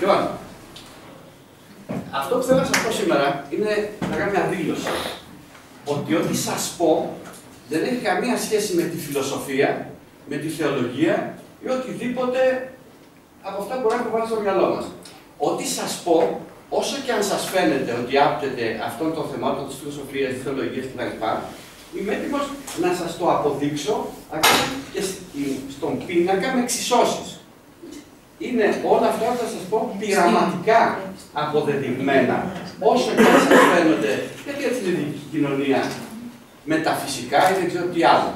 Λοιπόν, αυτό που θέλω να σας πω σήμερα είναι να κάνω μια δήλωση. Ότι ό,τι σας πω δεν έχει καμία σχέση με τη φιλοσοφία, με τη θεολογία ή οτιδήποτε από αυτά που μπορούμε να βάλουμε στο μυαλό μας. Ό,τι σας πω, όσο και αν σας φαίνεται ότι άπτεται αυτών των θεμάτων της φιλοσοφίας, της θεολογίας κτλ., είμαι έτοιμος να σας το αποδείξω και στον πίνακα με εξισώσεις. Είναι όλα αυτά που θα σας πω πειραματικά αποδεδειγμένα. Όσο και αν σας φαίνονται, γιατί έτσι είναι η κοινωνία, μεταφυσικά ή δεν ξέρω τι άλλο.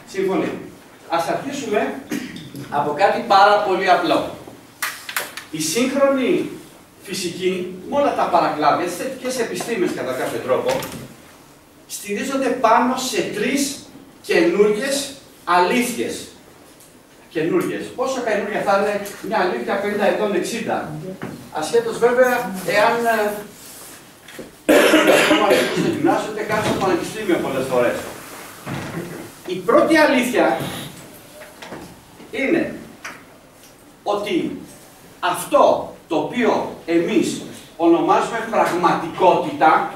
Σύμφωνοι. Ας αρχίσουμε από κάτι πάρα πολύ απλό. Η σύγχρονη φυσική, με όλα τα παρακλάδια, τις θετικές επιστήμες κατά κάποιο τρόπο, στηρίζονται πάνω σε τρεις καινούργιες αλήθειες. Καινούργιες. Πόσο καινούργια θα είναι μια αλήθεια 50 ετών, 60. Ασχέτως βέβαια, εάν στο γυμνάσιο είτε κάτω στο πανεπιστήμιο πολλές φορές. Η πρώτη αλήθεια είναι ότι αυτό το οποίο εμείς ονομάζουμε πραγματικότητα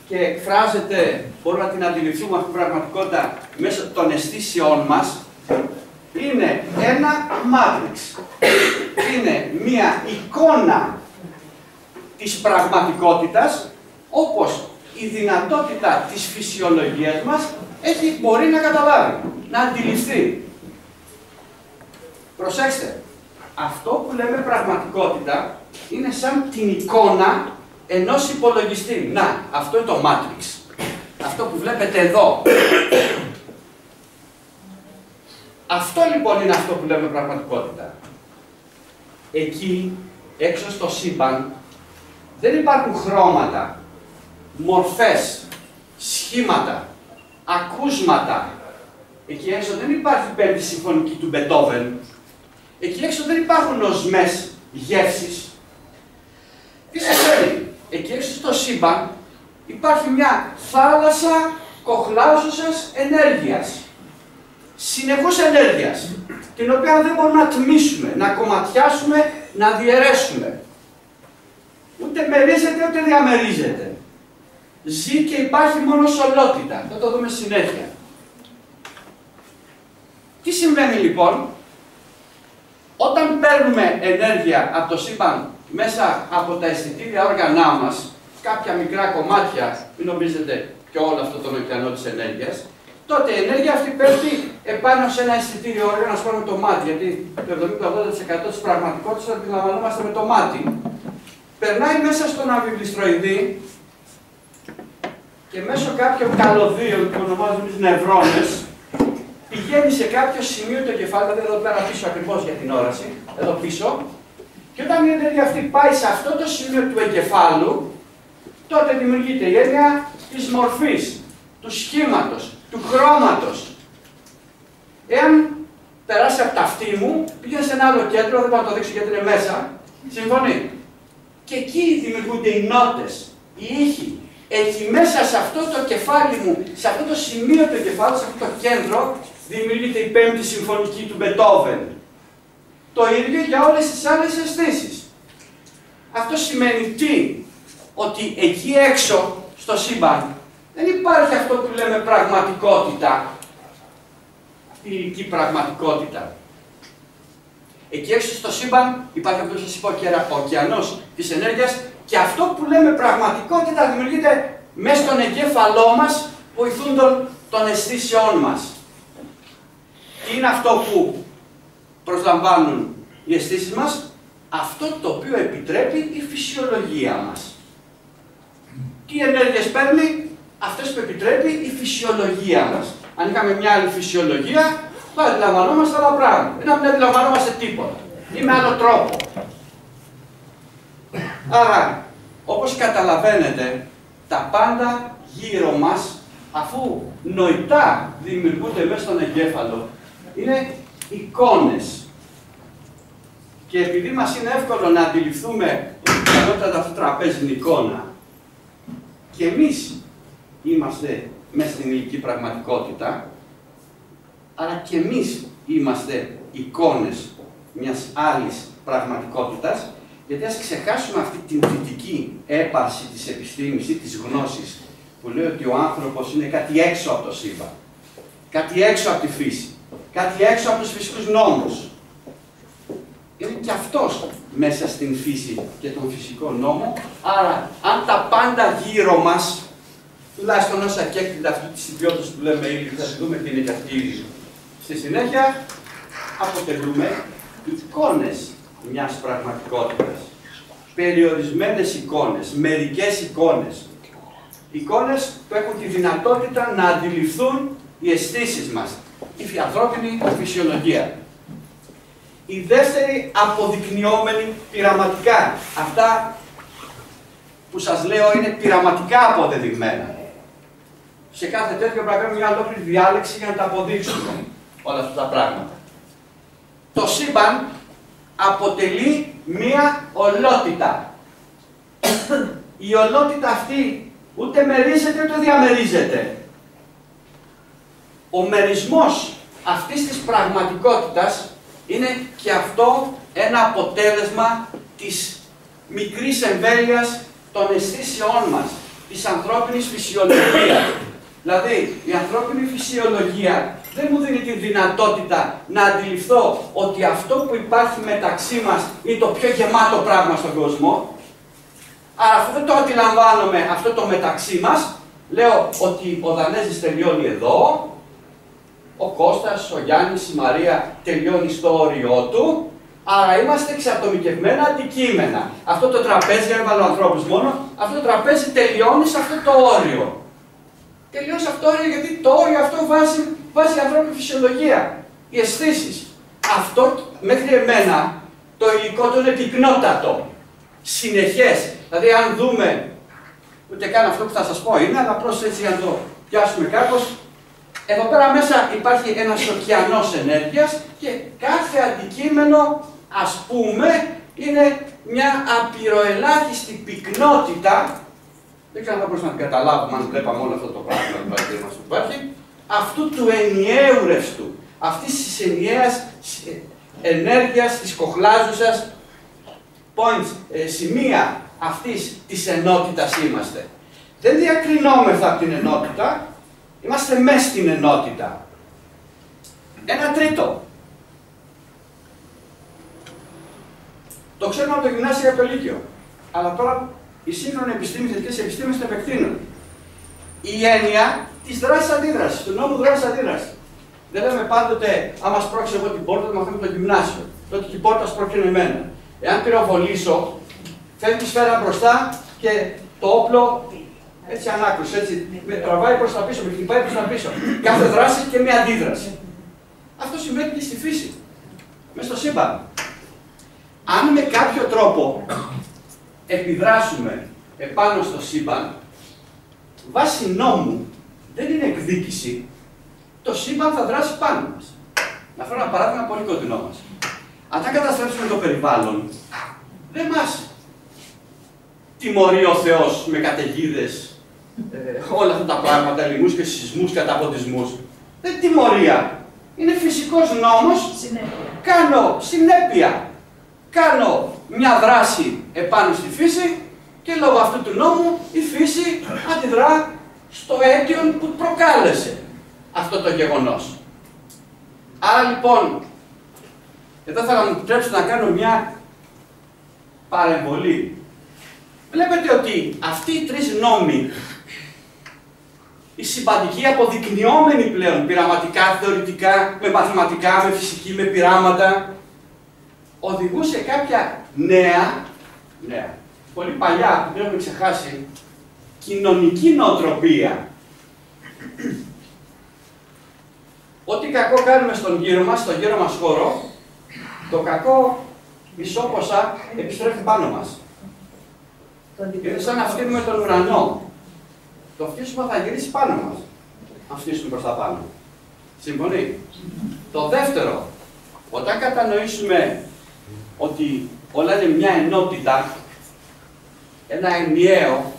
και εκφράζεται, μπορούμε να την αντιληφθούμε αυτή την πραγματικότητα μέσω των αισθήσεών μας, είναι ένα μάτριξ. Είναι μία εικόνα της πραγματικότητας, όπως η δυνατότητα της φυσιολογίας μας μπορεί να καταλάβει, να αντιληφθεί. Προσέξτε, αυτό που λέμε πραγματικότητα είναι σαν την εικόνα ενός υπολογιστή. Να, αυτό είναι το Matrix. Αυτό που βλέπετε εδώ. Αυτό λοιπόν είναι αυτό που λέμε πραγματικότητα. Εκεί, έξω στο σύμπαν, δεν υπάρχουν χρώματα, μορφές, σχήματα, ακούσματα. Εκεί έξω δεν υπάρχει η πέμπτη συμφωνική του Μπετόβεν. Εκεί έξω δεν υπάρχουν οσμές, γεύσεις. Τι σημαίνει? Εκεί έξω στο σύμπαν υπάρχει μια θάλασσα κοχλάζουσας ενέργειας. Συνεχούς ενέργειας, την οποία δεν μπορούμε να τμήσουμε, να κομματιάσουμε, να διαιρέσουμε. Ούτε μερίζεται, ούτε διαμερίζεται. Ζει και υπάρχει μόνο ως ολότητα. Θα το δούμε συνέχεια. Τι συμβαίνει λοιπόν? Όταν παίρνουμε ενέργεια από το σύμπαν μέσα από τα αισθητήρια όργανά μας, κάποια μικρά κομμάτια, μην νομίζετε και όλο αυτό τον ωκεανό της ενέργειας, τότε η ενέργεια αυτή πέφτει επάνω σε ένα αισθητήριο όργανο, ας πούμε το μάτι, γιατί το 70-80% της πραγματικότητας το αντιλαμβανόμαστε με το μάτι. Περνάει μέσα στον αμφιβληστροειδή και μέσω κάποιων καλωδίων που ονομάζουν τις νευρώνες, πηγαίνει σε κάποιο σημείο του εγκεφάλου, δηλαδή εδώ πέρα πίσω ακριβώς για την όραση, εδώ πίσω, και όταν η ενέργεια αυτή πάει σε αυτό το σημείο του εγκεφάλου, τότε δημιουργείται η έννοια της μορφής, του σχήματος, του χρώματος. Εάν περάσει από τα αυτή μου, πήγαινε σε ένα άλλο κέντρο, δεν μπορώ να το δείξω γιατί είναι μέσα, συμφωνεί. Και εκεί δημιουργούνται οι νότες, οι ήχοι. Εκεί μέσα σε αυτό το κεφάλι μου, σε αυτό το σημείο του εγκεφάλου, σε αυτό το κέντρο, δημιουργείται η πέμπτη συμφωνική του Μπετόβεν. Το ίδιο για όλες τις άλλες αισθήσεις. Αυτό σημαίνει τι? Ότι εκεί έξω, στο σύμπαν, δεν υπάρχει αυτό που λέμε πραγματικότητα. Αυτή η ηλική πραγματικότητα. Εκεί έξω στο σύμπαν υπάρχει αυτό που σας είπα, ο ωκεανός της ενέργειας, και αυτό που λέμε πραγματικότητα δημιουργείται μέσα στον εγκέφαλό μας, βοηθούν των αισθήσεών μας. Τι είναι αυτό που προσλαμβάνουν οι αισθήσεις μας? Αυτό το οποίο επιτρέπει η φυσιολογία μας. Τι ενέργειες παίρνει? Αυτές που επιτρέπει η φυσιολογία μας. Αν είχαμε μια άλλη φυσιολογία, θα αντιλαμβανόμαστε άλλα πράγματα. Δεν να αντιλαμβανόμαστε τίποτα. Ή με άλλο τρόπο. Άρα, όπως καταλαβαίνετε, τα πάντα γύρω μας, αφού νοητά δημιουργούνται μέσα στον εγκέφαλο, είναι εικόνες. Και επειδή μας είναι εύκολο να αντιληφθούμε πιθανότατα αυτό το τραπέζι είναι εικόνα, και εμείς είμαστε μέσα στην ηλική πραγματικότητα, αλλά και εμείς είμαστε εικόνες μιας άλλης πραγματικότητας, γιατί ας ξεχάσουμε αυτή την δυτική έπαρση της επιστήμης ή της γνώσης που λέει ότι ο άνθρωπος είναι κάτι έξω από το σύμπαν, κάτι έξω από τη φύση, κάτι έξω από τους φυσικούς νόμους. Είναι και αυτός μέσα στην φύση και τον φυσικό νόμο, άρα αν τα πάντα γύρω μας, τουλάχιστον όσα κέκτητα αυτή της ιδιότητας που λέμε ήδη, θα δούμε τι είναι και αυτή στη συνέχεια, αποτελούμε εικόνες μιας πραγματικότητας. Περιορισμένες εικόνες, μερικές εικόνες. Εικόνες που έχουν τη δυνατότητα να αντιληφθούν οι αισθήσεις μας, η ανθρώπινη φυσιολογία. Η δεύτερη αποδεικνυόμενη πειραματικά. Αυτά που σας λέω είναι πειραματικά αποδεδειγμένα. Σε κάθε τέτοιο πρέπει να κάνουμε μια ολόκληρη διάλεξη για να τα αποδείξουμε όλα αυτά τα πράγματα. Το σύμπαν αποτελεί μία ολότητα. Η ολότητα αυτή ούτε μερίζεται ούτε διαμερίζεται. Ο μερισμός αυτής της πραγματικότητας είναι και αυτό ένα αποτέλεσμα της μικρής εμβέλειας των αισθήσεών μας, της ανθρώπινης φυσιολογίας. Δηλαδή, η ανθρώπινη φυσιολογία δεν μου δίνει τη δυνατότητα να αντιληφθώ ότι αυτό που υπάρχει μεταξύ μας είναι το πιο γεμάτο πράγμα στον κόσμο. Αλλά αφού δεν το αντιλαμβάνομαι αυτό το μεταξύ μας, λέω ότι ο Δανέζης τελειώνει εδώ, ο Κώστας, ο Γιάννης, η Μαρία τελειώνει στο όριό του, άρα είμαστε εξατομικευμένα αντικείμενα. Αυτό το τραπέζι, δεν βάλω ανθρώπους μόνο, αυτό το τραπέζι τελειώνει σε αυτό το όριο. Τελειώνει σε αυτό το όριο γιατί το όριο αυτό βάζει η ανθρώπινη φυσιολογία, οι αισθήσεις. Αυτό μέχρι εμένα το υλικό του είναι πυκνότατο, συνεχές. Δηλαδή αν δούμε, ούτε καν αυτό που θα σας πω είναι, αλλά απλώς έτσι για να το πιάσουμε κάπως, εδώ πέρα μέσα υπάρχει ένας ωκεανός ενέργειας και κάθε αντικείμενο, ας πούμε, είναι μια απειροελάχιστη πυκνότητα, δεν ξέρω αν θα μπορούσαμε να την καταλάβουμε αν βλέπαμε όλο αυτό το πράγμα που υπάρχει, αυτού του ενιαίου ρευστού, αυτής της ενιαίας ενέργειας, της κοχλάζουσας points, σημεία αυτής της ενότητας είμαστε. Δεν διακρινόμεθα από την ενότητα, είμαστε μέσα στην ενότητα. Ένα τρίτο. Το ξέρουμε από το γυμνάσιο και από το λύκειο. Αλλά τώρα οι σύγχρονοι επιστήμες, οι θετικές επιστήμες το επεκτείνουν. Η έννοια της δράσης-αντίδρασης, του νόμου δράσης-αντίδρασης. Δεν λέμε πάντοτε, άμα σπρώξω εγώ την πόρτα, μαθαίνω το γυμνάσιο. Τότε και η πόρτα σπρώχνει εμένα. Εάν πυροβολήσω, φεύγει η σφαίρα μπροστά και το όπλο έτσι ανάκρουση, έτσι με τραβάει προς τα πίσω, με χτυπάει προς τα πίσω. Κάθε δράση και μια αντίδραση. Αυτό συμβαίνει και στη φύση, μέσα στο σύμπαν. Αν με κάποιο τρόπο επιδράσουμε επάνω στο σύμπαν, βάσει νόμου, δεν είναι εκδίκηση, το σύμπαν θα δράσει πάνω μας. Να φέρω ένα παράδειγμα πολύ κοντινό μας. Αν θα καταστρέψουμε το περιβάλλον, δεν μας τιμωρεί ο Θεός με καταιγίδες, όλα αυτά τα πράγματα, λοιμούς και σεισμούς, καταποντισμούς. Δεν είναι τιμωρία. Είναι φυσικός νόμος. Κάνω συνέπεια. Κάνω μια δράση επάνω στη φύση και λόγω αυτού του νόμου η φύση αντιδρά στο αίτιον που προκάλεσε αυτό το γεγονός. Άρα λοιπόν, εδώ θα μου επιτρέψετε να κάνω μια παρεμβολή. Βλέπετε ότι αυτοί οι τρεις νόμοι, οι συμπαντικοί αποδεικνυόμενοι πλέον πειραματικά, θεωρητικά, με μαθηματικά, με φυσική, με πειράματα, οδηγούν σε κάποια νέα, πολύ παλιά, που δεν έχουμε ξεχάσει, κοινωνική νοοτροπία. Ό,τι κακό κάνουμε στον γύρο μας χώρο, το κακό ισόποσα επιστρέφει πάνω μας. Είναι σαν να φτύνουμε τον ουρανό. Το φτύσουμε θα γυρίσει πάνω μας, αν φτύσουμε προς τα πάνω. Συμφωνεί. Το δεύτερο, όταν κατανοήσουμε ότι όλα είναι μια ενότητα, ένα ενιαίο,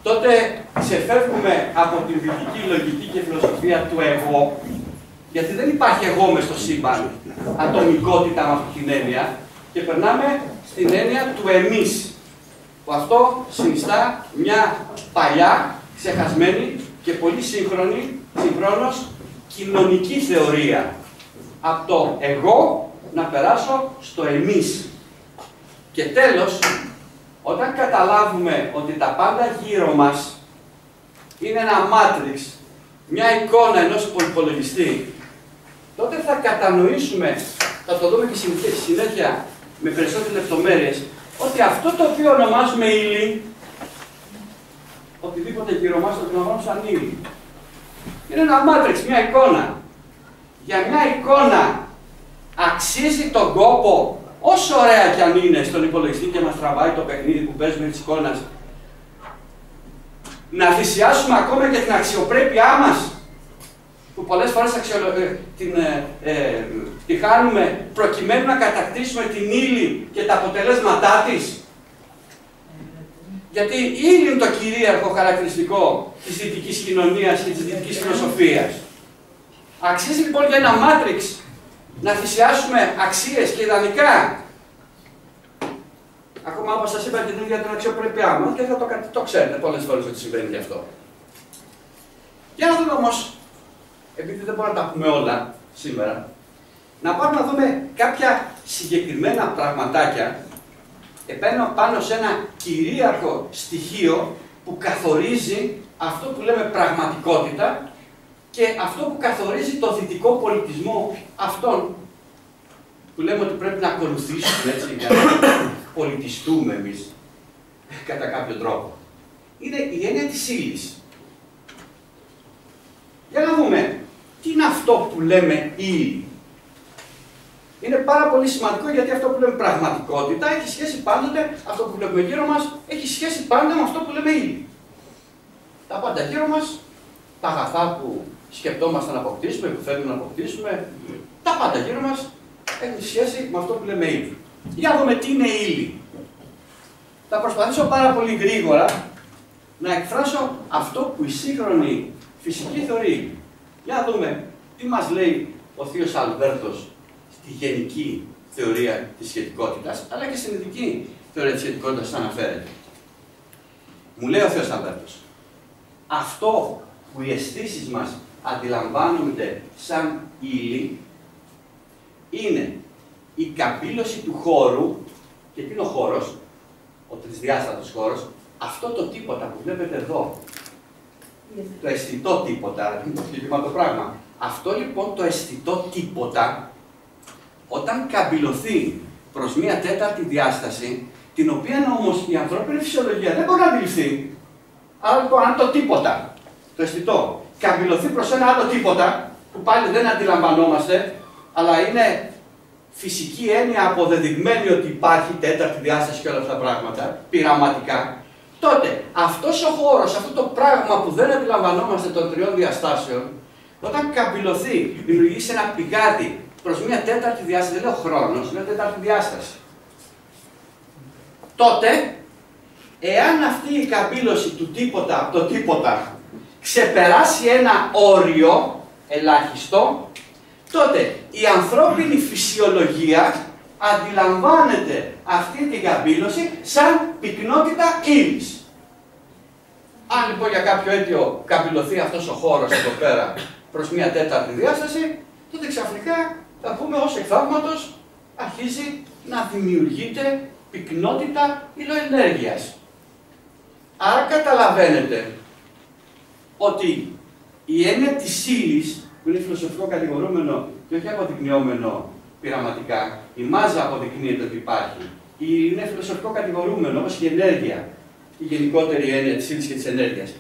τότε ξεφεύγουμε από τη δυτική λογική και φιλοσοφία του εγώ, γιατί δεν υπάρχει εγώ μες στο σύμπαν, ατομικότητα με αυτή την έννοια, και περνάμε στην έννοια του εμείς, που αυτό συνιστά μια παλιά, ξεχασμένη και πολύ συγχρόνως κοινωνική θεωρία. Από το εγώ να περάσω στο εμείς. Και τέλος, όταν καταλάβουμε ότι τα πάντα γύρω μας είναι ένα μάτριξ, μια εικόνα ενός υπολογιστή, τότε θα κατανοήσουμε, θα το δούμε και στη συνέχεια με περισσότερες λεπτομέρειες, ότι αυτό το οποίο ονομάζουμε ύλη, οτιδήποτε γύρω μας το ονομάζουμε σαν ύλη. Είναι ένα μάτριξ, μια εικόνα. Για μια εικόνα αξίζει τον κόπο, όσο ωραία κι αν είναι στον υπολογιστή και μας τραβάει το παιχνίδι που παίζουμε της εικόνας, να θυσιάσουμε ακόμα και την αξιοπρέπειά μας, που πολλές φορές τη χάνουμε προκειμένου να κατακτήσουμε την ύλη και τα αποτελέσματά της. Γιατί η ύλη είναι το κυρίαρχο χαρακτηριστικό της δυτικής κοινωνίας και της δυτικής φιλοσοφίας. Αξίζει λοιπόν για ένα μάτριξ να θυσιάσουμε αξίες και ιδανικά. Ακόμα όπως σας είπα και την ίδια την αξιοπρέπειά μας, και θα το ξέρετε πολλές φορές ότι συμβαίνει και αυτό. Για να δούμε όμως, επειδή δεν μπορούμε να τα πούμε όλα σήμερα, να πάμε να δούμε κάποια συγκεκριμένα πραγματάκια πάνω σε ένα κυρίαρχο στοιχείο που καθορίζει αυτό που λέμε πραγματικότητα και αυτό που καθορίζει το δυτικό πολιτισμό αυτόν που λέμε ότι πρέπει να ακολουθήσουμε έτσι για να πολιτιστούμε εμείς κατά κάποιο τρόπο. Είναι η έννοια της ύλης. Για να δούμε τι είναι αυτό που λέμε ύλη. Είναι πάρα πολύ σημαντικό γιατί αυτό που λέμε πραγματικότητα έχει σχέση πάντοτε, αυτό που βλέπουμε γύρω μας, έχει σχέση πάντα με αυτό που λέμε ύλη. Τα πάντα γύρω μας, τα αγαθά που σκεπτόμαστε να αποκτήσουμε, που θέλουμε να αποκτήσουμε, τα πάντα γύρω μας έχουν σχέση με αυτό που λέμε ύλη. Για να δούμε τι είναι ύλη. Θα προσπαθήσω πάρα πολύ γρήγορα να εκφράσω αυτό που η σύγχρονη φυσική θεωρεί. Για να δούμε τι μας λέει ο θείος Αλβέρτος στη γενική θεωρία της σχετικότητας, αλλά και στην ειδική θεωρία της σχετικότητας αναφέρεται. Μου λέει ο θείος Αλβέρτος, αυτό που οι αισθήσεις μας αντιλαμβάνονται σαν ύλη είναι η καμπύλωση του χώρου. Και τι είναι ο χώρος, ο τρισδιάστατος χώρος, αυτό το τίποτα που βλέπετε εδώ, το αισθητό τίποτα, είναι το συγκεκριμένο το πράγμα. Αυτό λοιπόν το αισθητό τίποτα, όταν καμπυλωθεί προς μία τέταρτη διάσταση, την οποία όμως η ανθρώπινη φυσιολογία δεν μπορεί να αντιληφθεί, άρα λοιπόν αν το τίποτα, το αισθητό, καμπυλωθεί προς ένα άλλο τίποτα, που πάλι δεν αντιλαμβανόμαστε, αλλά είναι φυσική έννοια αποδεδειγμένη ότι υπάρχει τέταρτη διάσταση και όλα αυτά τα πράγματα, πειραματικά, τότε αυτός ο χώρος, αυτό το πράγμα που δεν αντιλαμβανόμαστε των τριών διαστάσεων, όταν καμπυλωθεί, δημιουργήσει ένα πηγάδι προς μια τέταρτη διάσταση, δεν λέω χρόνος, μια τέταρτη διάσταση. Τότε, εάν αυτή η καμπύλωση του τίποτα από το τίποτα ξεπεράσει ένα όριο ελάχιστο, τότε η ανθρώπινη φυσιολογία αντιλαμβάνεται αυτή την καμπύλωση σαν πυκνότητα ύλης. Αν λοιπόν για κάποιο αίτιο καμπυλωθεί αυτός ο χώρος εδώ πέρα προς μια τέταρτη διάσταση, τότε ξαφνικά θα πούμε ως εκ θαύματος αρχίζει να δημιουργείται πυκνότητα υλοενέργειας. Άρα καταλαβαίνετε ότι η έννοια της ύλης, που είναι φιλοσοφικό κατηγορούμενο και όχι αποδεικνυόμενο πειραματικά, η μάζα αποδεικνύεται ότι υπάρχει. Είναι φιλοσοφικό κατηγορούμενο, όπως και η ενέργεια, η γενικότερη έννοια της ύλης και της ενέργειας.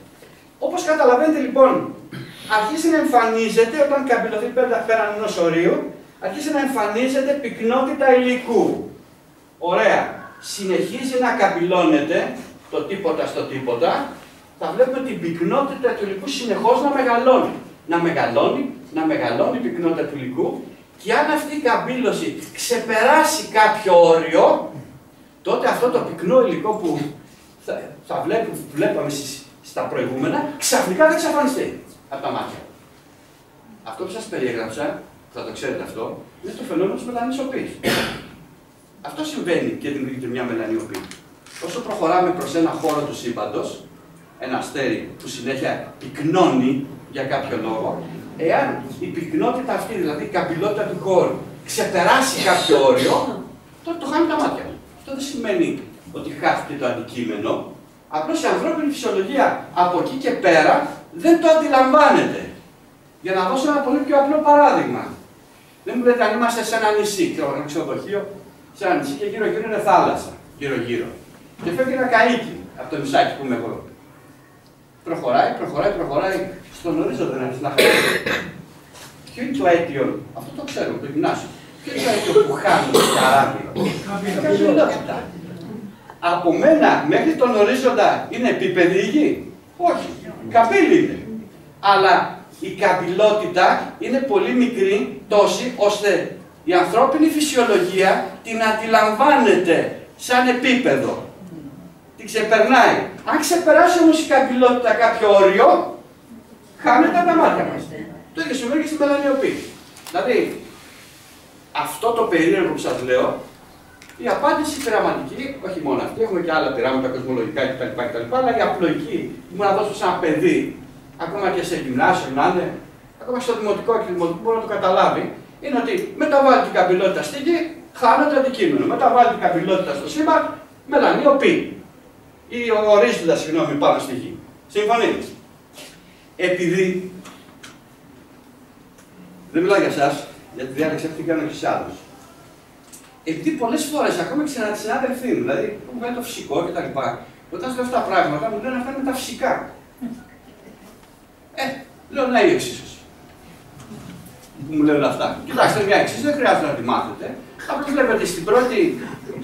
Όπως καταλαβαίνετε λοιπόν, αρχίζει να εμφανίζεται όταν καμπυλωθεί πέραν ενός ορίου, αρχίζει να εμφανίζεται πυκνότητα υλικού. Ωραία. Συνεχίζει να καμπυλώνεται το τίποτα στο τίποτα, θα βλέπουμε την πυκνότητα του υλικού συνεχώς να μεγαλώνει. Να μεγαλώνει η πυκνότητα του υλικού, και αν αυτή η καμπύλωση ξεπεράσει κάποιο όριο, τότε αυτό το πυκνό υλικό που βλέπαμε στα προηγούμενα, ξαφνικά θα εξαφανιστεί από τα μάτια. Αυτό που σας περιέγραψα, θα το ξέρετε αυτό, είναι το φαινόμενο της μετανισοποίησης. Αυτό συμβαίνει και δημιουργείται μια μελανιοπή. Όσο προχωράμε προς ένα χώρο του σύμπαντος, ένα αστέρι που συνέχεια πυκνώνει για κάποιο λόγο, εάν η πυκνότητα αυτή, δηλαδή η καμπυλότητα του χώρου, ξεπεράσει κάποιο όριο, τότε το χάνει τα μάτια. Αυτό δεν σημαίνει ότι χάθηκε το αντικείμενο. Απλώς η ανθρώπινη φυσιολογία από εκεί και πέρα δεν το αντιλαμβάνεται. Για να δώσω ένα πολύ πιο απλό παράδειγμα. Δεν μου λέτε αν είμαστε σε ένα νησί, ένα ξενοδοχείο, σε ένα νησί και γύρω-γύρω είναι θάλασσα. Γύρω-γύρω. Και φεύγει ένα καΐκι από το νησάκι που είμαι εγώ. Προχωράει. Στον ορίζοντα δεν αρχίζει να χάνει. Ποιο είναι το αίτιο, αυτό το ξέρουμε, το γυμνάσιο. Ποιο είναι το αίτιο που χάνει το καράβι? Καμπυλότητα. Από μένα μέχρι τον ορίζοντα είναι επίπεδη η γη? Όχι. Καμπύλη είναι. Αλλά η καμπυλότητα είναι πολύ μικρή, τόση, ώστε η ανθρώπινη φυσιολογία την αντιλαμβάνεται σαν επίπεδο. Την ξεπερνάει. Αν ξεπεράσει όμως η καμπυλότητα κάποιο όριο, χάνεται τα μάτια μας. Το ίδιο συμβαίνει και στη μελανιοπή. Δηλαδή, αυτό το περίεργο που σας λέω, η απάντηση πειραματική, όχι μόνο αυτή, έχουμε και άλλα πειράματα κοσμολογικά κτλ. Αλλά η απλοϊκή που μπορεί να δώσω σε ένα παιδί, ακόμα και σε γυμνάσιο, να είναι, ακόμα και στο δημοτικό και δημοτικό, μπορεί να το καταλάβει, είναι ότι μεταβάλλει την καμπυλότητα στη γη, χάνεται το αντικείμενο. Μεταβάλλει την καμπυλότητα στο σύμπαν, μελανιοπή. Ή ορίζοντα, συγγνώμη, πάνω στη γη. Συμφωνεί? Επειδή. Δεν μιλάω για εσάς, για τη διάλεξη αυτή κάνω και σε άλλους. Επειδή πολλές φορές, ακόμα και σε συνάδελφοί μου, δηλαδή που μου κάνει το φυσικό κτλ., όταν σου λέω αυτά τα πράγματα, μου λένε αυτά είναι τα φυσικά. Λέω ναι, η εξίσωση. Που μου λένε αυτά. Κοιτάξτε, μια εξίσωση δεν χρειάζεται να τη μάθετε. Απλώς βλέπετε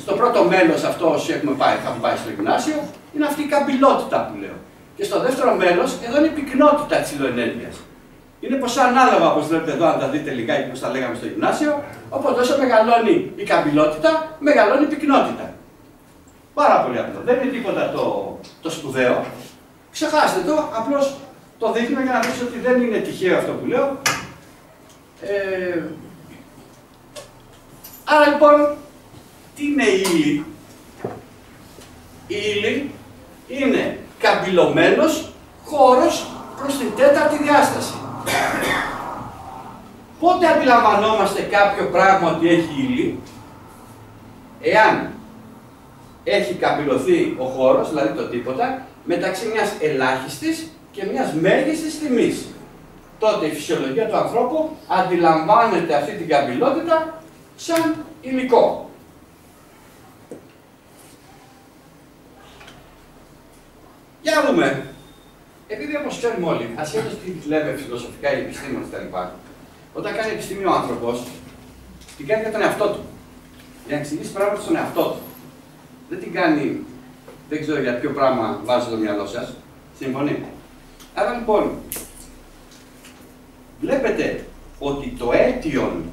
στο πρώτο μέλος αυτό όσοι έχουμε πάει, θα πάει στο γυμνάσιο, είναι αυτή η καμπυλότητα που λέω. Και στο δεύτερο μέλος, εδώ είναι η πυκνότητα της υλοενέργειας. Είναι ποσά ανάλογα, όπως βλέπετε εδώ, αν τα δείτε λιγάκι όπως τα λέγαμε στο γυμνάσιο. Οπότε όσο μεγαλώνει η καμπυλότητα, μεγαλώνει η πυκνότητα. Πάρα πολύ απλό. Δεν είναι τίποτα το σπουδαίο. Ξεχάστε το, απλώς το δείχνω για να δείξω ότι δεν είναι τυχαίο αυτό που λέω. Άρα λοιπόν, τι είναι η ύλη? Η ύλη είναι καμπυλωμένος χώρος προς την τέταρτη διάσταση. Πότε αντιλαμβανόμαστε κάποιο πράγμα ότι έχει ύλη? Εάν έχει καμπυλωθεί ο χώρος, δηλαδή το τίποτα, μεταξύ μιας ελάχιστης και μιας μέγιστης τιμής. Τότε η φυσιολογία του ανθρώπου αντιλαμβάνεται αυτή την καμπυλότητα σαν υλικό. Για να δούμε. Επειδή όπως ξέρουμε όλοι, ασχέτως τι λέμε φιλοσοφικά οι επιστήμονες κτλ., όταν κάνει επιστήμη ο άνθρωπος, την κάνει για τον εαυτό του. Για να εξηγήσει πράγματα στον εαυτό του. Δεν την κάνει, δεν ξέρω για ποιο πράγμα βάζει το μυαλό σας. Συμφωνεί? Άρα λοιπόν, βλέπετε ότι το αίτιον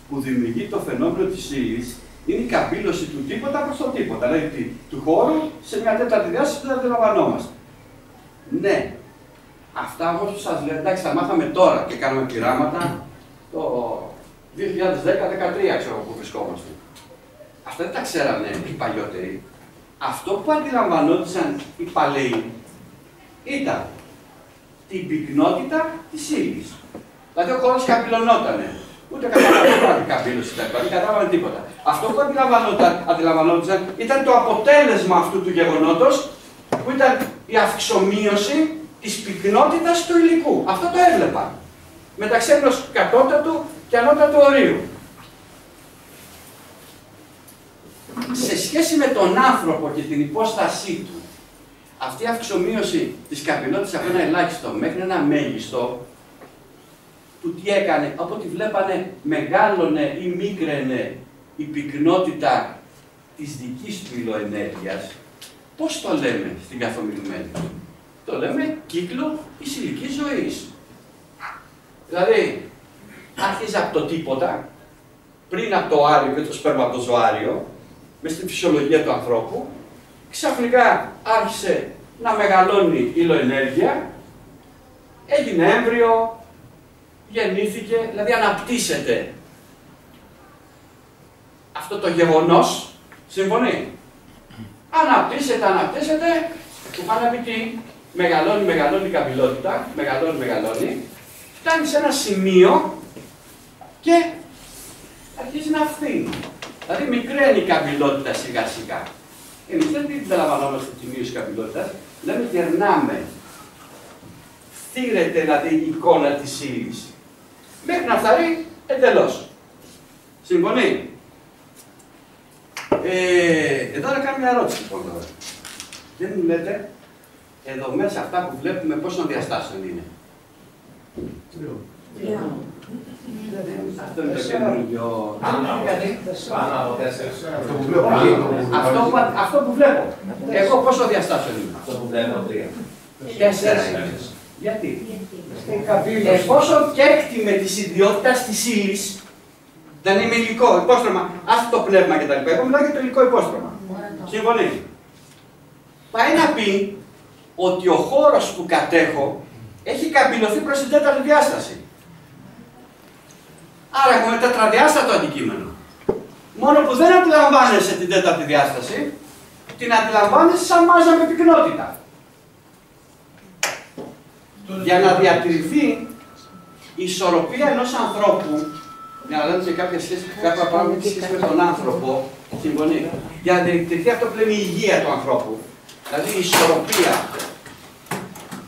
που δημιουργεί το φαινόμενο της ύλης είναι η καμπύλωση του τίποτα προς το τίποτα. Δηλαδή του χώρου σε μια τέταρτη διάσταση που δεν αντιλαμβανόμαστε. Ναι, αυτά όμως που σας λέω, εντάξει, τα μάθαμε τώρα και κάνουμε πειράματα το 2010-2013, ξέρω που βρισκόμαστε. Αυτά δεν τα ξέρανε οι παλιότεροι. Αυτό που αντιλαμβανόντουσαν οι παλαιοί ήταν την πυκνότητα της ύλης. Δηλαδή ο χώρος καμπυλωνότανε. Ούτε καταλαβαίνονταν την καμπύλωση, δεν καταλάβανε τίποτα. Αυτό που αντιλαμβανόντουσαν ήταν το αποτέλεσμα αυτού του γεγονότος, που ήταν η αυξομοίωση της πυκνότητας του υλικού. Αυτό το έβλεπα. Μεταξύ ενός κατώτατου και ανώτατου ορίου. Σε σχέση με τον άνθρωπο και την υπόστασή του, αυτή η αυξομοίωση της καμπυλότητας από ένα ελάχιστο μέχρι ένα μέγιστο, του τι έκανε, από ό,τι βλέπανε μεγάλωνε ή μίκραινε η πυκνότητα της δικής του υλοενέργειας. Πώς το λέμε στην καθομιλουμένη? Το λέμε κύκλο της υλικής ζωής. Δηλαδή, άρχιζε από το τίποτα, πριν από το άριο και το σπερματοζωάριο, μες στην φυσιολογία του ανθρώπου, ξαφνικά άρχισε να μεγαλώνει η υλοενέργεια, έγινε έμβριο, γεννήθηκε, δηλαδή αναπτύσσεται. αυτό το γεγονός, συμφωνεί. Αναπτύσσεται, που πάνε πει τι, μεγαλώνει η καμπυλότητα, μεγαλώνει, φτάνει σε ένα σημείο και αρχίζει να φθήνει. Δηλαδή μικραίνει η καμπυλότητα σιγά σιγά. Εμείς δεν αντιλαμβανόμαστε τη μείωση της καμπυλότητας, λέμε γερνάμε. Φθήρεται δηλαδή η εικόνα της ύλης. Μέχρι να φθαρεί εντελώς. Συμφωνεί. Εδώ να κάνω μια ερώτηση λοιπόν τώρα. Δεν μου λέτε, εδώ μέσα αυτά που βλέπουμε πόσων διαστάσεων είναι. Αυτό είναι το καινούργιο. Αυτό που βλέπω. Εγώ πόσο διαστάσεων είναι. Αυτό που βλέπω 4. Γιατί. Εφόσον και έκτιμε της ιδιότητας της ύλης, δεν είμαι υλικό, υπόστρωμα, άσε το πνεύμα κτλ. Εγώ μιλάω για το υλικό υπόστρωμα. Συμφωνεί. Πάει να πει ότι ο χώρος που κατέχω έχει καμπυλωθεί προς την τέταρτη διάσταση. Άρα έχουμε τετραδιάστατο αντικείμενο. Μόνο που δεν αντιλαμβάνεσαι την τέταρτη διάσταση, την αντιλαμβάνεσαι σαν μάζα με πυκνότητα. Για να διατηρηθεί η ισορροπία ενός ανθρώπου, για να λέμε σε κάποια σχέση, κάποια πράγματα σχέση με τον άνθρωπο, συμφωνεί. Για να διατηρηθεί αυτό που λέμε η υγεία του ανθρώπου, δηλαδή η ισορροπία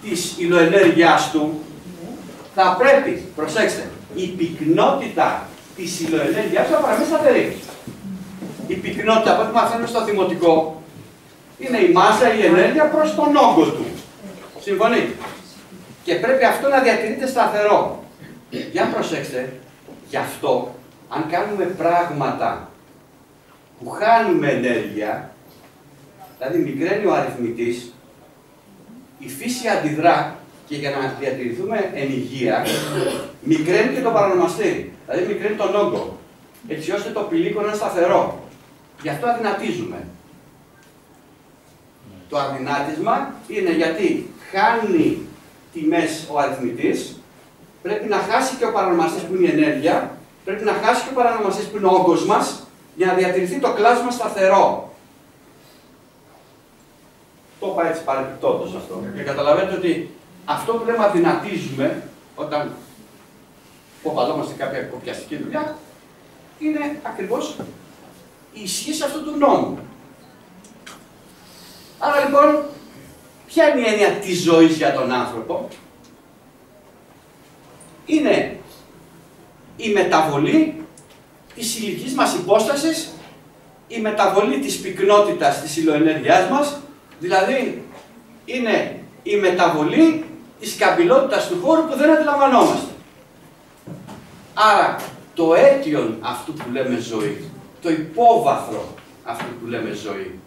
της υλοενέργειάς του, θα πρέπει, προσέξτε, η πυκνότητα της υλοενέργειάς του να παραμείνει σταθερή. Η πυκνότητα, από ό,τι μαθαίνουμε στο δημοτικό, είναι η μάζα, η ενέργεια προς τον όγκο του. Συμφωνεί. Και πρέπει αυτό να διατηρείται σταθερό. Για προσέξτε, γι' αυτό, αν κάνουμε πράγματα που χάνουμε ενέργεια, δηλαδή μικραίνει ο αριθμητής, η φύση αντιδρά και για να διατηρηθούμε εν υγεία, μικραίνει και το παρονομαστή. Δηλαδή μικραίνει τον όγκο, έτσι ώστε το πηλίκο να είναι σταθερό. Γι' αυτό αδυνατίζουμε. Το αδυνάτισμα είναι γιατί χάνει τιμές ο αριθμητής, πρέπει να χάσει και ο παρανομαστής που είναι η ενέργεια, πρέπει να χάσει και ο παρανομαστής που είναι ο όγκος μας, για να διατηρηθεί το κλάσμα σταθερό. Το είπα έτσι παρεπιπτόντως αυτό. Και καταλαβαίνετε ότι αυτό που λέμε αδυνατίζουμε, όταν υποβαλλόμαστε κάποια κοπιαστική δουλειά, είναι ακριβώς η ισχύς αυτού του νόμου. Άρα λοιπόν, ποια είναι η έννοια της ζωής για τον άνθρωπο? Είναι η μεταβολή της υλικής μας υπόστασης, η μεταβολή της πυκνότητας της υλοενέργειάς μας, δηλαδή είναι η μεταβολή της καμπυλότητας του χώρου που δεν αντιλαμβανόμαστε. Άρα, το αίτιον αυτού που λέμε ζωή, το υπόβαθρο αυτού που λέμε ζωή,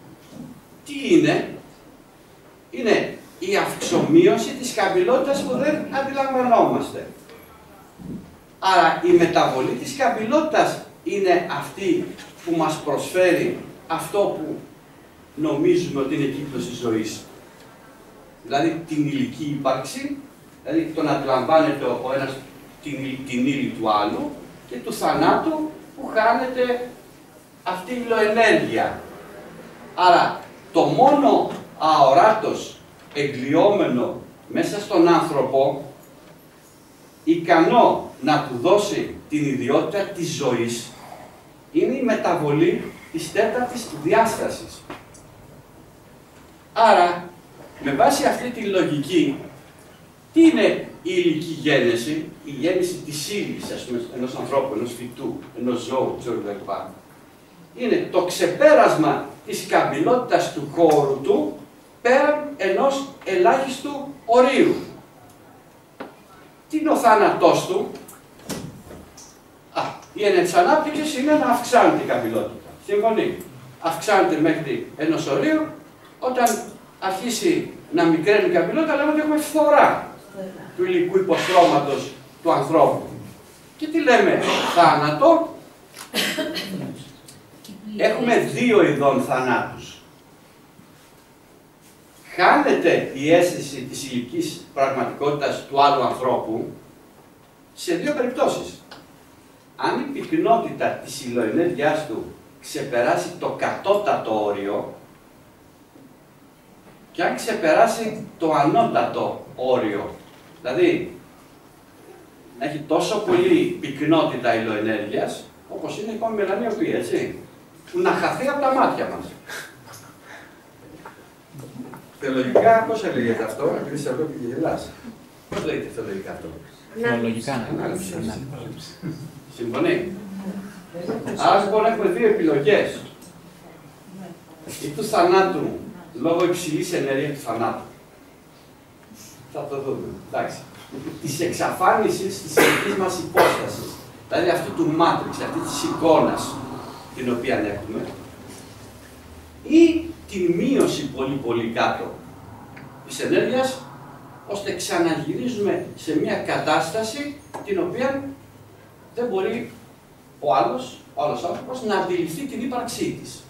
τι είναι? Είναι η αυξομείωση της καμπυλότητας που δεν αντιλαμβανόμαστε. Άρα η μεταβολή της καμπυλότητας είναι αυτή που μας προσφέρει αυτό που νομίζουμε ότι είναι κύκλος της ζωής. Δηλαδή την υλική ύπαρξη, δηλαδή το να αντιλαμβάνεται ο ένας την ύλη του άλλου και του θανάτου που χάνεται αυτή η υλοενέργεια. Άρα το μόνο αοράτος εγκλειόμενο μέσα στον άνθρωπο ικανό να του δώσει την ιδιότητα της ζωής είναι η μεταβολή της τέταρτης διάστασης. Άρα, με βάση αυτή τη λογική, τι είναι η υλική γένεση, η γένεση της ύλης, ας πούμε, ενός ανθρώπου, ενός φυτού, ενός ζώου, κλπ. Είναι το ξεπέρασμα της καμπυλότητας του χώρου του πέραν ενός ελάχιστου ορίου. Τι είναι ο θάνατός του? Η έννοια της ανάπτυξης είναι να αυξάνεται η καμπυλότητα. Συμφωνεί. Αυξάνεται μέχρι ενός ορίου, όταν αρχίσει να μικραίνει η καμπυλότητα, λέμε ότι έχουμε φθορά του υλικού υποστρώματος του ανθρώπου. Και τι λέμε? Θάνατο. Έχουμε δύο ειδών θανάτους. Χάνεται η αίσθηση της υλικής πραγματικότητας του άλλου ανθρώπου σε δύο περιπτώσεις. Αν η πυκνότητα της υλοενέργειάς του ξεπεράσει το κατώτατο όριο και αν ξεπεράσει το ανώτατο όριο. Δηλαδή, να έχει τόσο πολύ πυκνότητα υλοενέργειας, όπως είναι η μελανιοπία, έτσι, που να χαθεί από τα μάτια μας. Θεολογικά, πώς λέγεται αυτό, επειδή σε βλέπω και γελάς. Πώς λέγεται θεολογικά αυτό? Θεολογικά. Ανάλυση. Συμφωνεί. Άρα λοιπόν έχουμε δύο επιλογές. Ή του θανάτου, λόγω υψηλής ενέργειας του θανάτου. Θα το δούμε. Εντάξει. Της εξαφάνισης της ειδικής μας υπόστασης. Δηλαδή αυτού του μάτριξ, αυτή της εικόνας την οποία έχουμε. Ή τη μείωση πολύ κάτω της ενέργειας, ώστε ξαναγυρίζουμε σε μια κατάσταση την οποία δεν μπορεί ο άλλος άνθρωπος να αντιληφθεί την ύπαρξή της.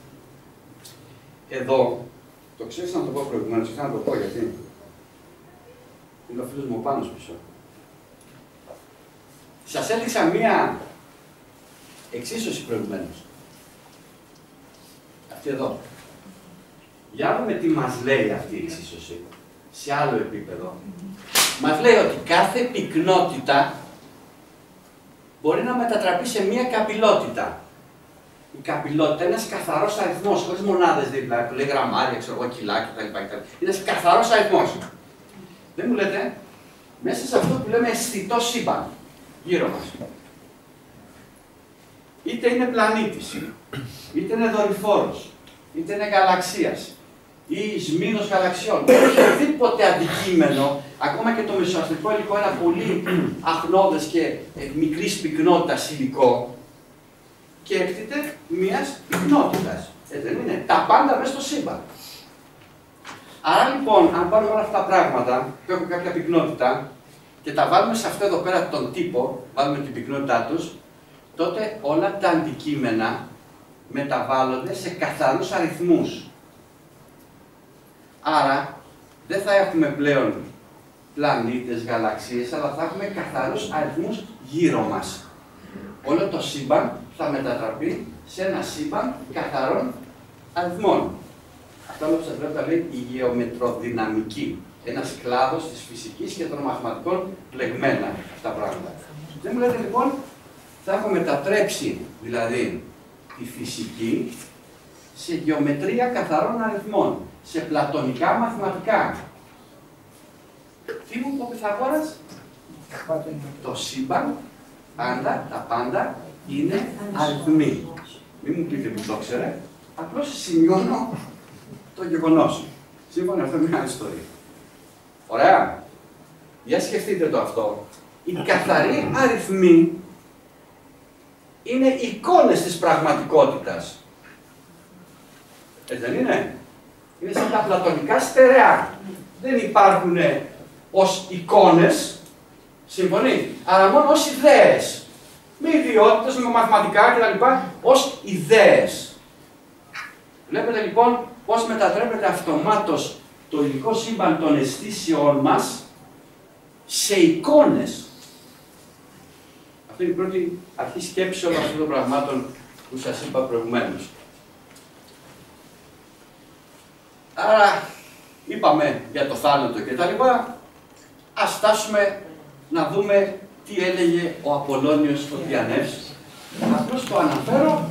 Εδώ, το ξέρεις να το πω προηγουμένως, ήθελα να το πω γιατί. Είναι ο φίλος μου ο Πάνος πίσω. Σας έδειξα μία εξίσωση προηγουμένως. Αυτή εδώ. Για να δούμε τι μας λέει αυτή η εξίσωση, σε άλλο επίπεδο. Μας λέει ότι κάθε πυκνότητα μπορεί να μετατραπεί σε μία καπηλότητα. Η καπηλότητα είναι ένας καθαρός αριθμός, χωρίς μονάδες δίπλα, που λέει γραμμάρια, ξέρω εγώ, κιλά κτλ. Είναι ένας καθαρός αριθμός. Δεν μου λέτε, μέσα σε αυτό που λέμε αισθητό σύμπαν, γύρω μας. Είτε είναι πλανήτης, είτε είναι δορυφόρος, είτε είναι γαλαξίας ή σμήνος γαλαξιών. Οποιοδήποτε αντικείμενο, ακόμα και το μεσοαστρικό υλικό, ένα πολύ αχνώδες και μικρής πυκνότητας υλικό, και έκτητε μιας πυκνότητας. Δεν είναι. Τα πάντα μέσα στο σύμπαν. Άρα λοιπόν, αν πάρουμε όλα αυτά τα πράγματα που έχουν κάποια πυκνότητα και τα βάλουμε σε αυτό εδώ πέρα τον τύπο, βάλουμε την πυκνότητά τους, τότε όλα τα αντικείμενα μεταβάλλονται σε καθαρούς αριθμούς. Άρα, δεν θα έχουμε πλέον πλανήτες, γαλαξίες, αλλά θα έχουμε καθαρούς αριθμούς γύρω μας. Όλο το σύμπαν θα μετατραπεί σε ένα σύμπαν καθαρών αριθμών. Αυτό που σας πρέπει να λέει η γεωμετροδυναμική. Ένας κλάδος της φυσικής και των μαθηματικών πλεγμένα αυτά τα πράγματα. Δεν μου λέτε λοιπόν, θα έχω μετατρέψει δηλαδή τη φυσική σε γεωμετρία καθαρών αριθμών, σε πλατωνικά μαθηματικά. Τι μου είπε ο Πυθαγόρας? Το σύμπαν, τα πάντα είναι αριθμοί. Μην μου πείτε που το ξέρε, απλώς σημειώνω το γεγονός. Σύμφωνα αυτό είναι μια άλλη ιστορία. Ωραία. Για σκεφτείτε το αυτό. Οι καθαροί αριθμοί είναι εικόνες της πραγματικότητας. Έτσι δεν είναι? Είναι σαν τα πλατωνικά στερεά. Δεν υπάρχουν ως εικόνες, συμφωνεί, αλλά μόνο ως ιδέες. Με ιδιότητες, με μαθηματικά κτλ. Ως ιδέες. Βλέπετε λοιπόν πώς μετατρέπεται αυτομάτως το υλικό σύμπαν των αισθήσεών μας σε εικόνες. Αυτή είναι η πρώτη αρχή σκέψη όλων αυτών των πραγμάτων που σας είπα προηγουμένως. Άρα, είπαμε για το θάνατο κτλ. Ας φτάσουμε να δούμε τι έλεγε ο Απολλώνιος ο Τιανεύς. Απλώς το αναφέρω,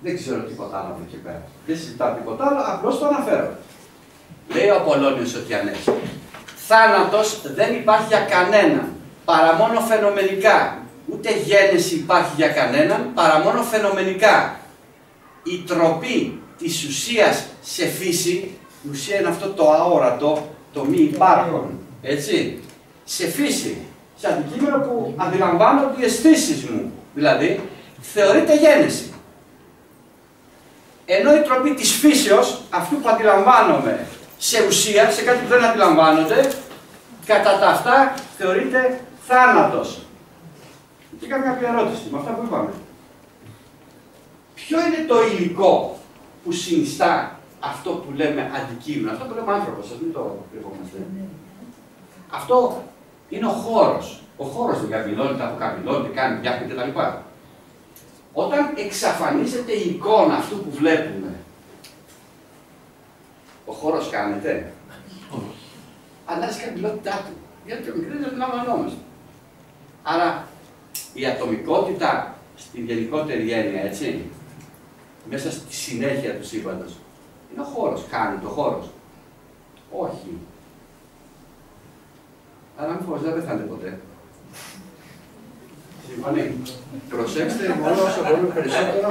δεν ξέρω τίποτα άλλο από εκεί πέρα. Δεν συζητάω τίποτα άλλο, απλώς το αναφέρω. Λέει ο Απολλώνιος ο Τιανεύς. Θάνατος δεν υπάρχει για κανέναν, παρά μόνο φαινομενικά. Ούτε γένεση υπάρχει για κανέναν, παρά μόνο φαινομενικά. Η τροπή της ουσίας σε φύση, η ουσία είναι αυτό το αόρατο, το μη υπάρχον, έτσι, σε φύση, σε αντικείμενο που αντιλαμβάνονται οι αισθήσεις μου, δηλαδή, θεωρείται γένεση. Ενώ η τροπή της φύσεως, αυτού που αντιλαμβάνομαι σε ουσία, σε κάτι που δεν αντιλαμβάνονται, κατά τα αυτά θεωρείται θάνατος. Και κάποια ερώτηση με αυτά που είπαμε. Ποιο είναι το υλικό που συνιστά αυτό που λέμε αντικείμενο, αυτό που λέμε άνθρωπος, ας μην το κρυβόμαστε. Αυτό είναι ο χώρος. Ο χώρος δεν καπηλώνεται, αποκαπηλώνεται, κάνει διάφορα κτλ. Όταν εξαφανίζεται η εικόνα αυτού που βλέπουμε, ο χώρος κάνεται. Αλλάζει η καμπυλότητά του. Γιατί το μικρό δεν λαμβανόμαστε. Άρα η ατομικότητα στη γενικότερη έννοια, έτσι, μέσα στη συνέχεια του σύμπαντος, είναι ο χώρος. Κάνει το χώρος. Όχι. Αλλά μην φοβάστε, δεν πεθάνετε ποτέ. Συμφωνεί. Προσέξτε μόνο όσο μπορούμε περισσότερο.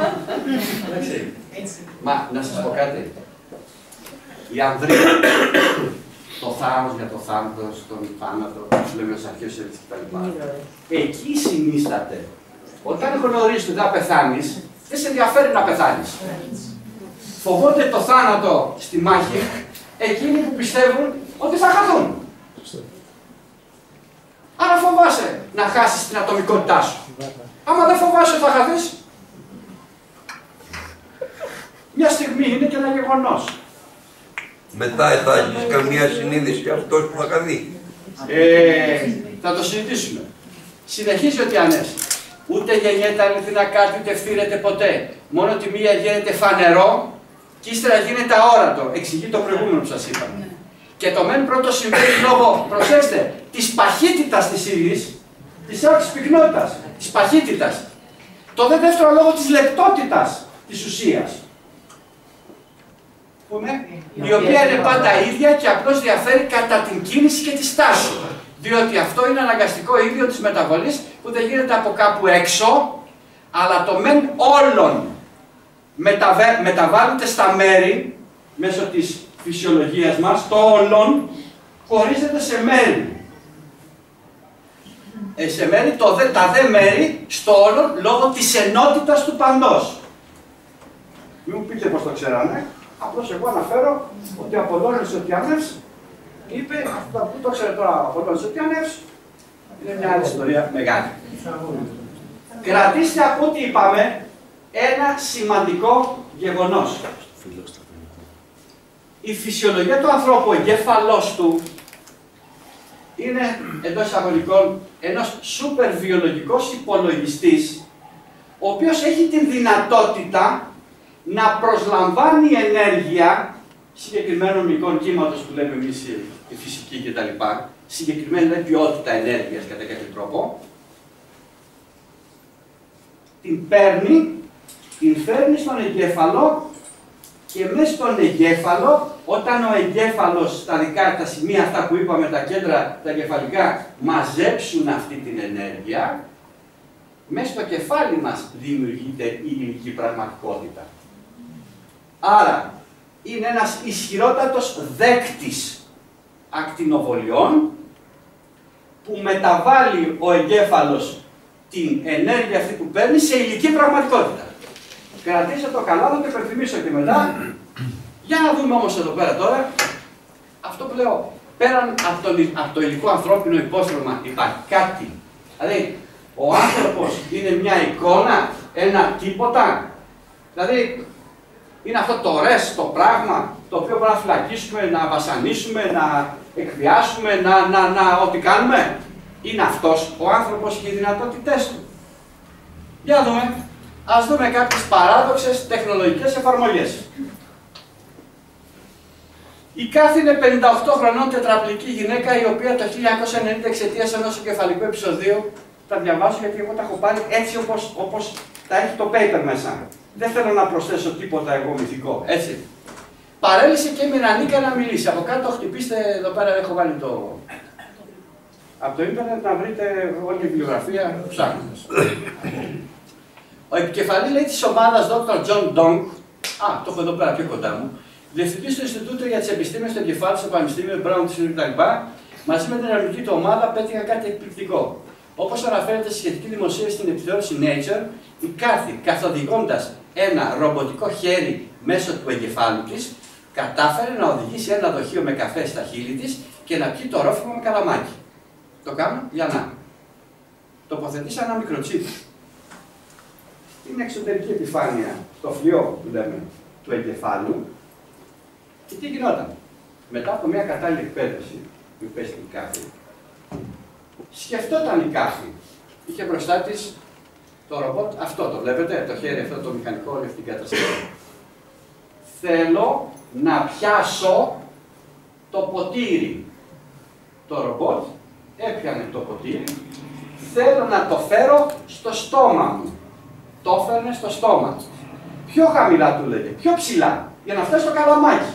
Εντάξει. Μα να σας πω κάτι. Η ανδρεία, το θάρρος για το θάνατο, τον θάνατο, όπως λέμε ως αρχαίους Έλληνες κτλ. Εκεί συνίσταται. Όταν γνωρίζεις ότι θα πεθάνεις, δεν σε ενδιαφέρει να πεθάνεις. Φοβόνται το θάνατο στη μάχη εκείνοι που πιστεύουν ότι θα χαθούν. Άρα φοβάσαι να χάσεις την ατομικότητά σου. Άμα δεν φοβάσαι ότι θα χαθείς, μια στιγμή είναι και ένα γεγονός. Μετά θα έχεις καμία συνείδηση αυτός που θα χαθεί. Θα το συζητήσουμε. Συνεχίζει ο Τιανές. Ούτε γεννιέται αληθινά κάτι, ούτε φθήρεται ποτέ. Μόνο τη μία γίνεται φανερό και ύστερα γίνεται αόρατο. Εξηγεί το προηγούμενο που σας είπα. Και το μεν πρώτο συμβαίνει λόγω, προσέξτε, της παχύτητας της ύλης, της άψης πυκνότητας, της παχύτητας. Το δε δεύτερο λόγω της λεπτότητας της ουσίας. Η οποία είναι πάντα ίδια και απλώς διαφέρει κατά την κίνηση και τη στάση. Διότι αυτό είναι αναγκαστικό ίδιο της μεταβολής που δεν γίνεται από κάπου έξω, αλλά το μεν όλων μεταβάλλεται στα μέρη μέσω της φυσιολογίας μας, το όλον χωρίζεται σε μέρη. Σε μέρη, τα δε μέρη στο όλον λόγω της ενότητας του παντός. Μην μου πείτε πώς το ξέρανε, απλώς εγώ αναφέρω ότι ο Απολλώνιος ο Τιανεύς είπε, αυτό που το ξέρει τώρα ο Απολλώνιος ο Τιανεύς, είναι μια άλλη ιστορία μεγάλη. Κρατήστε από ό,τι είπαμε ένα σημαντικό γεγονός. Η φυσιολογία του ανθρώπου, ο εγκέφαλός του, είναι εντός εισαγωγικών ένας σούπερ βιολογικός υπολογιστής, ο οποίος έχει την δυνατότητα να προσλαμβάνει ενέργεια συγκεκριμένων μυϊκών κύματος που λέμε εμείς η φυσική κτλ. Συγκεκριμένη ποιότητα ενέργειας κατά κάποιο τρόπο. Την παίρνει, την φέρνει στον εγκέφαλο και μέσα στον εγκέφαλο, όταν ο εγκέφαλος στα δικά τα σημεία αυτά που είπαμε, τα κέντρα, τα εγκεφαλικά, μαζέψουν αυτή την ενέργεια, μέσα στο κεφάλι μας δημιουργείται η υλική πραγματικότητα. Άρα, είναι ένας ισχυρότατος δέκτης ακτινοβολιών που μεταβάλλει ο εγκέφαλος την ενέργεια αυτή που παίρνει σε υλική πραγματικότητα. Κρατήστε το καλά, θα το υπενθυμίσω και μετά. Για να δούμε όμως εδώ πέρα τώρα, αυτό που λέω, πέραν από το υλικό ανθρώπινο υπόστρωμα υπάρχει κάτι. Δηλαδή, ο άνθρωπος είναι μια εικόνα, ένα τίποτα. Δηλαδή, είναι αυτό το ρες, το πράγμα, το οποίο πρέπει να φυλακίσουμε, να βασανίσουμε, να εκβιάσουμε, ό,τι κάνουμε. Είναι αυτός ο άνθρωπος και οι δυνατότητές του. Για δούμε. Ας δούμε κάποιες παράδοξες τεχνολογικές εφαρμογές. Η Κάθη είναι 58 χρονών τετραπλική γυναίκα, η οποία το 1990 εξαιτίας ενός εγκεφαλικού επεισοδίου, τα διαβάζω γιατί εγώ τα έχω πάρει έτσι όπως τα έχει το paper μέσα. Δεν θέλω να προσθέσω τίποτα εγώ μυθικό, έτσι. Παρέλυσε και με έναν Νίκα να μιλήσει. Από κάτω χτυπήστε, εδώ πέρα έχω βάλει το... Από το ίντερνετ να βρείτε όλη τη βιβλιογραφία ψάχνοντας. Ο επικεφαλής λέει της ομάδας Dr. John Dong, το έχω εδώ πέρα πιο κοντά μου, διευθυντής του Ινστιτούτου για τις Επιστήμες του Εγκεφάλου στο Πανεπιστήμιο Brown κτλ. Μαζί με την ερευνητική του ομάδα πέτυχαν κάτι εκπληκτικό. Όπως αναφέρεται στη σχετική δημοσίευση στην επιθεώρηση Nature, η Κάθη, καθοδηγώντας ένα ρομποτικό χέρι μέσω του εγκεφάλου της, κατάφερε να οδηγήσει ένα δοχείο με καφέ στα χείλη της και να πιει το ρόφημα με καλαμάκι. Το κάνω για να τοποθετήσει ένα μικροτσίπ στην εξωτερική επιφάνεια, στο φλοιό που λέμε, του εγκεφάλου. Και τι γινόταν? Μετά από μια κατάλληλη εκπαίδευση που υπέστη η Κάθη, σκεφτόταν η Κάθη. Είχε μπροστά της Το ρομπότ, αυτό το βλέπετε, το χέρι αυτό το μηχανικό, όλη αυτή την κατασκευή. Θέλω να πιάσω το ποτήρι. Το ρομπότ έπιανε το ποτήρι. Θέλω να το φέρω στο στόμα μου. Το έφερνε στο στόμα του. Πιο χαμηλά του λέγε, πιο ψηλά, για να φτάσει στο καλαμάκι.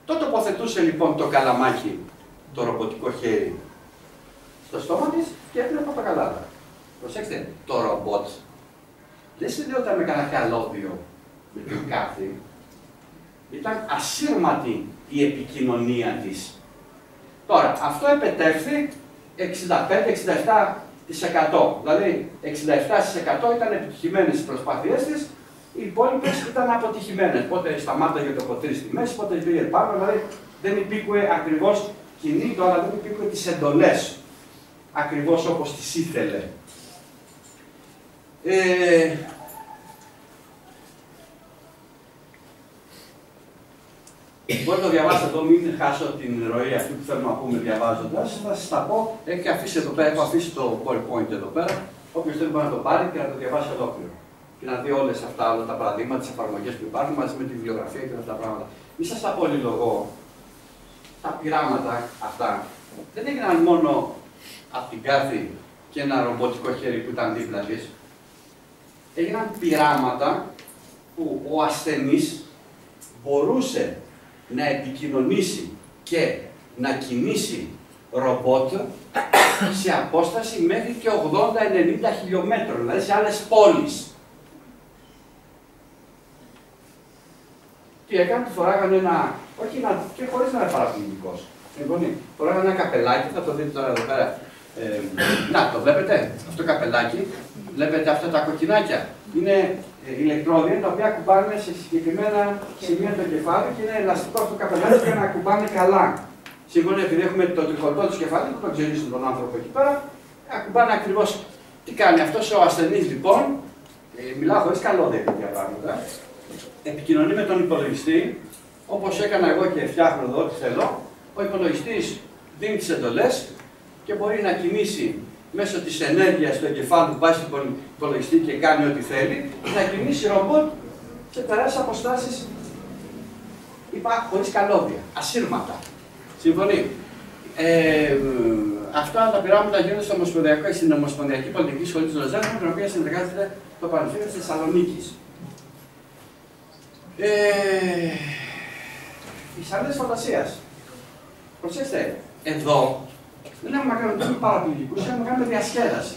Το τοποθετούσε λοιπόν το καλαμάκι, το ρομποτικό χέρι, στο στόμα της και έπαιρνε από τα καλάδα. Προσέξτε, το ρομπότ δεν συνδέονταν με κανένα καλώδιο, με την κάρτη. Ήταν ασύρματη η επικοινωνία της. Τώρα, αυτό επετεύχθη 65-67%. Δηλαδή, 67% ήταν επιτυχημένες οι προσπάθειές της, οι υπόλοιπες ήταν αποτυχημένες. Πότε σταμάταγε το ποτήρι στη μέση, πότε πήγε πάνω, δηλαδή δεν υπήκουε ακριβώς κοινή, αλλά δεν υπήκουε τις εντολές ακριβώς όπως τις ήθελε. Μπορείτε να το διαβάσετε εδώ, μην χάσω την ροή αυτή που θέλω να πούμε διαβάζοντας. Θα σας τα πω. Έχω αφήσει το PowerPoint εδώ πέρα. Όποιος θέλει μπορεί να το πάρει και να το διαβάσει ολόκληρο. Και να δει όλα τα παραδείγματα, τις εφαρμογές που υπάρχουν μαζί με τη βιβλιογραφία και αυτά τα πράγματα. Μην σας τα πω λίγο εγώ. Τα πειράματα αυτά δεν έγιναν μόνο από την κάρτη και ένα ρομποτικό χέρι που ήταν δίπλα της. Έγιναν πειράματα που ο ασθενής μπορούσε να επικοινωνήσει και να κινήσει ρομπότ σε απόσταση μέχρι και 80-90 χιλιόμετρων, δηλαδή σε άλλες πόλεις. Τι έκανε, του φοράγανε ένα, όχι ένα, και χωρίς να είναι παραπληκτικός. Φοράγανε ένα καπελάκι, θα το δείτε τώρα εδώ πέρα. Να, το βλέπετε, αυτό το καπελάκι, βλέπετε αυτά τα κοκκινάκια. Είναι ηλεκτρόδια τα οποία ακουμπάνε σε συγκεκριμένα σημεία του κεφάλι και είναι ελαστικό αυτό το καπελάκι για να ακουμπάνε καλά. Σύμφωνα, επειδή έχουμε το τριχωτό του κεφάλι που τον ξερίζουν τον άνθρωπο εκεί πέρα, ακουμπάνε ακριβώς. Τι κάνει αυτός ο ασθενής λοιπόν, μιλάω χωρίς καλώδια τέτοια πράγματα, επικοινωνεί με τον υπολογιστή, όπως έκανα εγώ και φτιάχνω εδώ ό,τι θέλω. Ο υπολογιστής δίνει τις εντολές και μπορεί να κινήσει μέσω της ενέργειας του εγκεφάλου που πάει στον υπολογιστή και κάνει ό,τι θέλει, να κινήσει ρομπότ σε τεράστιες αποστάσεις, είπα, χωρίς καλώδια, ασύρματα. Συμφωνεί. Αυτά τα πειράματα γίνονται στην Ομοσπονδιακή Πολιτική Σχολή της Λοζάνης, με την οποία συνεργάζεται το Πανεπιστήμιο της Θεσσαλονίκης. Οι σαλίδες φαντασίας. Προσέξτε, εδώ δεν έχουμε να κάνουμε παραπληκτικούς, έχουμε να κάνουμε διασκέδαση.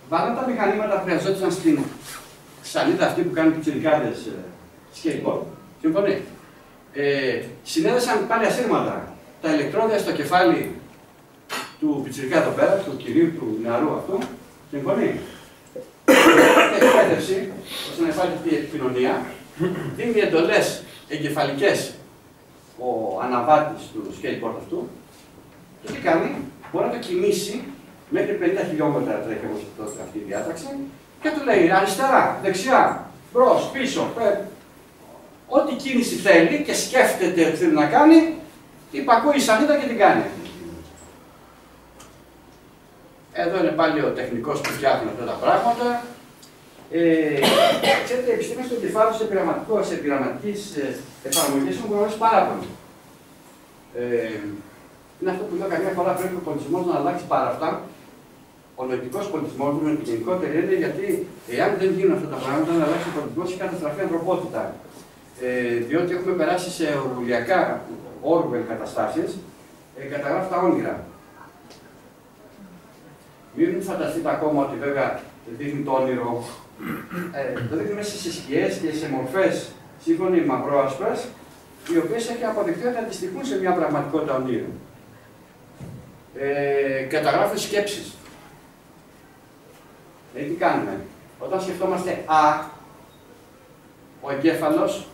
Βάλαμε τα μηχανήματα που χρειαζόταν στην σαλίδα αυτή που κάνουν πιτσιρικάδες skateboard. Συμφωνεί. Συνέδεσαν πάλι ασύρματα τα ηλεκτρόδια στο κεφάλι του πιτσιρικά εδώ πέρα, του κυρίου του νεαρού αυτού. Συμφωνεί. Έχει εκπαίδευση ώστε να υπάρχει αυτή η επικοινωνία. Δίνει εντολές εγκεφαλικές ο αναβάτης του skateboard αυτού. Και τι κάνει, μπορεί να το κινήσει μέχρι 50 χιλιόμετρα τρέχει όπως αυτή η διάταξη και του λέει αριστερά, δεξιά, μπρος, πίσω. Ό,τι κίνηση θέλει και σκέφτεται ότι θέλει να κάνει, υπακούει η σανίδα και την κάνει. Εδώ είναι πάλι ο τεχνικός που φτιάχνει αυτά τα πράγματα. Ξέρετε, οι επιστήμες του εγκεφάλου σε πειραματικής εφαρμογής έχουν προχωρήσει πάρα πολύ. Είναι αυτό που λέω καμιά φορά πρέπει ο πολιτισμός να αλλάξει πάρα αυτά. Ο νοητικός πολιτισμός με την γενικότερη έννοια, γιατί εάν δεν γίνουν αυτά τα πράγματα, να αλλάξει ο πολιτισμός έχει καταστραφεί η ανθρωπότητα. Διότι έχουμε περάσει σε ορβουλιακά Orwell καταστάσεις, καταγράφουν τα όνειρα. Μην φανταστείτε ακόμα ότι βέβαια δείχνει το όνειρο. Το δείχνει μέσα σε σκιές και σε μορφές σύμφωνοι μαυρόασπρες, οι οποίες έχει αποδειχθεί ότι αντιστοιχούν σε μια πραγματικότητα ονείρου. Καταγράφουν σκέψεις. Δηλαδή τι κάνουμε. Όταν σκεφτόμαστε ο εγκέφαλος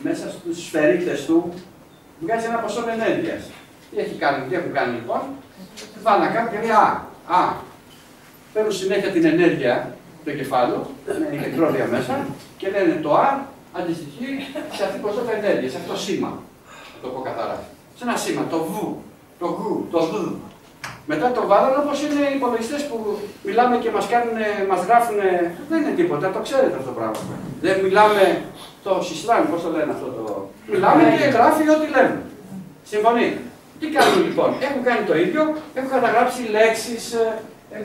μέσα στους σφαιρίτες του βγάζει ένα ποσό ενέργειας. Τι έχουν κάνει λοιπόν, βάλαν κάποια λέει παίρνουν συνέχεια την ενέργεια του εγκεφάλου, με ηλεκτρόδια μέσα και λένε το αντιστοιχεί σε αυτή την ποσότητα ενέργειας, αυτό σήμα. Θα το πω καθαρά. Σε ένα σήμα, το β, το γ, το δ. Μετά το βάλανε όπως είναι οι υπολογιστές που μιλάμε και μας γράφουν. Δεν είναι τίποτα, το ξέρετε αυτό το πράγμα. Δεν μιλάμε το συστράμι, πώς το λένε αυτό το. Μιλάμε και γράφει ό,τι λέμε. Συμφωνεί. Τι κάνουν λοιπόν, έχουν κάνει το ίδιο, έχουν καταγράψει λέξεις,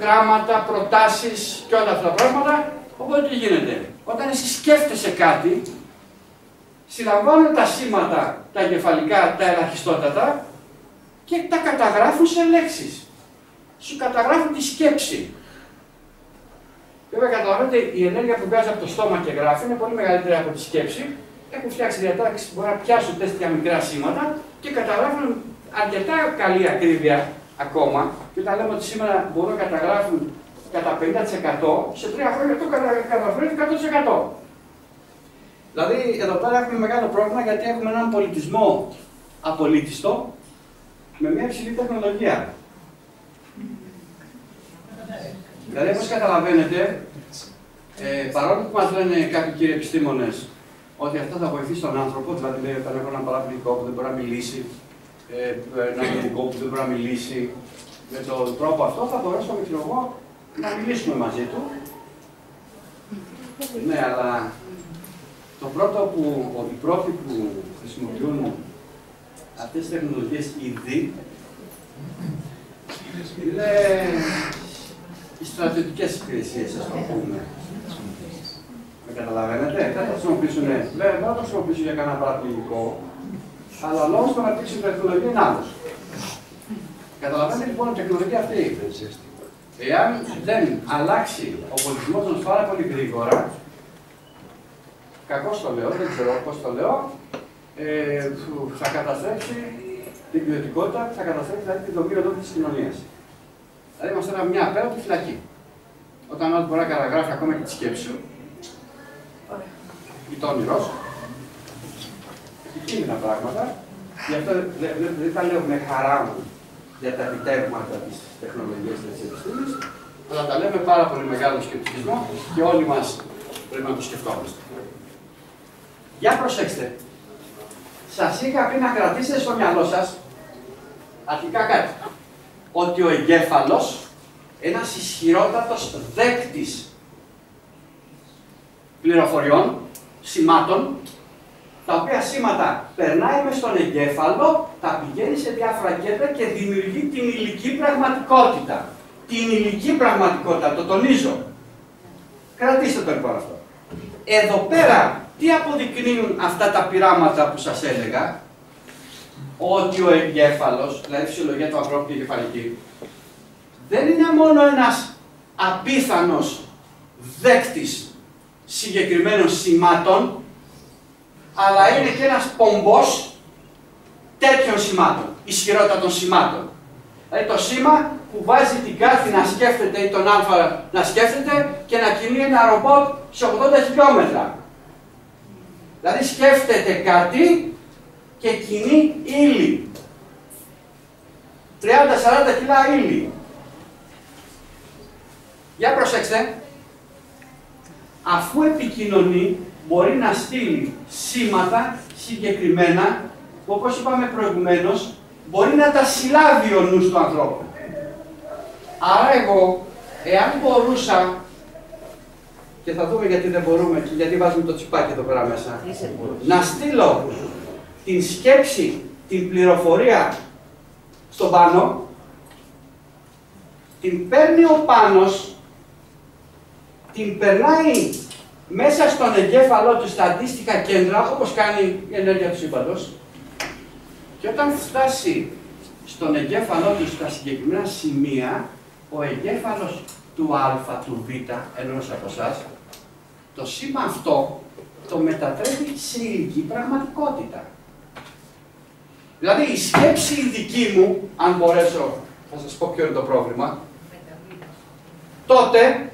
γράμματα, προτάσεις και όλα αυτά τα πράγματα. Οπότε τι γίνεται, όταν εσύ σκέφτεσαι κάτι, συλλαμβάνουν τα σήματα, τα εγκεφαλικά, τα ελαχιστότατα και τα καταγράφουν σε λέξεις. Σου καταγράφουν τη σκέψη. Βέβαια, καταλαβαίνετε, η ενέργεια που βγάζει από το στόμα και γράφει είναι πολύ μεγαλύτερη από τη σκέψη. Έχουν φτιάξει διατάξεις που μπορεί να πιάσουν τέτοια μικρά σήματα και καταγράφουν αρκετά καλή ακρίβεια ακόμα. Και όταν λέμε ότι σήμερα μπορούν να καταγράφουν κατά 50%, σε 3 χρόνια αυτό καταφέρει 100%. Δηλαδή, εδώ πέρα έχουμε μεγάλο πρόβλημα γιατί έχουμε έναν πολιτισμό απολύτιστο με μια υψηλή τεχνολογία. Δηλαδή, όπως καταλαβαίνετε, παρόλο που μας λένε κάποιοι κύριοι επιστήμονες ότι αυτό θα βοηθήσει τον άνθρωπο, δηλαδή όταν έχω ένα παραπληκτικό που δεν μπορεί να μιλήσει, ένα γενικό που δεν μπορεί να μιλήσει, με τον τρόπο αυτό θα μπορέσουμε να μιλήσουμε μαζί του. Ναι, αλλά οι πρώτοι που χρησιμοποιούν αυτές τις τεχνολογίες ήδη είναι οι στρατιωτικές υπηρεσίες, ας το πούμε. Με καταλαβαίνετε, δεν θα χρησιμοποιήσουν, βέβαια δεν θα χρησιμοποιήσουν για κανένα παραπληκτικό, αλλά ο λόγος που να αναπτύξουν τεχνολογία είναι άλλος. Καταλαβαίνετε λοιπόν η τεχνολογία αυτή. Εάν δεν αλλάξει ο πολιτισμός μας πάρα πολύ γρήγορα, κακώς το λέω, δεν ξέρω πώς το λέω, θα καταστρέψει την ποιοτικότητα, θα καταστρέψει δηλαδή, την δομή οδό της κοινωνίας. Δηλαδή, είμαστε μια απέραντη φυλακή. Όταν άλλο μπορεί να καταγράφει ακόμα και τη σκέψη σου, ή το όνειρό σου, επικίνδυνα πράγματα. Γι' αυτό δεν τα λέω με χαρά μου για τα επιτεύγματα της τεχνολογίας και της επιστήμης, αλλά τα λέμε πάρα πολύ μεγάλο σκεπτικισμό και όλοι μας πρέπει να το σκεφτόμαστε. Για προσέξτε, σας είχα πει να κρατήσετε στο μυαλό σας αρχικά κάτι. Ότι ο εγκέφαλος, ένας ισχυρότατος δέκτης πληροφοριών, σημάτων, τα οποία σήματα περνάει μες στον εγκέφαλο, τα πηγαίνει σε διάφορα κέντρα και δημιουργεί την υλική πραγματικότητα. Την υλική πραγματικότητα, το τονίζω. Κρατήστε το λοιπόν αυτό. Εδώ πέρα, τι αποδεικνύουν αυτά τα πειράματα που σας έλεγα, ότι ο εγκέφαλος, δηλαδή η φυσιολογία του ανθρώπου και η κεφαλική, δεν είναι μόνο ένας απίθανος δέκτης συγκεκριμένων σημάτων, αλλά είναι και ένας πομπός τέτοιων σημάτων, ισχυρότατων σημάτων. Δηλαδή το σήμα που βάζει την κάθε να σκέφτεται ή τον α να σκέφτεται και να κινεί ένα ρομπότ σε 80 χιλιόμετρα. Δηλαδή σκέφτεται κάτι και κινεί ύλη. 30-40 κιλά ύλη. Για προσέξτε, αφού επικοινωνεί, μπορεί να στείλει σήματα συγκεκριμένα, που όπως είπαμε προηγουμένως, μπορεί να τα συλλάβει ο νους του ανθρώπου. Άρα εγώ, εάν μπορούσα, και θα δούμε γιατί δεν μπορούμε και γιατί βάζουμε το τσιπάκι εδώ πέρα μέσα, να στείλω την σκέψη, την πληροφορία στον πάνω, την παίρνει ο Πάνος, την περνάει μέσα στον εγκέφαλό του στα αντίστοιχα κέντρα, όπως κάνει η ενέργεια του σύμπαντος, και όταν φτάσει στον εγκέφαλό του στα συγκεκριμένα σημεία, ο εγκέφαλος του α, του β, ενός από εσάς, το σήμα αυτό το μετατρέπει σε υλική πραγματικότητα. Δηλαδή η σκέψη η δική μου, αν μπορέσω, θα σας πω ποιο είναι το πρόβλημα, τότε,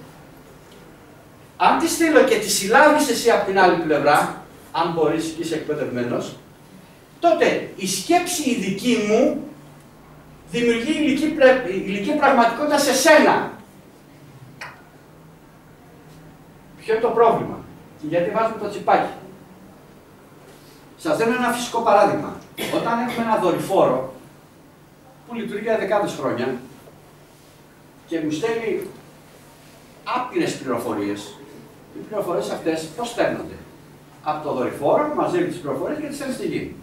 αν τη στείλω και τη συλλάβεις εσύ από την άλλη πλευρά, αν μπορείς και είσαι εκπαιδευμένος, τότε η σκέψη η δική μου δημιουργεί υλική πραγματικότητα σε σένα. Ποιο είναι το πρόβλημα και γιατί βάζουμε το τσιπάκι. Σας δίνω ένα φυσικό παράδειγμα. Όταν έχουμε ένα δορυφόρο που λειτουργεί για δεκάδες χρόνια και μου στέλνει άπειρες πληροφορίες. Οι πληροφορίες αυτές πώς στέλνονται? Από το δορυφόρο, μαζεύει τις πληροφορίες και τις στέλνει στη γη.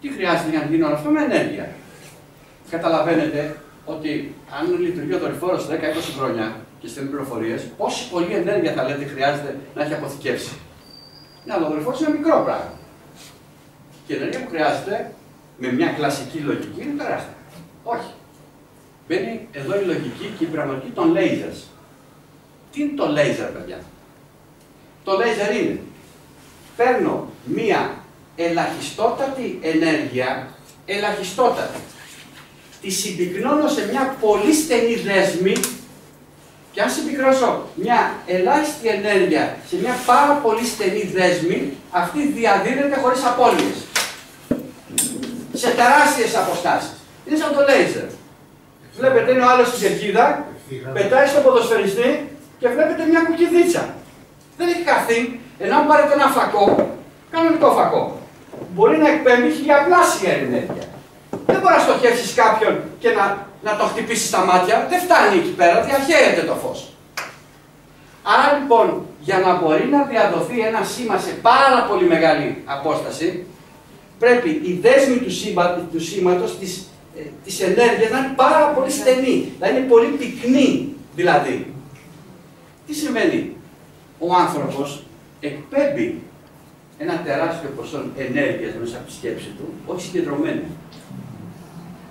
Τι χρειάζεται για να γίνει όλο αυτό? Με ενέργεια. Καταλαβαίνετε ότι αν λειτουργεί ο δορυφόρος 10-20 χρόνια και στέλνει πληροφορίες, πόση πολλή ενέργεια θα λέτε χρειάζεται να έχει αποθηκεύσει? Ο δορυφόρος είναι μικρό πράγμα. Και η ενέργεια που χρειάζεται με μια κλασική λογική είναι τεράστια. Όχι. Μπαίνει εδώ η λογική και η πραγματική των lasers. Τι είναι το laser, παιδιά? Το laser είναι, παίρνω μία ελαχιστότατη ενέργεια, ελαχιστότατη, τη συμπυκνώνω σε μια πολύ στενή δέσμη και αν συμπυκνώσω μια ελάχιστη ενέργεια σε μια πάρα πολύ στενή δέσμη, αυτή διαδίδεται χωρίς απώλειες. Σε τεράστιες αποστάσεις. Είναι σαν το λέιζερ. Βλέπετε, είναι ο άλλος στην κερκίδα, πετάει στον ποδοσφαιριστή και βλέπετε μια κουκκιδίτσα. Δεν έχει χαθεί, ενώ αν πάρετε ένα φακό, κανονικό φακό, μπορεί να εκπέμπει χιλιαπλάσια ενέργεια. Δεν μπορεί να στοχεύσεις κάποιον και να το χτυπήσεις στα μάτια, δεν φτάνει εκεί πέρα, διαχέεται το φως. Άρα λοιπόν, για να μπορεί να διαδοθεί ένα σήμα σε πάρα πολύ μεγάλη απόσταση, πρέπει η δέσμη του σήματος, της ενέργειας να είναι πάρα πολύ στενή, να είναι πολύ πυκνή δηλαδή. Τι σημαίνει? Ο άνθρωπος εκπέμπει ένα τεράστιο ποσό ενέργειας μέσα από τη σκέψη του, όχι συγκεντρωμένο.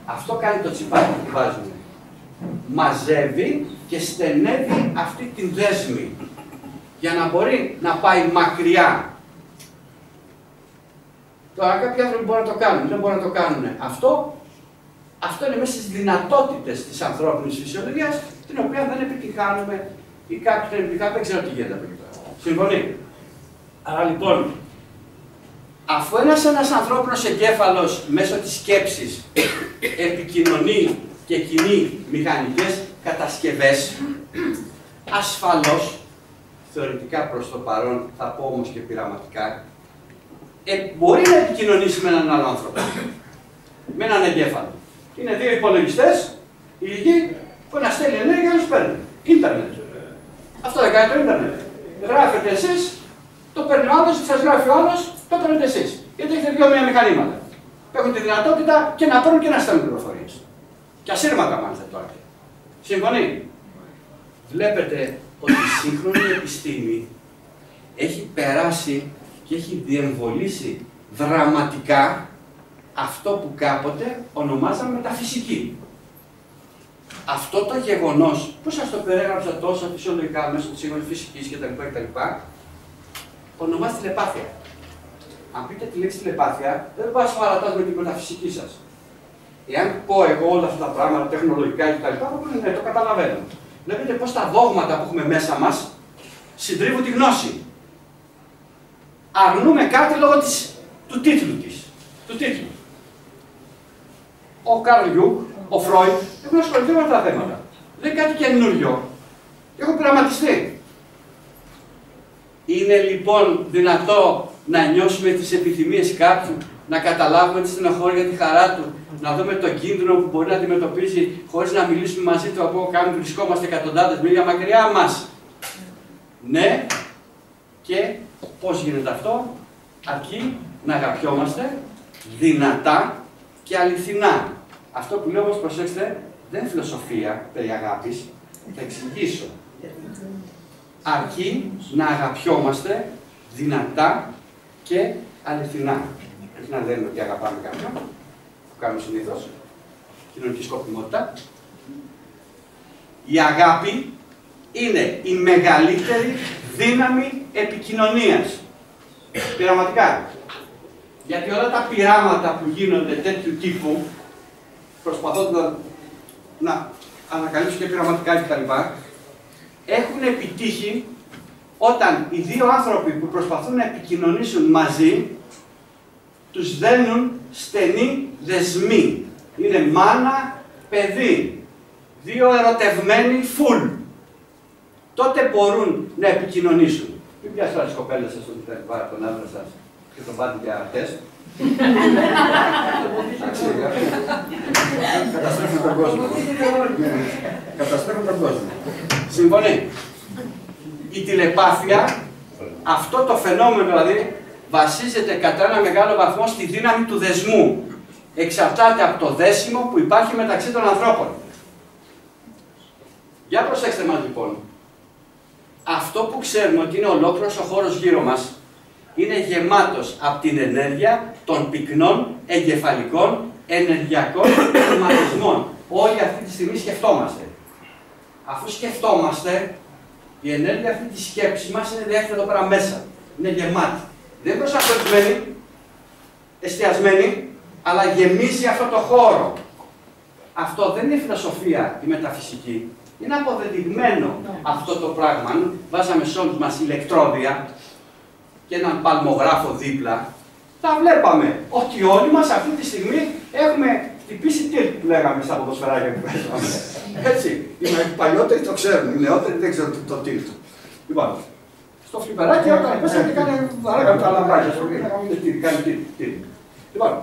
Αυτό κάνει το τσιπάκι που βάζουμε. Μαζεύει και στενεύει αυτή την δέσμη για να μπορεί να πάει μακριά. Τώρα κάποιοι άνθρωποι μπορούν να το κάνουν, δεν μπορούν να το κάνουν. Αυτό είναι μέσα στις δυνατότητες της ανθρώπινης φυσιολογίας, την οποία δεν επιτυχάνουμε ή κάποιοι δεν επιτυχάνουν, δεν ξέρω τι γίνεται από εκεί πέρα. Συμφωνεί? Άρα λοιπόν, αφού ένας ανθρώπινος εγκέφαλος μέσω της σκέψης επικοινωνεί και κινεί μηχανικές κατασκευές, ασφαλώς, θεωρητικά προς το παρόν, θα πω όμως και πειραματικά, μπορεί να επικοινωνήσει με έναν άλλο άνθρωπο, με έναν εγκέφαλο. Είναι δύο υπολογιστές, οι ίδιοι, που να στέλνει ενέργεια και να τους παίρνει. Ίντερνετ. Αυτό δεν κάνει το ίντερνετ. Γράφετε εσείς, το παίρνει ο άλλος, σας γράφει ο άλλος, το παίρνετε εσείς. Γιατί έχετε δύο μία μηχανήματα. Που έχουν τη δυνατότητα και να παίρνουν και να στέλνουν πληροφορίες. Και ασύρματα μάλιστα τώρα. Συμφωνεί? Βλέπετε ότι η σύγχρονη επιστήμη έχει περάσει και έχει διεμβολήσει δραματικά αυτό που κάποτε ονομάζαμε μεταφυσική. Αυτό το γεγονός, που σας το περιέγραψα τόσο φυσιολογικά μέσω της σύγχρονης φυσικής κτλ. Ονομάζεται τηλεπάθεια. Αν πείτε τη λέξη τηλεπάθεια, δεν μπορεί να σφαρατάς με την μεταφυσική σας. Εάν πω εγώ όλα αυτά τα πράγματα τεχνολογικά κτλ., ναι, το καταλαβαίνω. Βλέπετε πως τα δόγματα που έχουμε μέσα μας συντρίβουν τη γνώση. Αρνούμε κάτι λόγω του τίτλου της. Του τίτλου. Ο Καρλ Γιούγκ, ο Φρόιντ έχουν ασχοληθεί με αυτά τα θέματα. Δεν είναι κάτι καινούριο. Έχω πειραματιστεί. Είναι λοιπόν δυνατό να νιώσουμε τις επιθυμίες κάποιου, να καταλάβουμε τη στενοχώρια, τη χαρά του, να δούμε τον κίνδυνο που μπορεί να αντιμετωπίζει χωρίς να μιλήσουμε μαζί του από κάπου βρισκόμαστε εκατοντάδες μίλια μακριά μας? Ναι, και πώς γίνεται αυτό? Αρκεί να αγαπιόμαστε δυνατά και αληθινά. Αυτό που λέω όμως, προσέξτε, δεν είναι φιλοσοφία περί αγάπης, θα εξηγήσω. Αρκεί να αγαπιόμαστε δυνατά και αληθινά. Όχι να λένε ότι αγαπάμε κάποιον, που κάνουμε συνήθως, κοινωνική σκοπιμότητα. Η αγάπη είναι η μεγαλύτερη δύναμη επικοινωνίας. Πειραματικά. Γιατί όλα τα πειράματα που γίνονται τέτοιου τύπου, προσπαθώντας να ανακαλύψουν και πειραματικά κτλ., έχουν επιτύχει όταν οι δύο άνθρωποι που προσπαθούν να επικοινωνήσουν μαζί τους δένουν στενή δεσμή. Είναι μάνα, παιδί. Δύο ερωτευμένοι φουλ. Τότε μπορούν να επικοινωνήσουν. Μην πιάσετε τις κοπέλες σας ότι θα πάρει τον άντρα σας και τον πάτε για τεστ. Καταστρέφουν τον κόσμο. Καταστρέφουν τον κόσμο. Συμφωνεί. Η τηλεπάθεια, αυτό το φαινόμενο δηλαδή, βασίζεται κατά ένα μεγάλο βαθμό στη δύναμη του δεσμού. Εξαρτάται από το δέσιμο που υπάρχει μεταξύ των ανθρώπων. Για προσέξτε μας λοιπόν. Αυτό που ξέρουμε ότι είναι ολόκληρος ο χώρος γύρω μας, είναι γεμάτος από την ενέργεια των πυκνών, εγκεφαλικών, ενεργειακών χρηματισμών. Όλοι αυτή τη στιγμή σκεφτόμαστε. Αφού σκεφτόμαστε, η ενέργεια αυτή της σκέψης μας είναι διάχυτη εδώ πέρα μέσα. Είναι γεμάτη. Δεν είναι προσανατολισμένη, εστιασμένη, αλλά γεμίζει αυτό το χώρο. Αυτό δεν είναι φιλοσοφία ή μεταφυσική. Είναι αποδεδειγμένο αυτό το πράγμα. Αν βάζαμε σε όλους μας ηλεκτρόδια και έναν παλμογράφο δίπλα, θα βλέπαμε ότι όλοι μας αυτή τη στιγμή έχουμε χτυπήσει tilt, που λέγαμε στα ποδοσφαιράκια που παίζαμε. Έτσι. Οι παλιότεροι το ξέρουν, οι νεότεροι δεν ξέρουν το tilt. Λοιπόν, στο φλιπεράκι όταν πέσαμε και βαράγαμε τα λαμπάκια στο κάνει tilt. Λοιπόν,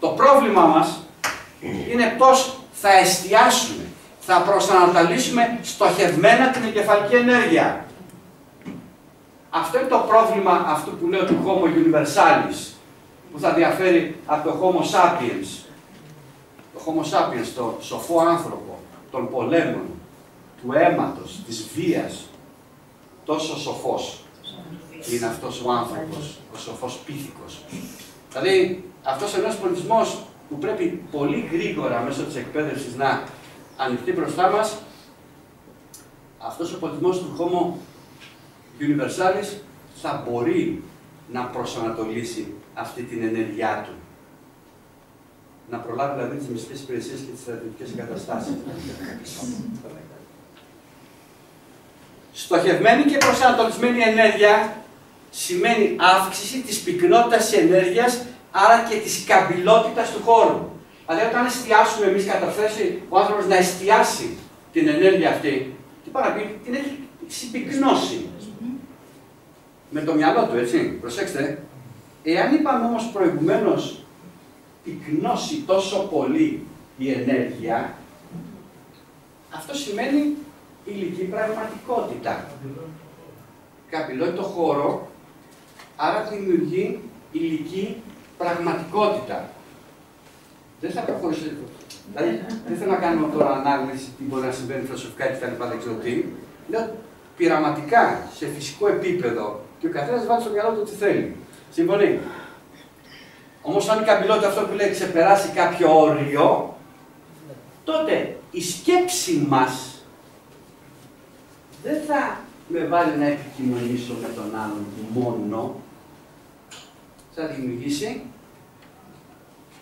το πρόβλημά μας είναι πώς θα εστιάσουμε, θα προσανατολίσουμε στοχευμένα την εγκεφαλική ενέργεια. Αυτό είναι το πρόβλημα αυτού που λέω του Homo universalis, που θα διαφέρει από το Homo sapiens. Το Homo sapiens, το σοφό άνθρωπο, των πολέμων, του αίματος, της βίας. Τόσο σοφός είναι αυτός ο άνθρωπος, ο σοφός πίθηκος. Δηλαδή, αυτός είναι ένας πολιτισμός που πρέπει πολύ γρήγορα μέσω της εκπαίδευσης να ανοιχτεί μπροστά μας. Αυτός ο πολιτισμός του Homo universalis θα μπορεί να προσανατολίσει αυτή την ενέργειά του. Να προλάβει δηλαδή τις μυστικές υπηρεσίες και τις στρατιωτικές εγκαταστάσεις. Στοχευμένη και προσανατολισμένη ενέργεια σημαίνει αύξηση της πυκνότητας της ενέργειας, άρα και της καμπυλότητας του χώρου. Δηλαδή, όταν εστιάσουμε εμείς, καταφέρει ο άνθρωπος να εστιάσει την ενέργεια αυτή, τι πάει να πει, την έχει συμπυκνώσει. Με το μυαλό του, έτσι. Προσέξτε. Εάν είπαμε όμως προηγουμένως πυκνώσει τόσο πολύ η ενέργεια, αυτό σημαίνει υλική πραγματικότητα. Καμπυλώνει το χώρο, άρα δημιουργεί υλική πραγματικότητα. Δεν θα προχωρήσω. Δηλαδή, δεν θέλω να κάνουμε τώρα ανάλυση τι μπορεί να συμβαίνει φιλοσοφικά και τα λοιπά, δεν ξέρω τι. Λέω πειραματικά, σε φυσικό επίπεδο, και ο καθένας βάλει στο μυαλό του τι θέλει. Συμφωνεί. Όμως, αν η καμπυλότητα αυτό που λέει ξεπεράσει κάποιο όριο, τότε η σκέψη μας δεν θα με βάλει να επικοινωνήσω με τον άλλον μόνο. Θα δημιουργήσει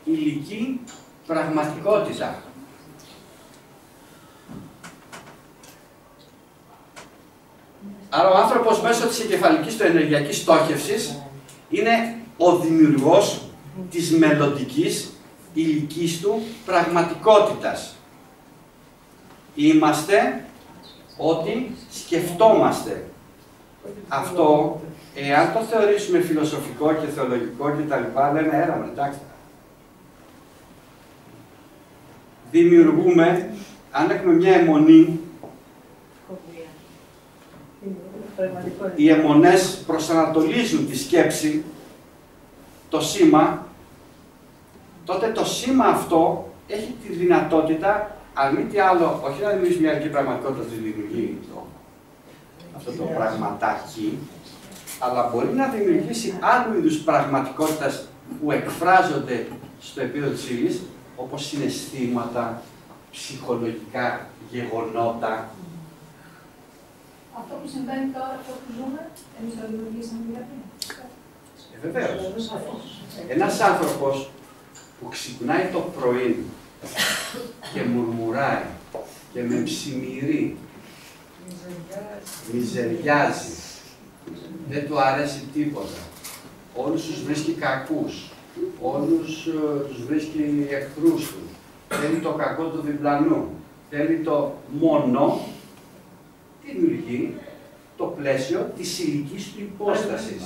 υλική πραγματικότητα. Άρα ο άνθρωπος μέσω της εγκεφαλικής του ενεργειακής στόχευσης είναι ο δημιουργός της μελλοντικής υλικής του πραγματικότητας. Είμαστε ό,τι σκεφτόμαστε. Αυτό, εάν το θεωρήσουμε φιλοσοφικό και θεολογικό κτλ., λέμε έλα, εντάξει. Δημιουργούμε, αν έχουμε μια αιμονή, οι αιμονές προσανατολίζουν τη σκέψη, το σήμα, τότε το σήμα αυτό έχει τη δυνατότητα, αν μη τι άλλο, όχι να δημιουργήσει μια υλική πραγματικότητα, τη δημιουργεί αυτό το πραγματάκι, αλλά μπορεί να δημιουργήσει άλλου είδους πραγματικότητας που εκφράζονται στο επίπεδο της ύλης, όπως συναισθήματα, ψυχολογικά γεγονότα. Αυτό που συμβαίνει τώρα, αυτό που ζούμε, εμείς το δημιουργήσαμε δηλαδή. Βεβαίως. Ένας άνθρωπος που ξυπνάει το πρωί και μουρμουράει και με ψημυρεί, μιζεριάζει, δεν του αρέσει τίποτα, όλους τους βρίσκει κακούς, όλους τους βρίσκει εχθρούς του, θέλει το κακό του διπλανού, θέλει το μόνο, δημιουργεί το πλαίσιο της υλικής του υπόστασης.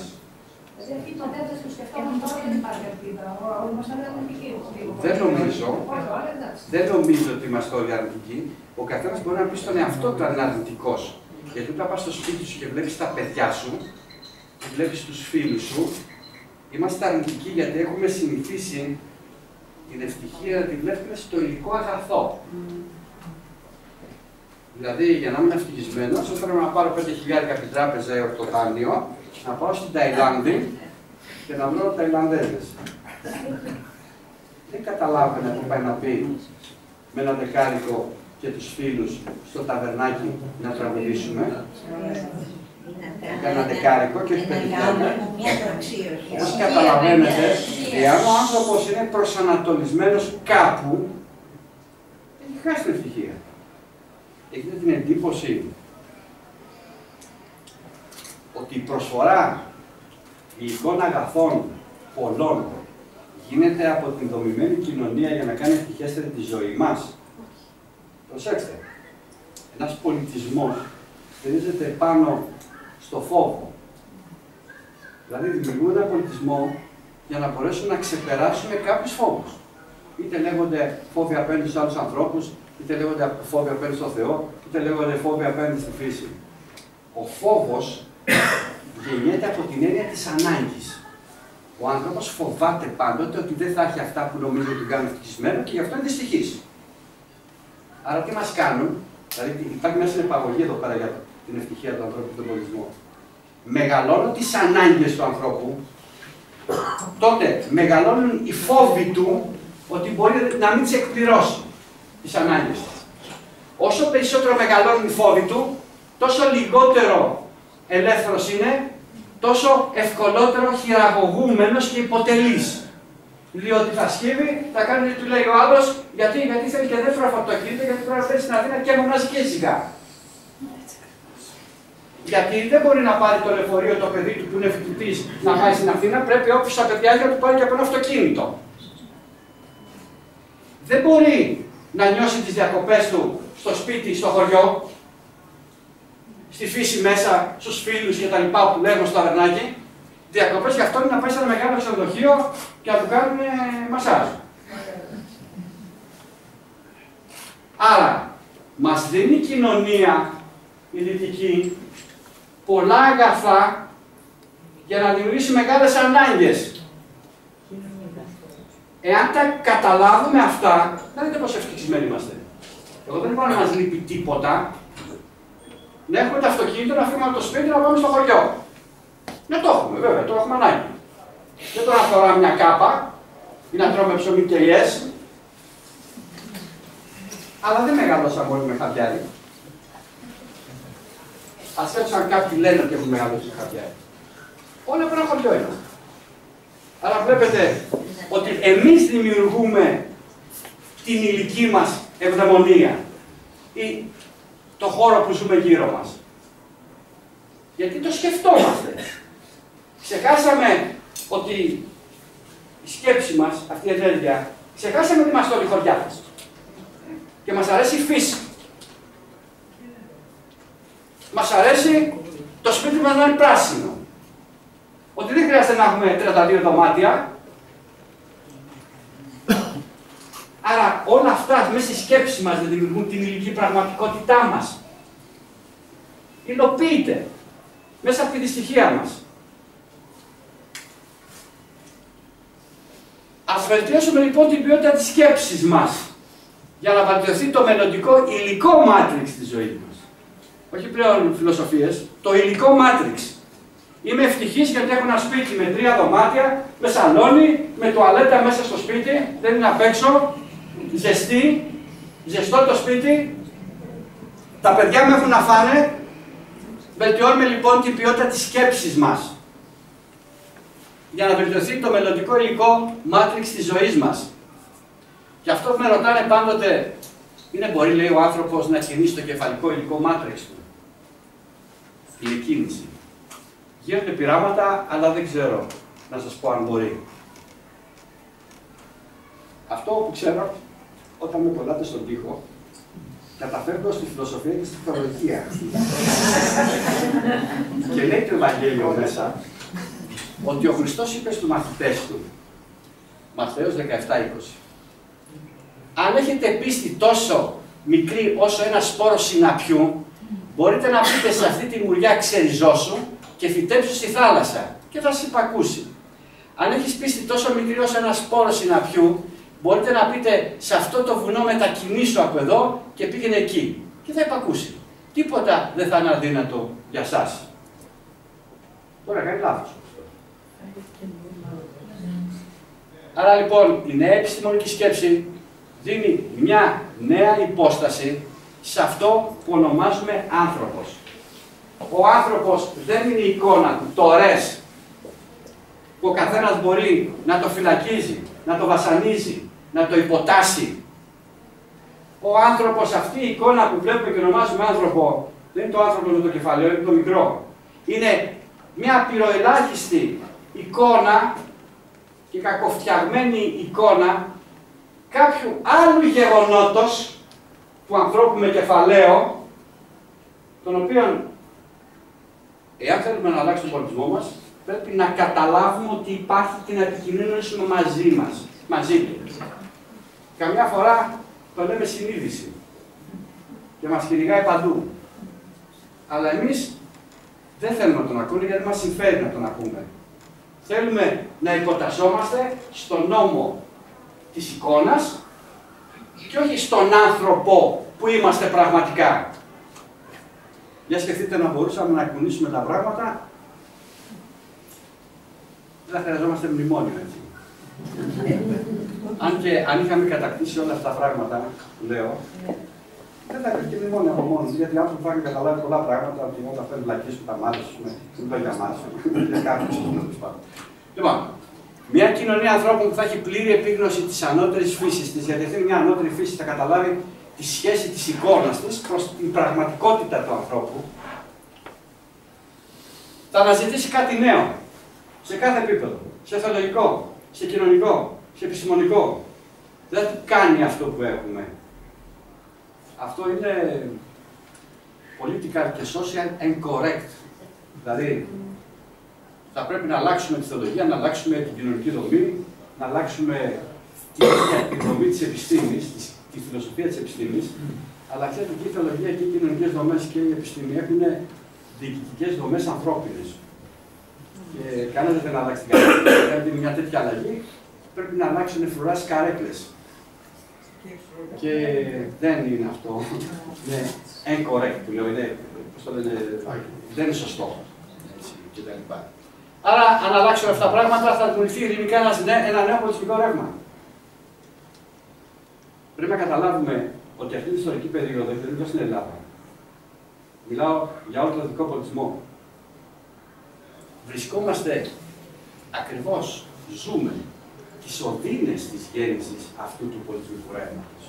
Δηλαδή αυτή η κατεύθυνση που σκεφτόμαστε τώρα δεν υπάρχει ελπίδα. Όλοι μας είναι αρνητικοί. Δεν νομίζω ότι είμαστε όλοι αρνητικοί. Ο καθένας μπορεί να πει στον εαυτό του αν είναι αρνητικός. Γιατί όταν πας στο σπίτι σου και βλέπεις τα παιδιά σου, και βλέπεις τους φίλους σου, είμαστε αρνητικοί γιατί έχουμε συνηθίσει την ευτυχία να τη βλέπουμε στο υλικό αγαθό. Δηλαδή, για να είμαι ευτυχισμένος, όταν να πάρω 5.000 από την τράπεζα ή το δάνειο, να πάω στην Ταϊλάνδη και να βρω Ταϊλανδέζες. Δεν καταλάβαινε τι πάει να πει με ένα δεκάρικο και τους φίλους στο ταβερνάκι να τραγουδήσουμε. Ένα δεκάρικο και όχι 5.000. Όπως καταλαβαίνετε, εάν ο άνθρωπος είναι προσανατολισμένος κάπου, έχει χάσει την ευτυχία. Έχετε την εντύπωση ότι η προσφορά υλικών αγαθών πολλών γίνεται από την δομημένη κοινωνία για να κάνει ευτυχέστερη τη ζωή μας. Προσέξτε, ένας πολιτισμός στηρίζεται πάνω στο φόβο. Δηλαδή δημιουργούν ένα πολιτισμό για να μπορέσουν να ξεπεράσουν κάποιους φόβους. Είτε λέγονται φόβοι απέναντι στους άλλους ανθρώπους, είτε λέγονται φόβοι απέναντι στον Θεό, είτε λέγονται φόβοι απέναντι στη φύση. Ο φόβος γεννιέται από την έννοια της ανάγκης. Ο άνθρωπος φοβάται πάντοτε ότι δεν θα έχει αυτά που νομίζω ότι τον κάνουν ευτυχισμένο και γι' αυτό είναι δυστυχής. Άρα τι μας κάνουν, δηλαδή υπάρχει μια συνεπαγωγή εδώ πέρα για την ευτυχία του ανθρώπου και τον πολιτισμό. Μεγαλώνουν τις ανάγκες του ανθρώπου, τότε μεγαλώνουν οι φόβοι του ότι μπορεί να μην τις εκπληρώσει τις ανάγκες του. Όσο περισσότερο μεγαλώνουν οι φόβοι του, τόσο λιγότερο ελεύθερος είναι, τόσο ευκολότερο χειραγωγούμενος και υποτελής. Διότι θα σκύβει, θα κάνει τι του λέει ο άλλος, γιατί θέλει και δεύτερο αυτοκίνητο, γιατί πρέπει να φέρει στην Αθήνα και μονάζει και ζυγά. Γιατί δεν μπορεί να πάρει το λεωφορείο το παιδί του που είναι φοιτητής να πάει στην Αθήνα, πρέπει όποιος στα παιδιά να του πάρει και από ένα αυτοκίνητο. Δεν μπορεί να νιώσει τις διακοπές του στο σπίτι, στο χωριό, στη φύση μέσα, στους φίλους και τα λοιπά που λέγουν στο ταβερνάκι. Διακοπές για αυτό είναι να πάει σε ένα μεγάλο ξενοδοχείο και να του κάνουν μασάζ. Άρα, μας δίνει η κοινωνία η δυτική πολλά αγαθά για να δημιουργήσει μεγάλες ανάγκες. Εάν τα καταλάβουμε αυτά, θα δείτε πόσο ευτυχισμένοι είμαστε. Εγώ δεν μπορώ να μας λείπει τίποτα. Να έχουμε το αυτοκίνητο, να φύγουμε από το σπίτι, να πάμε στο χωριό. Δεν το έχουμε, βέβαια, το έχουμε ανάγκη. Δεν το να φοράμε μια κάπα ή να τρώμε ψωμί και λιές. Αλλά δεν μεγαλώσαμε όλοι με χαβιάρι. Ασχέτως αν κάποιοι λένε ότι έχουν μεγαλώσει με χαβιάρι. Όλοι από ένα χωριό είναι. Άρα βλέπετε ότι εμείς δημιουργούμε την ηλική μας ευδαιμονία ή το χώρο που ζούμε γύρω μας. Γιατί το σκεφτόμαστε. Ξεχάσαμε ότι η σκέψη μας, αυτή η ενέργεια, ξεχάσαμε ότι είμαστε όλοι χωριάτες. Και μας αρέσει η φύση. Μας αρέσει το σπίτι μας να είναι πράσινο. Ότι δεν χρειάζεται να έχουμε 32 δωμάτια. Άρα όλα αυτά μέσα στη σκέψη μας δεν δημιουργούν την ηλική πραγματικότητά μας. Υλοποιείται μέσα από τη δυστυχία μας. Ας βελτιώσουμε λοιπόν την ποιότητα της σκέψης μας για να βελτιωθεί το μελλοντικό υλικό μάτριξ της ζωής μας. Όχι πλέον φιλοσοφίες, το υλικό μάτριξ. Είμαι ευτυχής γιατί έχω ένα σπίτι με 3 δωμάτια, με σαλόνι, με τουαλέτα μέσα στο σπίτι, δεν είναι απ' έξω, ζεστό το σπίτι, τα παιδιά μου έχουν να φάνε. Βελτιώνουμε λοιπόν την ποιότητα της σκέψης μας για να βελτιωθεί το μελλοντικό υλικό μάτριξ της ζωής μας. Και αυτό που με ρωτάνε πάντοτε είναι μπορεί, λέει ο άνθρωπος, να κινήσει το κεφαλικό υλικό μάτριξ του. Είναι κίνηση. Γίνονται πειράματα, αλλά δεν ξέρω να σας πω αν μπορεί. Αυτό που ξέρω, όταν με κολλάτε στον τοίχο, καταφέρνω στη φιλοσοφία και στη θεολογία. Και λέει το Ευαγγέλιο μέσα ότι ο Χριστός είπε στους μαθητές του, Ματθαίος 17-20, αν έχετε πίστη τόσο μικρή όσο ένα σπόρο συναπιού, μπορείτε να πείτε σε αυτή τη μουριά ξεριζώσου και φυτέψου στη θάλασσα και θα σας υπακούσει. Αν έχεις πίστη τόσο μικρή όσο ένα σπόρο συναπιού, μπορείτε να πείτε σε αυτό το βουνό μετακινήσου από εδώ και πήγαινε εκεί και θα υπακούσει. Τίποτα δεν θα είναι αδύνατο για σας. Τώρα κάνει λάθος. Άρα λοιπόν η νέα επιστημονική σκέψη δίνει μια νέα υπόσταση σε αυτό που ονομάζουμε άνθρωπος. Ο άνθρωπος δεν είναι η εικόνα του, το ρες, που ο καθένας μπορεί να το φυλακίζει, να το βασανίζει, να το υποτάσσει. Ο άνθρωπος, αυτή η εικόνα που βλέπουμε και ονομάζουμε άνθρωπο, δεν είναι το άνθρωπο με το κεφαλαίο, είναι το μικρό. Είναι μια πυροελάχιστη εικόνα και κακοφτιαγμένη εικόνα κάποιου άλλου γεγονότος του ανθρώπου με κεφαλαίο, τον οποίον, εάν θέλουμε να αλλάξουμε τον πολιτισμό μας, πρέπει να καταλάβουμε ότι υπάρχει και να επικοινωνήσουμε μαζί του. Καμιά φορά το λέμε συνείδηση και μας κυνηγάει παντού. Αλλά εμείς δεν θέλουμε να τον ακούνε γιατί μας συμφέρει να τον ακούμε. Θέλουμε να υποτασσόμαστε στον νόμο της εικόνας και όχι στον άνθρωπο που είμαστε πραγματικά. Για σκεφτείτε να μπορούσαμε να εκπονήσουμε τα πράγματα, δεν θα χρειαζόμαστε μνημόνιο έτσι. Αν είχαμε κατακτήσει όλα αυτά τα πράγματα, λέω, δεν θα υπήρχε μνημόνιο από μόνο, γιατί οι άνθρωποι θα είχαν καταλάβει πολλά πράγματα, ότι όλα αυτά είναι βλακίες που τα μάθουμε, δεν το για μας, για κάποιους τέλος πάντων. Λοιπόν, μια κοινωνία ανθρώπων που θα έχει πλήρη επίγνωση της ανώτερης φύσης της, γιατί αυτή είναι μια ανώτερη φύση, θα καταλάβει τη σχέση της εικόνας της προς την πραγματικότητα του ανθρώπου, θα αναζητήσει κάτι νέο, σε κάθε επίπεδο, σε θεολογικό, σε κοινωνικό, σε επιστημονικό. Δεν κάνει αυτό που έχουμε. Αυτό είναι political και social incorrect. Δηλαδή, θα πρέπει να αλλάξουμε τη θεολογία, να αλλάξουμε την κοινωνική δομή, να αλλάξουμε τη δομή της επιστήμης, τη φιλοσοφία της επιστήμης. Αλλά ξέρετε, και η θεολογία και οι κοινωνικές δομές και η επιστήμη έχουν διοικητικές δομές ανθρώπινες. Και κανένας δεν αλλάξει την καρέκλα. Δηλαδή, μια τέτοια αλλαγή πρέπει να αλλάξουν φρουράς καρέκλες. Και δεν είναι αυτό. Είναι incorrect που λέω. Δεν είναι σωστό. Άρα, αν αλλάξουν αυτά τα πράγματα, θα δημιουργηθεί ειρηνικά ένα νέο πολιτισμικό ρεύμα. Πρέπει να καταλάβουμε ότι αυτή την ιστορική περίοδο, δεν στην Ελλάδα, μιλάω για όλο τον δυτικό πολιτισμό. Βρισκόμαστε ακριβώς, ζούμε τις οδύνες της γέννησης αυτού του πολιτισμικού ρεύματος.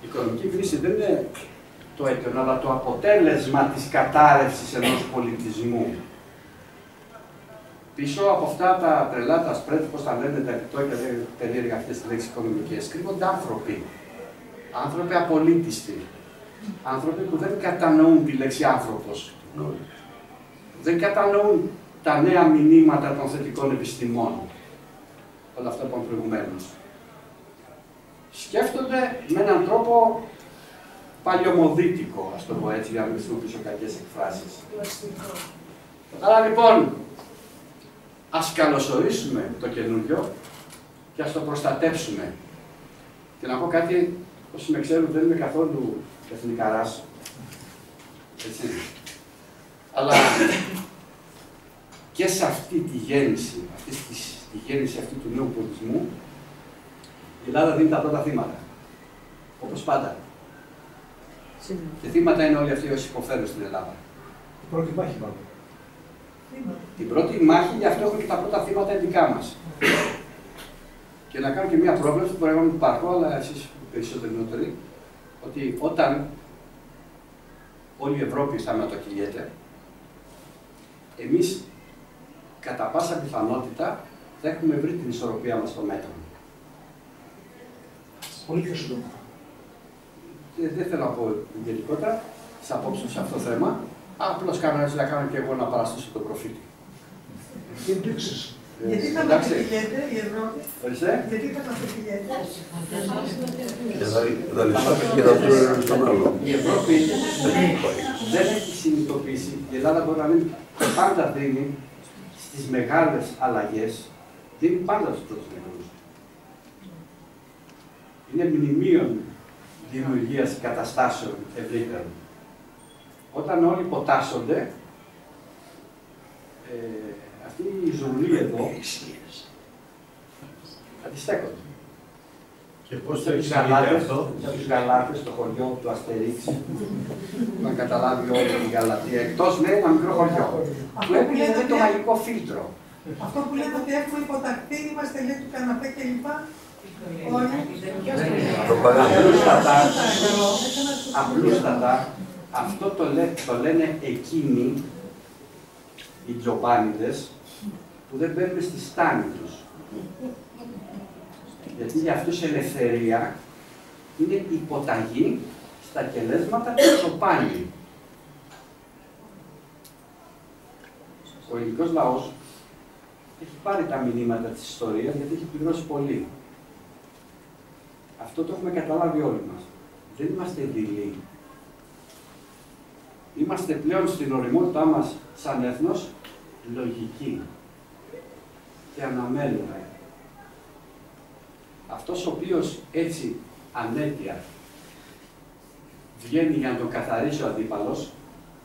Η οικονομική κρίση δεν είναι το αίτιο, αλλά το αποτέλεσμα της κατάρρευσης ενός πολιτισμού. Πίσω από αυτά τα τρελά, τα spread, πώς τα λένε, τα επιτόκια, περίεργα αυτές τις λέξεις οικονομικές, κρύβονται άνθρωποι. Άνθρωποι απολύτιστοι. Άνθρωποι που δεν κατανοούν τη λέξη άνθρωπος. Δεν κατανοούν τα νέα μηνύματα των θετικών επιστημών. Όλα αυτά που είπαμε προηγουμένως. Σκέφτονται με έναν τρόπο παλιωμοδίτικο, ας το πω έτσι, για να μην χρησιμοποιήσω κακές εκφράσεις. Άρα λοιπόν, ας καλωσορίσουμε το καινούριο και ας το προστατεύσουμε. Και να πω κάτι, όσοι με ξέρουν, δεν είμαι καθόλου εθνικαράς. Έτσι. Αλλά και σε αυτή τη γέννηση, τη γέννηση αυτή του νέου πολιτισμού, η Ελλάδα δίνει τα πρώτα θύματα. Όπως πάντα. Και θύματα είναι όλοι αυτοί όσοι υποφέρουν στην Ελλάδα. Η πρώτη μάχη πάντα. Την πρώτη μάχη, γι' αυτό έχουμε και τα πρώτα θύματα δικά μας. Και να κάνω και μία πρόβλεψη που μπορεί να μην υπάρχω, αλλά εσείς περισσότεροι νεότεροι, ότι όταν όλη η Ευρώπη σταματοκυλιέται, εμείς κατά πάσα πιθανότητα θα έχουμε βρει την ισορροπία μας στο μέτρο. Πολύ πιο σύντομα. Δεν θέλω να πω γενικότερα, στις απόψεις σε αυτό το θέμα, απλώς κάνω έτσι να κάνω και εγώ να παραστήσω τον προφήτη. Ενδείξεις. Γιατί θα μας πηγαίνετε η Ευρώπη, γιατί θα μας πηγαίνετε. Και θα λυσάξει και θα φέρει στον άλλο. Η Ευρώπη δεν έχει συνειδητοποιήσει, η Ελλάδα μπορεί να μην πάντα δίνει στις μεγάλες αλλαγές, δίνει πάντα στους πρώτους νεκρούς. Είναι μνημείων δημιουργίας καταστάσεων ευρύτερων. Όταν όλοι υποτάσσονται, αυτοί οι ζουλοί εδώ αντιστέκονται. Και πώς το εξηγείτε αυτό? Για τους Γαλάτες, στο χωριό του Αστερίξ, να καταλάβει όλη η Γαλατεία, εκτός λέει ένα μικρό χωριό, που έπαιρνε το μαγικό φίλτρο. Αυτό που λέμε ότι έχουμε υποταχθεί, είμαστε λέει του καναπέ κλπ. Απλούστατα, αυτό το λένε εκείνοι, οι τζοπάνιδες, που δεν μπαίνουν στη στάνη τους. Γιατί για αυτούς η ελευθερία είναι υποταγή στα κελέσματα του τζοπάνι. Ο ελληνικός λαός έχει πάρει τα μηνύματα της ιστορίας γιατί έχει πληρώσει πολύ. Αυτό το έχουμε καταλάβει όλοι μας. Δεν είμαστε δειλοί. Είμαστε πλέον στην ωριμότητά μας σαν έθνος λογικοί και αναμένουμε. Αυτός ο οποίος έτσι ανέτεια βγαίνει για να τον καθαρίσει ο αντίπαλος,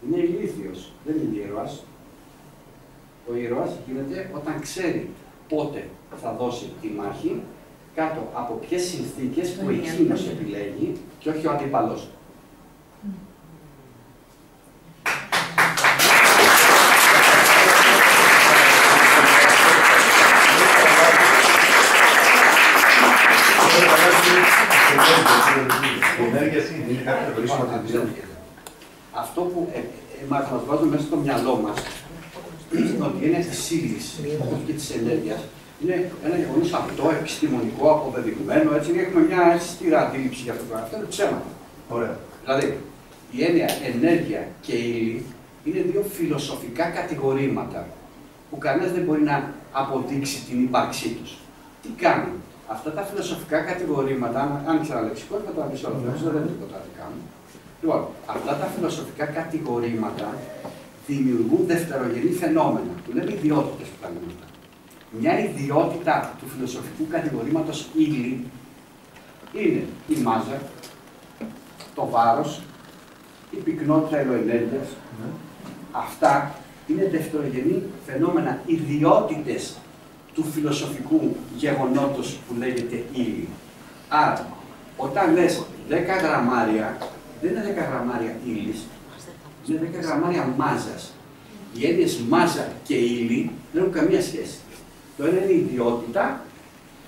είναι ηλίθιος, δεν είναι ήρωας. Ο ήρωας γίνεται όταν ξέρει πότε θα δώσει τη μάχη, κάτω από ποιες συνθήκες που εκείνος επιλέγει και όχι ο αντίπαλος του. Αυτό που μας βάζουμε μέσα στο μυαλό μας είναι ότι είναι της ύλης και της ενέργειας. Είναι ένα γεγονός αυτό, επιστημονικό, αποδεδειγμένο, έτσι έχουμε μια στήρα αντίληψη για αυτό το πράγμα. Αυτό είναι ψέματα. Δηλαδή, η έννοια ενέργεια και ύλη είναι δύο φιλοσοφικά κατηγορήματα που κανένας δεν μπορεί να αποδείξει την ύπαρξή τους. Τι κάνουν? Αυτά τα φιλοσοφικά κατηγορήματα, άνοιξα ένα λεξικό, θα το αφήσω όλο, δεν είναι τίποτα δικά μου. Λοιπόν, αυτά τα φιλοσοφικά κατηγορήματα δημιουργούν δευτερογενή φαινόμενα, που λέμε ιδιότητες που κάνουν αυτά. Μια ιδιότητα του φιλοσοφικού κατηγορήματος ύλη είναι η μάζα, το βάρος, η πυκνότητα ελοενέργειας. Αυτά είναι δευτερογενή φαινόμενα, ιδιότητες του φιλοσοφικού γεγονότος που λέγεται ύλη. Άρα, όταν λες 10 γραμμάρια, δεν είναι 10 γραμμάρια ύλης, είναι 10 γραμμάρια μάζας. Οι έννοιες μάζα και ύλη δεν έχουν καμία σχέση. Το ένα είναι η ιδιότητα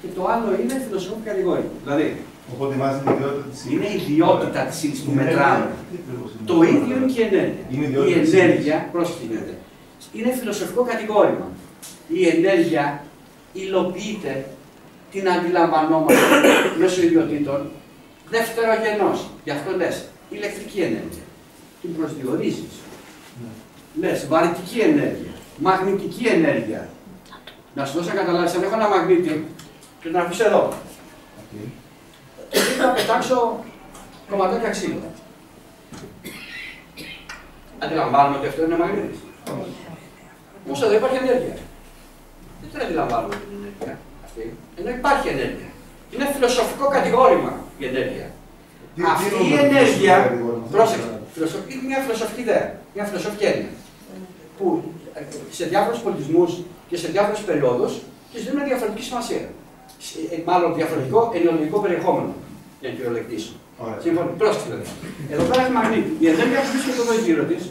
και το άλλο είναι φιλοσοφικό κατηγορήμα. Δηλαδή, οπότε μάζα είναι η ιδιότητα της ύλης. Είναι η ιδιότητα της ύλης που μετράμε. Το ίδιο είναι και η ενέργεια. Η ενέργεια, πρόσεχε, είναι φιλοσοφικό κατηγόρημα. Η ενέργεια υλοποιείται, την αντιλαμβανόμαστε μέσω ιδιωτήτων δευτερογενώς. Γι' αυτό λες ηλεκτρική ενέργεια. Την προσδιορίζεις. Λες βαρυτική ενέργεια, μαγνητική ενέργεια. Να σου δώσω να καταλάβεις, αν έχω ένα μαγνήτη και τον αφήσω εδώ. Και θα πετάξω κομματάκια ξύλο. Αντιλαμβάνομαι ότι αυτό είναι μαγνήτης. Όμως εδώ υπάρχει ενέργεια. Δεν την αντιλαμβάνουμε την ενέργεια αυτή, ενώ υπάρχει ενέργεια. Είναι φιλοσοφικό κατηγόρημα η ενέργεια. Αυτή η ενέργεια, πρόσεξε, είναι μια φιλοσοφική ιδέα, μια φιλοσοφική έννοια. Που σε διάφορους πολιτισμούς και σε διάφορες περιόδους της δίνουν διαφορετική σημασία. Μάλλον διαφορετικό ενοιολογικό περιεχόμενο, για να κυριολεκτήσω. Συμφωνεί, πρόσεξε δηλαδή. Εδώ πέρα έχει μαγνήτη. Η ενέργεια που βρίσκεται εδώ γύρω της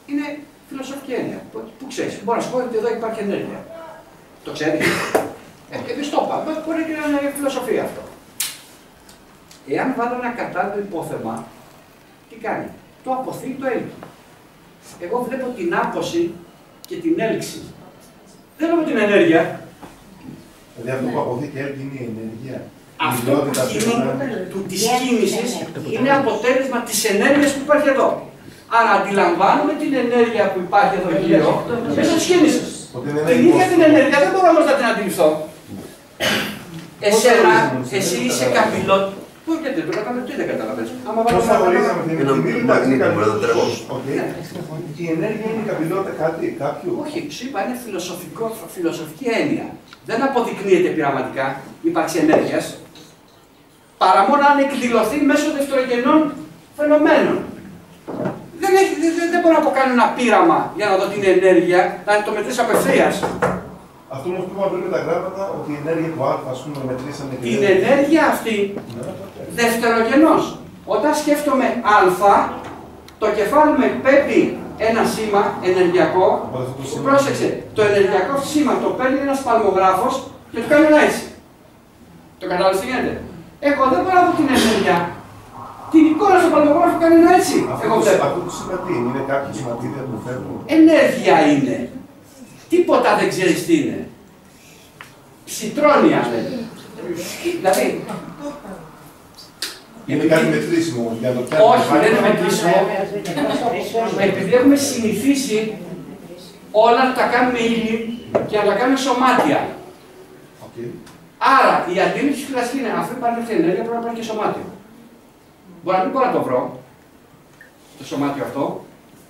είναι φιλοσοφική έννοια. Πού ξέρεις, μπορεί να σου πω ότι εδώ υπάρχει ενέργεια. Το ξέρεις. Εμείς το είπαμε, μπορεί και να είναι φιλοσοφία αυτό. Εάν βάλω ένα κατάλληλο υπόθεμα, τι κάνει? Το αποθεί, το έλκει. Εγώ βλέπω την άποση και την έλξη. Δεν βλέπω την ενέργεια. Δηλαδή αυτό που αποθεί και έλκει είναι η ενέργεια. Αυτό της κίνησης είναι αποτέλεσμα της ενέργειας που υπάρχει εδώ. Άρα αντιλαμβάνουμε την ενέργεια που υπάρχει εδώ γύρω μέσω της κίνησης. Την ίδια την ενέργεια δεν μπορώ όμως να την αντιληφθώ. Εσένα, εσύ είσαι καπηλό. Πού γιατί το καταλαβαίνω, τι δεν καταλαβαίνεις. Πώς θα ορίζαμε την η ενέργεια είναι η καπηλότητα κάποιου. Όχι, σου είπα είναι φιλοσοφική έννοια. Δεν αποδεικνύεται πειραματικά η ύπαρξη ενέργειας, παρά μόνο αν εκδηλωθεί μέσω δευτερογενών φαινομένων. Δεν μπορώ να κάνω ένα πείραμα για να δω την ενέργεια, να το μετρήσω απευθείας. Αυτό όμως που είπαμε πριν με τα γράμματα, ότι η ενέργεια του Α, ας πούμε, μετρήσαμε την ενέργεια αυτή δευτερογενώς. Όταν σκέφτομαι Α, το κεφάλι μου εκπέμπει ένα σήμα ενεργειακό. Πρόσεξε, το ενεργειακό σήμα το παίρνει ένας παλμογράφος και του κάνει ένα έτσι. Το κατάλαβες τι γίνεται. Εγώ δεν μπορώ να δω την ενέργεια. Την εικόνα στο παλμογράφο κάνει ένα έτσι. Αυτό το σήμα τι είναι κάποιο σηματίδια που φεύγουν. Ενέργεια είναι. Τίποτα δεν ξέρεις τι είναι. Ψητρόνια λέτε. Δηλαδή. Είναι κάτι μετρήσιμο για το πιάνο. Όχι, δεν είναι μετρήσιμο. Επειδή έχουμε συνηθίσει όλα να τα κάνουμε ύλη και να τα κάνουμε σωμάτια. Άρα η αντίληψη κλασική είναι αφού υπάρχει ενέργεια πρέπει να υπάρχει και σωμάτιο. Μπορεί να μην μπορώ να το βρω, το σωμάτιο αυτό,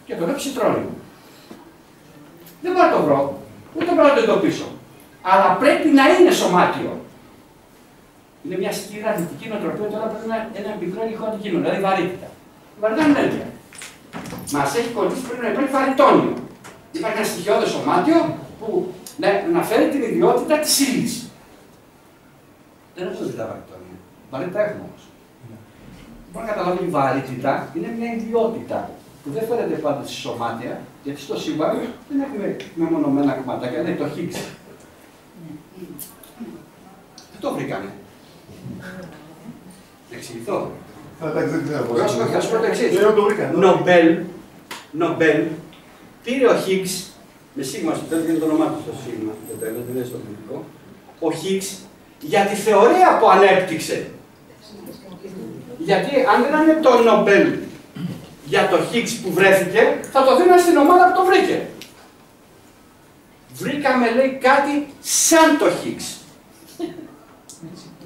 και το λέω ψητρόνιο. Δεν μπορώ να το βρω, ούτε μπορώ να το εντοπίσω. Αλλά πρέπει να είναι σωμάτιο. Είναι μια στήρα δυτική νοοτροπία, τώρα πρέπει να είναι ένα μικρό υλικό αντικείμενο, δηλαδή βαρύτητα. Η βαρύτητα είναι ενέργεια. Μας έχει κολλήσει πρέπει να υπάρχει βαρυτόνιο. Υπάρχει ένα στοιχειώδες σωμάτιο που να φέρει την ιδιότητα της ύλης. Δεν έχω δει τα βαρυτόνια. Βαρύτητα έχουμε όμως. Μπορώ να καταλάβω ότι η βαρύτητα είναι μια ιδιότητα που δεν φέρεται πάντα στη σωμάτια, γιατί στο σύμπαν δεν έχουμε μεμονωμένα κομματάκια, δηλαδή το Higgs. Δεν το βρήκανε. Να εξηγηθώ. Δεν ξέρω. Θα σου πω το εξής. Νομπέλ πήρε ο Higgs, με σίγμα στο τέλος, είναι το όνομά του στο σίγμα, το τέλος, δεν είναι στο πληθυντικό, ο Higgs για τη θεωρία που ανέπτυξε. Γιατί αν δεν είναι το Νομπέλ για το Higgs που βρέθηκε, θα το δίνανε στην ομάδα που το βρήκε. Βρήκαμε, λέει, κάτι σαν το Higgs.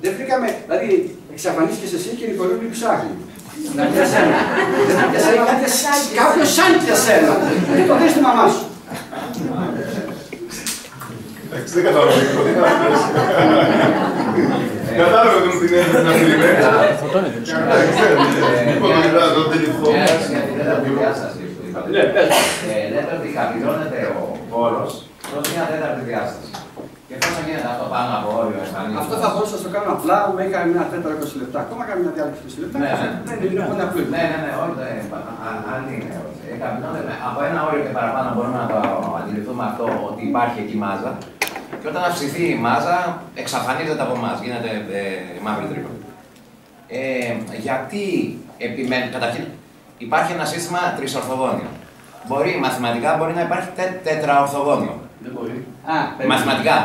Δεν βρήκαμε, δηλαδή εξαφανίστηκες εσύ και η Νικολούλη ψάχνει. Δηλαδή για σένα. Κάποιος σαν και εσένα. Δεν το δεις τη μαμά σου. Εντάξει, δεν κατάλαβα τι να πες. Κατάλαβα ότι μου την έδωσε να περιμένεις. Το τελειφθό. Λέτε ότι καπηλώνεται ο χώρος προς μια τέταρτη διάσταση. Και εφόσον γίνεται αυτό πάνω από όριο εμφανίζεται. Αυτό θα μπορούσα να το κάνω απλά, με είχα μια τέταρτη 20 λεπτά. Ακόμα κάνω μια διάλεξη 20 λεπτά. Δεν είναι πολύ απλό. Ναι, αν είναι. Καπηλώνεται από ένα όριο και παραπάνω μπορούμε να το αντιληφθούμε αυτό ότι υπάρχει εκεί μάζα. Και όταν αυξηθεί η μάζα, εξαφανίζεται από εμάς, γίνεται μαύρη τρύπα. Γιατί επιμένει, καταρχήν υπάρχει ένα σύστημα τρισορθογώνιο. Μαθηματικά μπορεί να υπάρχει τετραορθογώνιο. Δεν μπορεί. Μαθηματικά.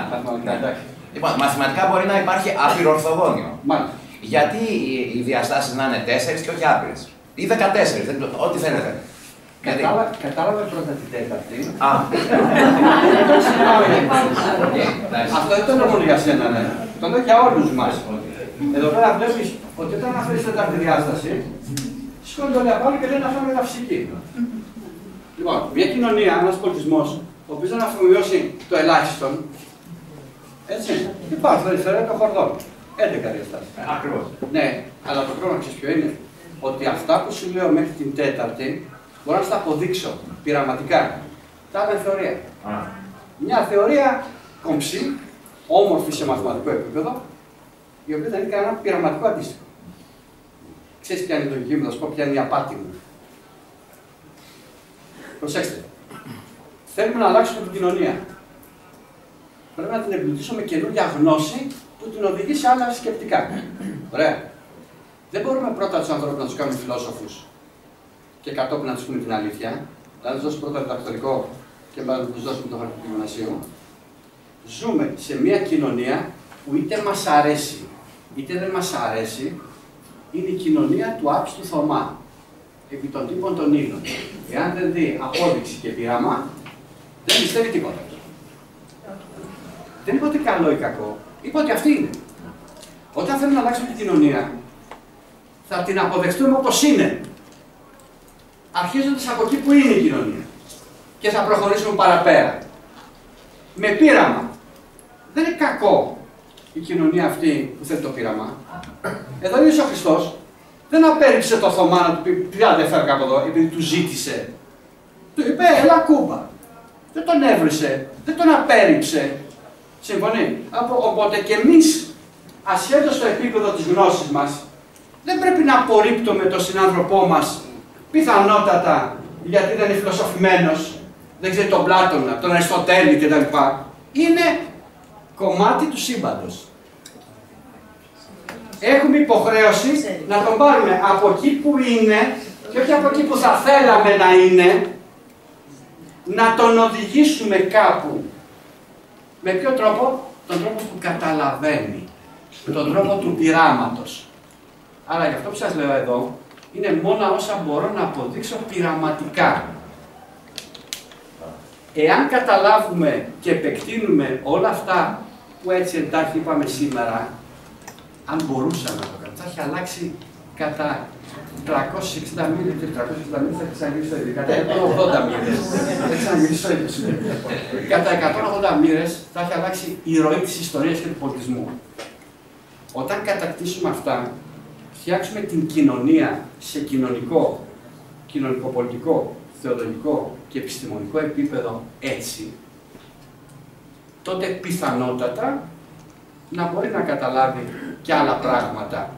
Λοιπόν, μαθηματικά μπορεί να υπάρχει απειρορθογώνιο. Γιατί οι διαστάσεις να είναι 4 και όχι άπειρες. Ή 14, ό,τι θέλετε. Κατάλαβε πρώτα την τέταρτη. Αυτό δεν το λέω μόνο για σένα, ναι. Το λέω για όλους μας. Εδώ πέρα βλέπεις ότι όταν αναφέρεις τέταρτη διάσταση, σηκώνει όλοι απάνω και λένε αυτό είναι μεταφυσική. Λοιπόν, μια κοινωνία, ένας πολιτισμός, ο οποίος δεν αφομοιώσει το ελάχιστον, έτσι, υπάρχει το αριστερό και το χορδό. 11 διαστάσεις. Ακριβώς. Ναι, αλλά το πρόβλημα ξέρεις ποιο είναι. Ότι αυτά που σου λέω μέχρι την τέταρτη, μπορώ να στα αποδείξω πειραματικά. Τα είναι θεωρία. Μια θεωρία κομψή, όμορφη σε μαθηματικό επίπεδο, η οποία δεν έχει κανένα πειραματικό αντίστοιχο. Ξέρεις ποια είναι η λογική μου, θα σου πω ποια είναι η απάτη μου. Προσέξτε. Θέλουμε να αλλάξουμε την κοινωνία. Πρέπει να την εμπλουτίσουμε με καινούργια γνώση που την οδηγεί σε άλλα σκεπτικά. Ωραία. Δεν μπορούμε πρώτα τους ανθρώπους να τους κάνουμε φιλόσοφους και κατόπιν να τους πούμε την αλήθεια. Να τους δώσουμε πρώτα διδακτορικό και μετά να τους δώσουμε το χαρτί του γυμνασίου. Ζούμε σε μια κοινωνία που είτε μας αρέσει είτε δεν μας αρέσει, είναι η κοινωνία του άψτου Θωμά. Επί των τύπων των ύλων. Εάν δεν δει απόδειξη και πείραμα, δεν πιστεύει τίποτα. Δεν είπα ότι καλό ή κακό. Είπα ότι αυτή είναι. Όταν θέλουμε να αλλάξουμε την κοινωνία, θα την αποδεχτούμε όπως είναι. Αρχίζοντας από εκεί που είναι η κοινωνία. Και θα προχωρήσουμε παραπέρα. Με πείραμα. Δεν είναι κακό η κοινωνία αυτή που θέλει το πείραμα. Εδώ είναι ο Χριστός. Δεν απέρριψε το Θωμά να του πει: «Τι δεν φεύγει από εδώ», επειδή του ζήτησε. Του είπε: «Έλα Κούμπα». Δεν τον έβρισε, δεν τον απέρριψε. Συμφωνεί. Οπότε και εμείς, ασχέτως στο επίπεδο της γνώσης μας, δεν πρέπει να απορρίπτουμε τον συνάνθρωπό μας πιθανότατα γιατί δεν είναι φιλοσοφημένος, δεν ξέρει τον Πλάτωνα, τον Αριστοτέλη κτλ. Είναι κομμάτι του σύμπαντος. Έχουμε υποχρέωση να τον πάρουμε από εκεί που είναι και όχι από εκεί που θα θέλαμε να είναι, να τον οδηγήσουμε κάπου. Με ποιο τρόπο? Τον τρόπο που καταλαβαίνει, τον τρόπο του πειράματος. Άρα γι' αυτό που σας λέω εδώ, είναι μόνο όσα μπορώ να αποδείξω πειραματικά. Εάν καταλάβουμε και επεκτείνουμε όλα αυτά που έτσι εντάχει είπαμε σήμερα, αν μπορούσαμε να το κάνουμε, θα έχει αλλάξει κατά 360 μοίρες, 360 μοίρες θα ξαναγυρίσει το ίδιο, κατά 180 μοίρες, θα ξαναγυρίσει το ίδιο. Κατά 180 μοίρες θα έχει αλλάξει η ροή της ιστορίας και του πολιτισμού. Όταν κατακτήσουμε αυτά, φτιάξουμε την κοινωνία σε κοινωνικό, κοινωνικοπολιτικό, θεολογικό και επιστημονικό επίπεδο έτσι, τότε πιθανότατα να μπορεί να καταλάβει και άλλα πράγματα.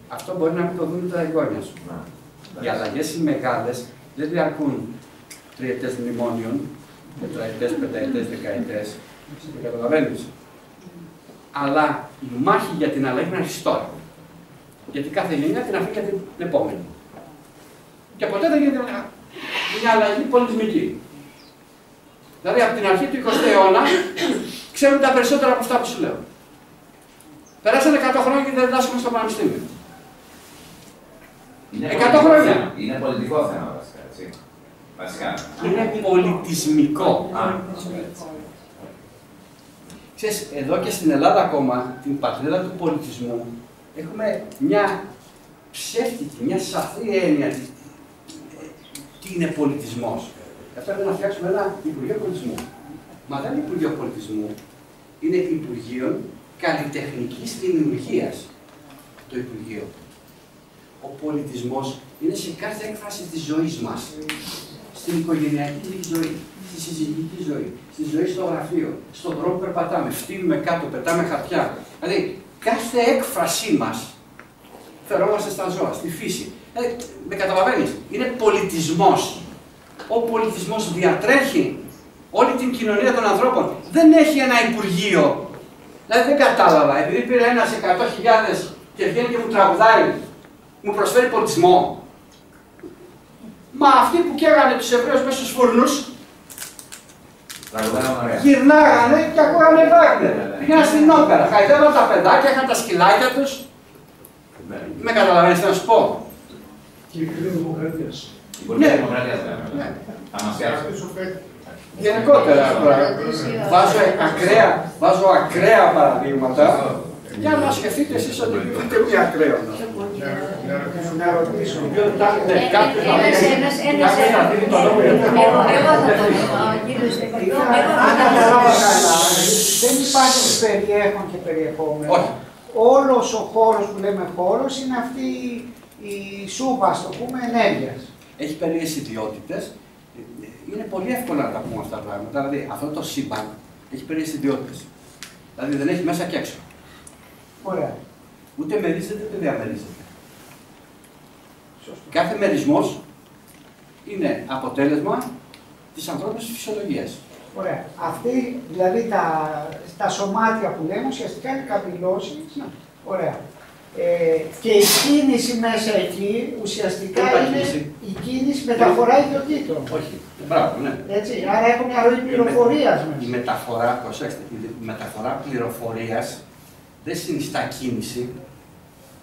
Αυτό μπορεί να μην το δουν τα εγγόνια σου. Οι αλλαγές οι μεγάλες δεν διαρκούν τριετές μνημόνιων, τετραετές, πενταετές, δεκαετές. Το καταλαβαίνεις. Αλλά η μάχη για την αλλαγή είναι αρχίσει τώρα. Γιατί κάθε γενιά την αφήνει για την επόμενη. Και ποτέ δεν γίνεται μια αλλαγή πολιτισμική. Δηλαδή από την αρχή του 20ου αιώνα ξέρουν τα περισσότερα από αυτά που σου λέω. Περάσανε 100 χρόνια και δεν διδάσκουμε στο πανεπιστήμιο. 100 χρόνια. Είναι πολιτικό θέμα βασικά, έτσι. Βασικά. Είναι πολιτισμικό. Ξέρεις, εδώ και στην Ελλάδα ακόμα, την πατρίδα του πολιτισμού, έχουμε μια ψεύτικη, μια σαφή έννοια τι είναι πολιτισμός. Αυτό είναι να φτιάξουμε ένα Υπουργείο Πολιτισμού. Μα δεν είναι Υπουργείο Πολιτισμού, είναι Υπουργείο Καλλιτεχνικής Δημιουργίας. Το Υπουργείο. Ο πολιτισμός είναι σε κάθε έκφραση της ζωής μας. Στην οικογενειακή ζωή, στη συζυγική ζωή, στη ζωή στο γραφείο, στον δρόμο που περπατάμε, φτύνουμε κάτω, πετάμε χαρτιά. Δηλαδή, κάθε έκφρασή μας φερόμαστε στα ζώα, στη φύση. Δηλαδή, με καταλαβαίνεις, είναι πολιτισμός. Ο πολιτισμός διατρέχει όλη την κοινωνία των ανθρώπων. Δεν έχει ένα υπουργείο. Δηλαδή, δεν κατάλαβα, επειδή πήρε ένας 100.000 και βγαίνει και μου τραγουδάει, μου προσφέρει πολιτισμό. Μα αυτοί που καίγανε τους Εβραίους μέσα στους φούρνους, γυρνάγανε και ακούγανε Βάγνερ. Πήγαιναν στην όπερα, χαϊδεύαν τα παιδάκια, είχαν τα σκυλάκια τους. Με καταλαβαίνεις τι να σου πω. Και η Υπουργείο Δημοκρατίας. Υπουργείο Δημοκρατίας, βέβαια. Θα μας φτιάξει. Γενικότερα, βάζω ακραία παραδείγματα για να σκεφτείτε εσείς ότι ούτε μία ακραίο. Να ρωτήσω. Κάποιος θα δίνει το λόγο για το λόγο. Αν καταλάβα καλά, δεν υπάρχει περιέχον και περιεχόμενο. Όχι. Όλος ο χώρος που λέμε χώρος είναι αυτή η σούπα, ας το πούμε, ενέργειας. Έχει περίεργες ιδιότητες. Είναι πολύ εύκολο να τα πούμε αυτά τα πράγματα. Δηλαδή, αυτό το σύμπαν έχει περίεργες ιδιότητες. Δηλαδή, δεν έχει μέσα και έξω. Ωραία. Ούτε μερίζεται, ούτε διαμερίζεται. Κάθε μερισμός είναι αποτέλεσμα της ανθρώπινης φυσιολογίας. Ωραία. Αυτή, δηλαδή τα σωμάτια που λέμε, ουσιαστικά είναι καπηλώσεις. Ναι. Ωραία. Και η κίνηση μέσα εκεί, ουσιαστικά είναι η κίνηση μεταφορά ιδιωτήτων. Όχι. Μπράβο, ναι. Έτσι, άρα έχω μια ροή πληροφορίας Η μέσα. μεταφορά, προσέξτε, η μεταφορά πληροφορίας δεν συνιστά κίνηση.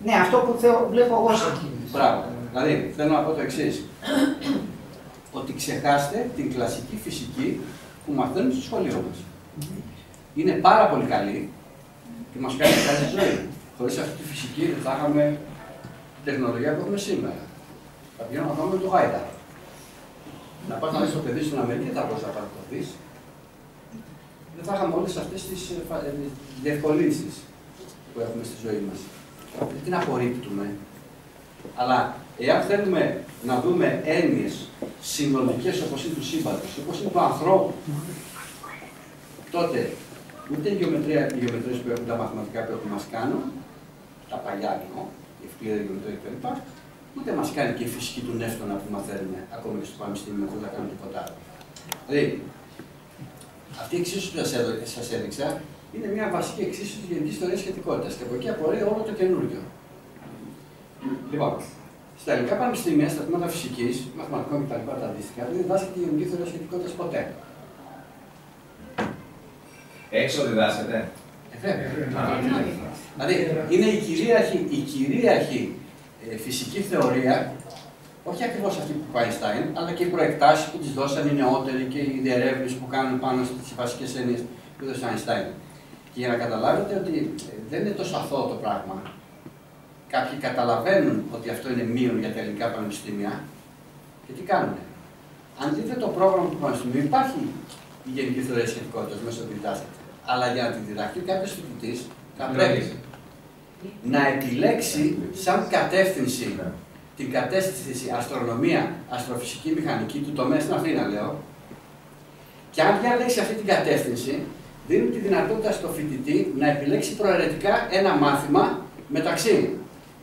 Ναι, αυτό που βλέπω εγώ σαν κίνηση. Μπράβο. Δηλαδή, θέλω να πω το εξής. Ότι ξεχάστε την κλασική φυσική που μαθαίνουμε στο σχολείο μας. είναι πάρα πολύ καλή και μας κάνει καλή ζωή. Χωρίς αυτή τη φυσική δεν θα είχαμε την τεχνολογία που έχουμε σήμερα. Θα πηγαίνουμε να πάμε με το γάιδα. Να πας να δεις το παιδί στην Αμερική, δεν θα μπορείς να παρακολουθείς. Δεν θα είχαμε όλες αυτές τις διευκολύνσεις που έχουμε στη ζωή μας. Δεν την απορρίπτουμε. Αλλά εάν θέλουμε να δούμε έννοιες συνολικές όπως είναι του σύμπαντος, όπως είναι του ανθρώπου, τότε ούτε οι γεωμετρίες που έχουν τα μαθηματικά που έχουν μας κάνουν, τα παλιά εννοώ, η ευκλήδα γεωμετρία κλπ., ούτε μας κάνει και η φυσική του νεύτωνα που μαθαίνουμε ακόμη και στο πανεπιστήμιο χωρίς να κάνουμε τίποτα άλλο. Δηλαδή, αυτή η εξίσωση που σας έδειξα είναι μια βασική εξίσωση της γενικής θεωρίας σχετικότητας και από εκεί απορρέει όλο το καινούργιο. Λοιπόν, στα ελληνικά πανεπιστήμια, στα τμήματα φυσικής, μαθηματικών κτλ. Τα αντίστοιχα, δεν διδάσκεται η γενική θεωρία σχετικότητας ποτέ. Έξω διδάσκεται. Δηλαδή, είναι η κυρίαρχη φυσική θεωρία, όχι ακριβώς αυτή που πάει Einstein, αλλά και οι προεκτάσεις που τις δώσαν οι νεότεροι και οι διερεύνησεις που κάνουν πάνω στις βασικές έννοιες που έδωσε Einstein. Και για να καταλάβετε ότι δεν είναι τόσο αθώο το πράγμα. Κάποιοι καταλαβαίνουν ότι αυτό είναι μείον για τα ελληνικά πανεπιστήμια και τι κάνουν. Αν δείτε το πρόγραμμα του πανεπιστημίου, υπάρχει η γενική θεωρία σχετικότητας μέσα στο διδάσκεται. Αλλά για να τη διδαχθεί κάποιος φοιτητής θα πρέπει να επιλέξει σαν κατεύθυνση την κατεύθυνση αστρονομία, αστροφυσική, μηχανική του τομέα στην Αθήνα, λέω. Και αν διαλέξει αυτή την κατεύθυνση, δίνει τη δυνατότητα στο φοιτητή να επιλέξει προαιρετικά ένα μάθημα μεταξύ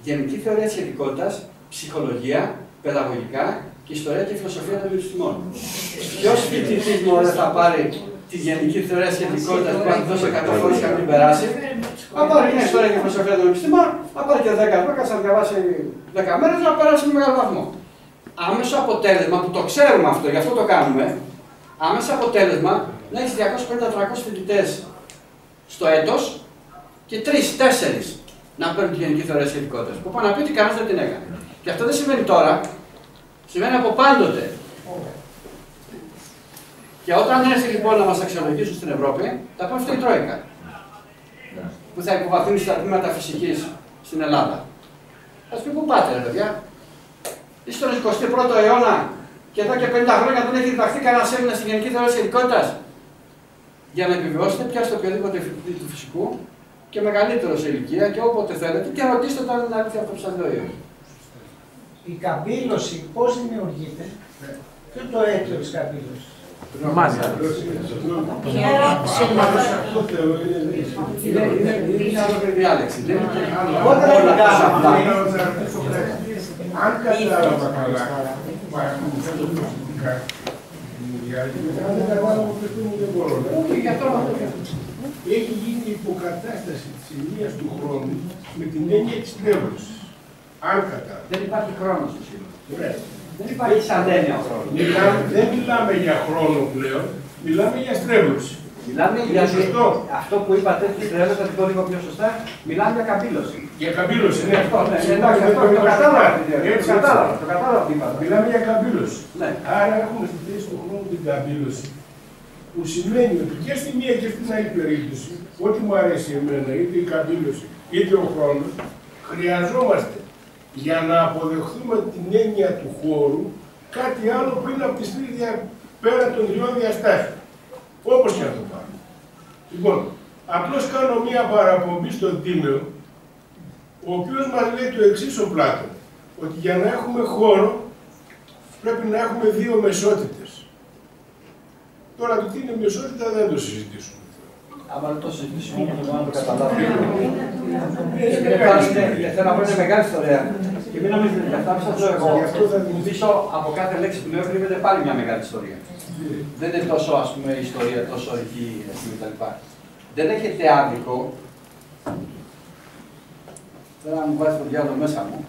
γενική θεωρία της σχετικότητας, ψυχολογία, παιδαγωγικά και ιστορία και φιλοσοφία των επιστημών. Ποιος φοιτητής μου δεν θα πάρει τη γενική θεωρία σχετικότητας που αν δώσει 100 φορές και να την περάσει, θα πάρει μια ιστορία και φιλοσοφία των επιστημών, θα πάρει και 10 φορές, να διαβάσει 10 μέρες να περάσει με μεγάλο βαθμό. Άμεσο αποτέλεσμα, που το ξέρουμε αυτό, γι' αυτό το κάνουμε, άμεσο αποτέλεσμα να έχει 250-300 φοιτητές στο έτος και 3-4 να παίρνουν τη γενική θεωρία σχετικότητας. Που πάνε να πει ότι κανένας δεν την έκανε. Και αυτό δεν σημαίνει τώρα, σημαίνει από πάντοτε. Και όταν έρθει λοιπόν να μας αξιολογήσουν στην Ευρώπη, θα πούμε αυτό η Τρόικα. Που θα υποβαθμίσει τα τμήματα φυσικής στην Ελλάδα. Θα σου πει πού πάτε, ρε παιδιά. Είστε στον 21ο αιώνα και εδώ και 50 χρόνια δεν έχει διδαχθεί κανένας Έλληνας στη γενική θεωρία σχετικότητας. Για να επιβιώσετε, πιάστε οποιοδήποτε φοιτητή του φυσικού και μεγαλύτερο σε ηλικία και όποτε θέλετε και ρωτήστε όταν είναι αλήθεια αυτό που σας λέω. Η καμπύλωση πώς δημιουργείται, ποιο είναι το αίτιο της καμπύλωσης? Μάζα. Είναι άλλο διάλεξη. Αν κατάλαβα καλά, δεν κατάλαβα δεν μπορώ. Έχει γίνει υποκατάσταση της ενίας του χρόνου με την έννοια της πνεύμωσης. Αν κατάλαβα. Δεν υπάρχει χρόνος στο σύλλογο. Δεν υπάρχει σαν έννοια ο χρόνος. Δεν μιλάμε για χρόνο πλέον, μιλάμε για στρέβλωση. Μιλάμε για αυτό που είπατε, τη στρέβλωση, θα την πω λίγο πιο σωστά, μιλάμε για καμπύλωση. Για καμπύλωση, ναι. Εντάξει, αυτό το κατάλαβα τι είπατε. Μιλάμε για καμπύλωση. Ναι. Άρα έχουμε στη θέση του χρόνου την καμπύλωση, που σημαίνει ότι και στη μία και στην άλλη περίπτωση, ό,τι μου αρέσει εμένα, είτε η καμπύλωση είτε ο χρόνος, χρειαζόμαστε για να αποδεχθούμε την έννοια του χώρου κάτι άλλο που είναι από τις τρεις πέρα των τριών διαστάσεων. Όπως και να το πάρουμε. Λοιπόν, απλώς κάνω μία παραπομπή στον Τίμεο, ο οποίος μας λέει το εξής ο Πλάτων, ότι για να έχουμε χώρο πρέπει να έχουμε δύο μεσότητες. Τώρα το τι είναι μεσότητα δεν το συζητήσουμε. Άμα δεν το συζητήσουμε, δεν μπορούμε να το καταλάβουμε. Θέλω να πω είναι μεγάλη ιστορία. Και μην νομίζετε για αυτά που σας λέω εγώ. Πίσω από κάθε λέξη που λέω κρύβεται πάλι μια μεγάλη ιστορία. Δεν είναι τόσο, ας πούμε, η ιστορία, τόσο εκεί κτλ. Δεν έχετε άδικο. Θέλω να μου βάζει το διάλογο μέσα μου.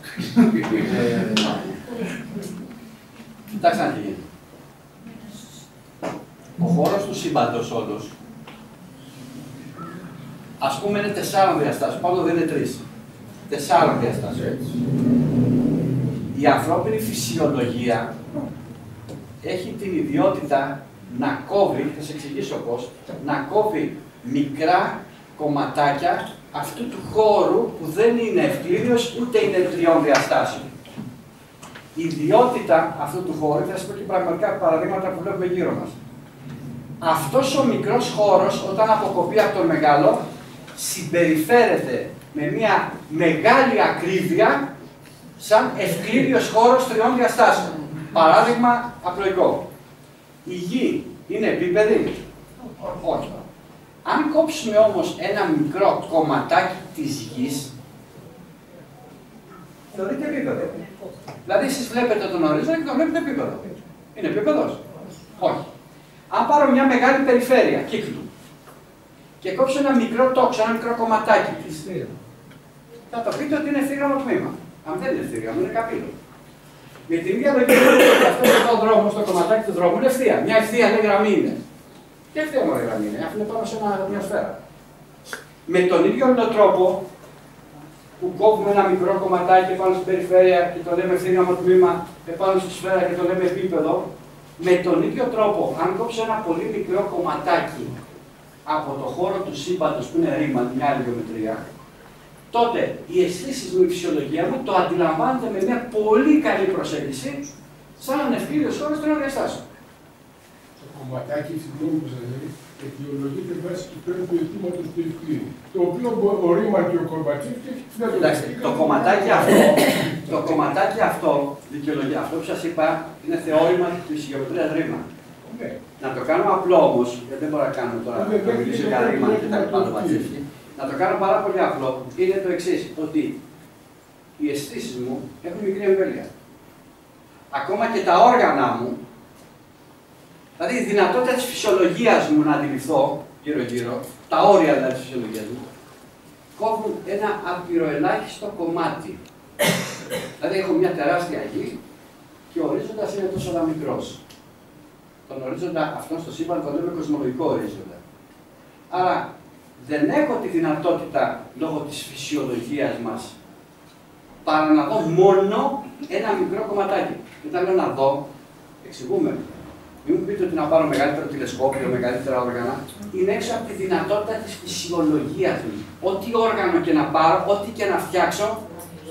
Κοιτάξτε να τι γίνει. Ο χώρος του σύμπαντος όντως, ας πούμε είναι 4 διαστάσεων, πάντοτε δεν είναι 3. 4 διαστάσεων. Η ανθρώπινη φυσιολογία έχει την ιδιότητα να κόβει, θα σας εξηγήσω πώς, να κόβει μικρά κομματάκια αυτού του χώρου που δεν είναι ευκλήριος ούτε είναι τριών διαστάσεων. Η ιδιότητα αυτού του χώρου, θα σας πω και πραγματικά παραδείγματα που βλέπουμε γύρω μας. Αυτός ο μικρός χώρος, όταν αποκοπεί από τον μεγάλο, συμπεριφέρεται με μια μεγάλη ακρίβεια σαν ευκλήριος χώρος τριών διαστάσεων. Παράδειγμα απλοϊκό. Η γη είναι επίπεδη? Όχι. Αν κόψουμε όμως ένα μικρό κομματάκι της γης, θεωρείται επίπεδο. Δηλαδή εσείς βλέπετε τον ορίζοντα και τον βλέπετε επίπεδο. Είναι επίπεδος? Όχι. Αν πάρω μια μεγάλη περιφέρεια κύκλου και κόψω ένα μικρό τόξο, ένα μικρό κομματάκι της, θα το πείτε ότι είναι ευθύγραμμο τμήμα. Αν δεν είναι ευθύγραμμο, είναι καπήλο. Με την ίδια λογική ότι αυτό ο δρόμο, το κομματάκι του δρόμου είναι ευθεία. Μια ευθεία δεν γραμμή είναι. Και ευθεία μόνο γραμμή είναι, αφού είναι πάνω σε μια σφαίρα. Με τον ίδιο τρόπο που κόβουμε ένα μικρό κομματάκι πάνω στην περιφέρεια και το λέμε ευθύγραμμο τμήμα, επάνω στη σφαίρα και το λέμε επίπεδο, με τον ίδιο τρόπο, αν κόψω ένα πολύ μικρό κομματάκι από το χώρο του σύμπαντος που είναι ρήμα, μια άλλη γεωμετρία, τότε οι αισθήσεις μου, η φυσιολογία μου το αντιλαμβάνεται με μια πολύ καλή προσέγγιση σαν έναν ευκλήριος χώρος τριών διαστάσεων. Το κομματάκι, συγγνώμη που σας λέει, αιτιολογείται βάσει του τρίτου αιτήματος του ευκλήρου. Το οποίο ο ρήμα και ο κομματάκι δεν το το κομματάκι αυτό, δικαιολογία, αυτό που σας είπα, είναι θεώρημα της γεωμετρίας ρήμα. Ναι. Να το κάνω απλό όμως, γιατί δεν μπορώ να κάνω τώρα, να μιλήσω για ρήμα και τα λοιπά, να το κάνω πάρα πολύ απλό, είναι το εξής, ότι οι αισθήσεις μου έχουν μικρή εμβέλεια. Ακόμα και τα όργανα μου, δηλαδή η δυνατότητα της φυσιολογίας μου να αντιληφθώ γύρω-γύρω, τα όρια δηλαδή της φυσιολογίας μου, κόβουν ένα απειροελάχιστο κομμάτι. Δηλαδή έχω μια τεράστια γη και ο ορίζοντας είναι τόσο μικρός. Τον ορίζοντα αυτόν στο σύμπαν τον λέμε κοσμολογικό ορίζοντα. Άρα δεν έχω τη δυνατότητα λόγω της φυσιολογίας μας παρά να δω μόνο ένα μικρό κομματάκι. Και όταν λέω να δω, εξηγούμε. Μην μου πείτε ότι να πάρω μεγαλύτερο τηλεσκόπιο, μεγαλύτερα όργανα, είναι έξω από τη δυνατότητα της φυσιολογίας μου. Ό,τι όργανο και να πάρω, ό,τι και να φτιάξω,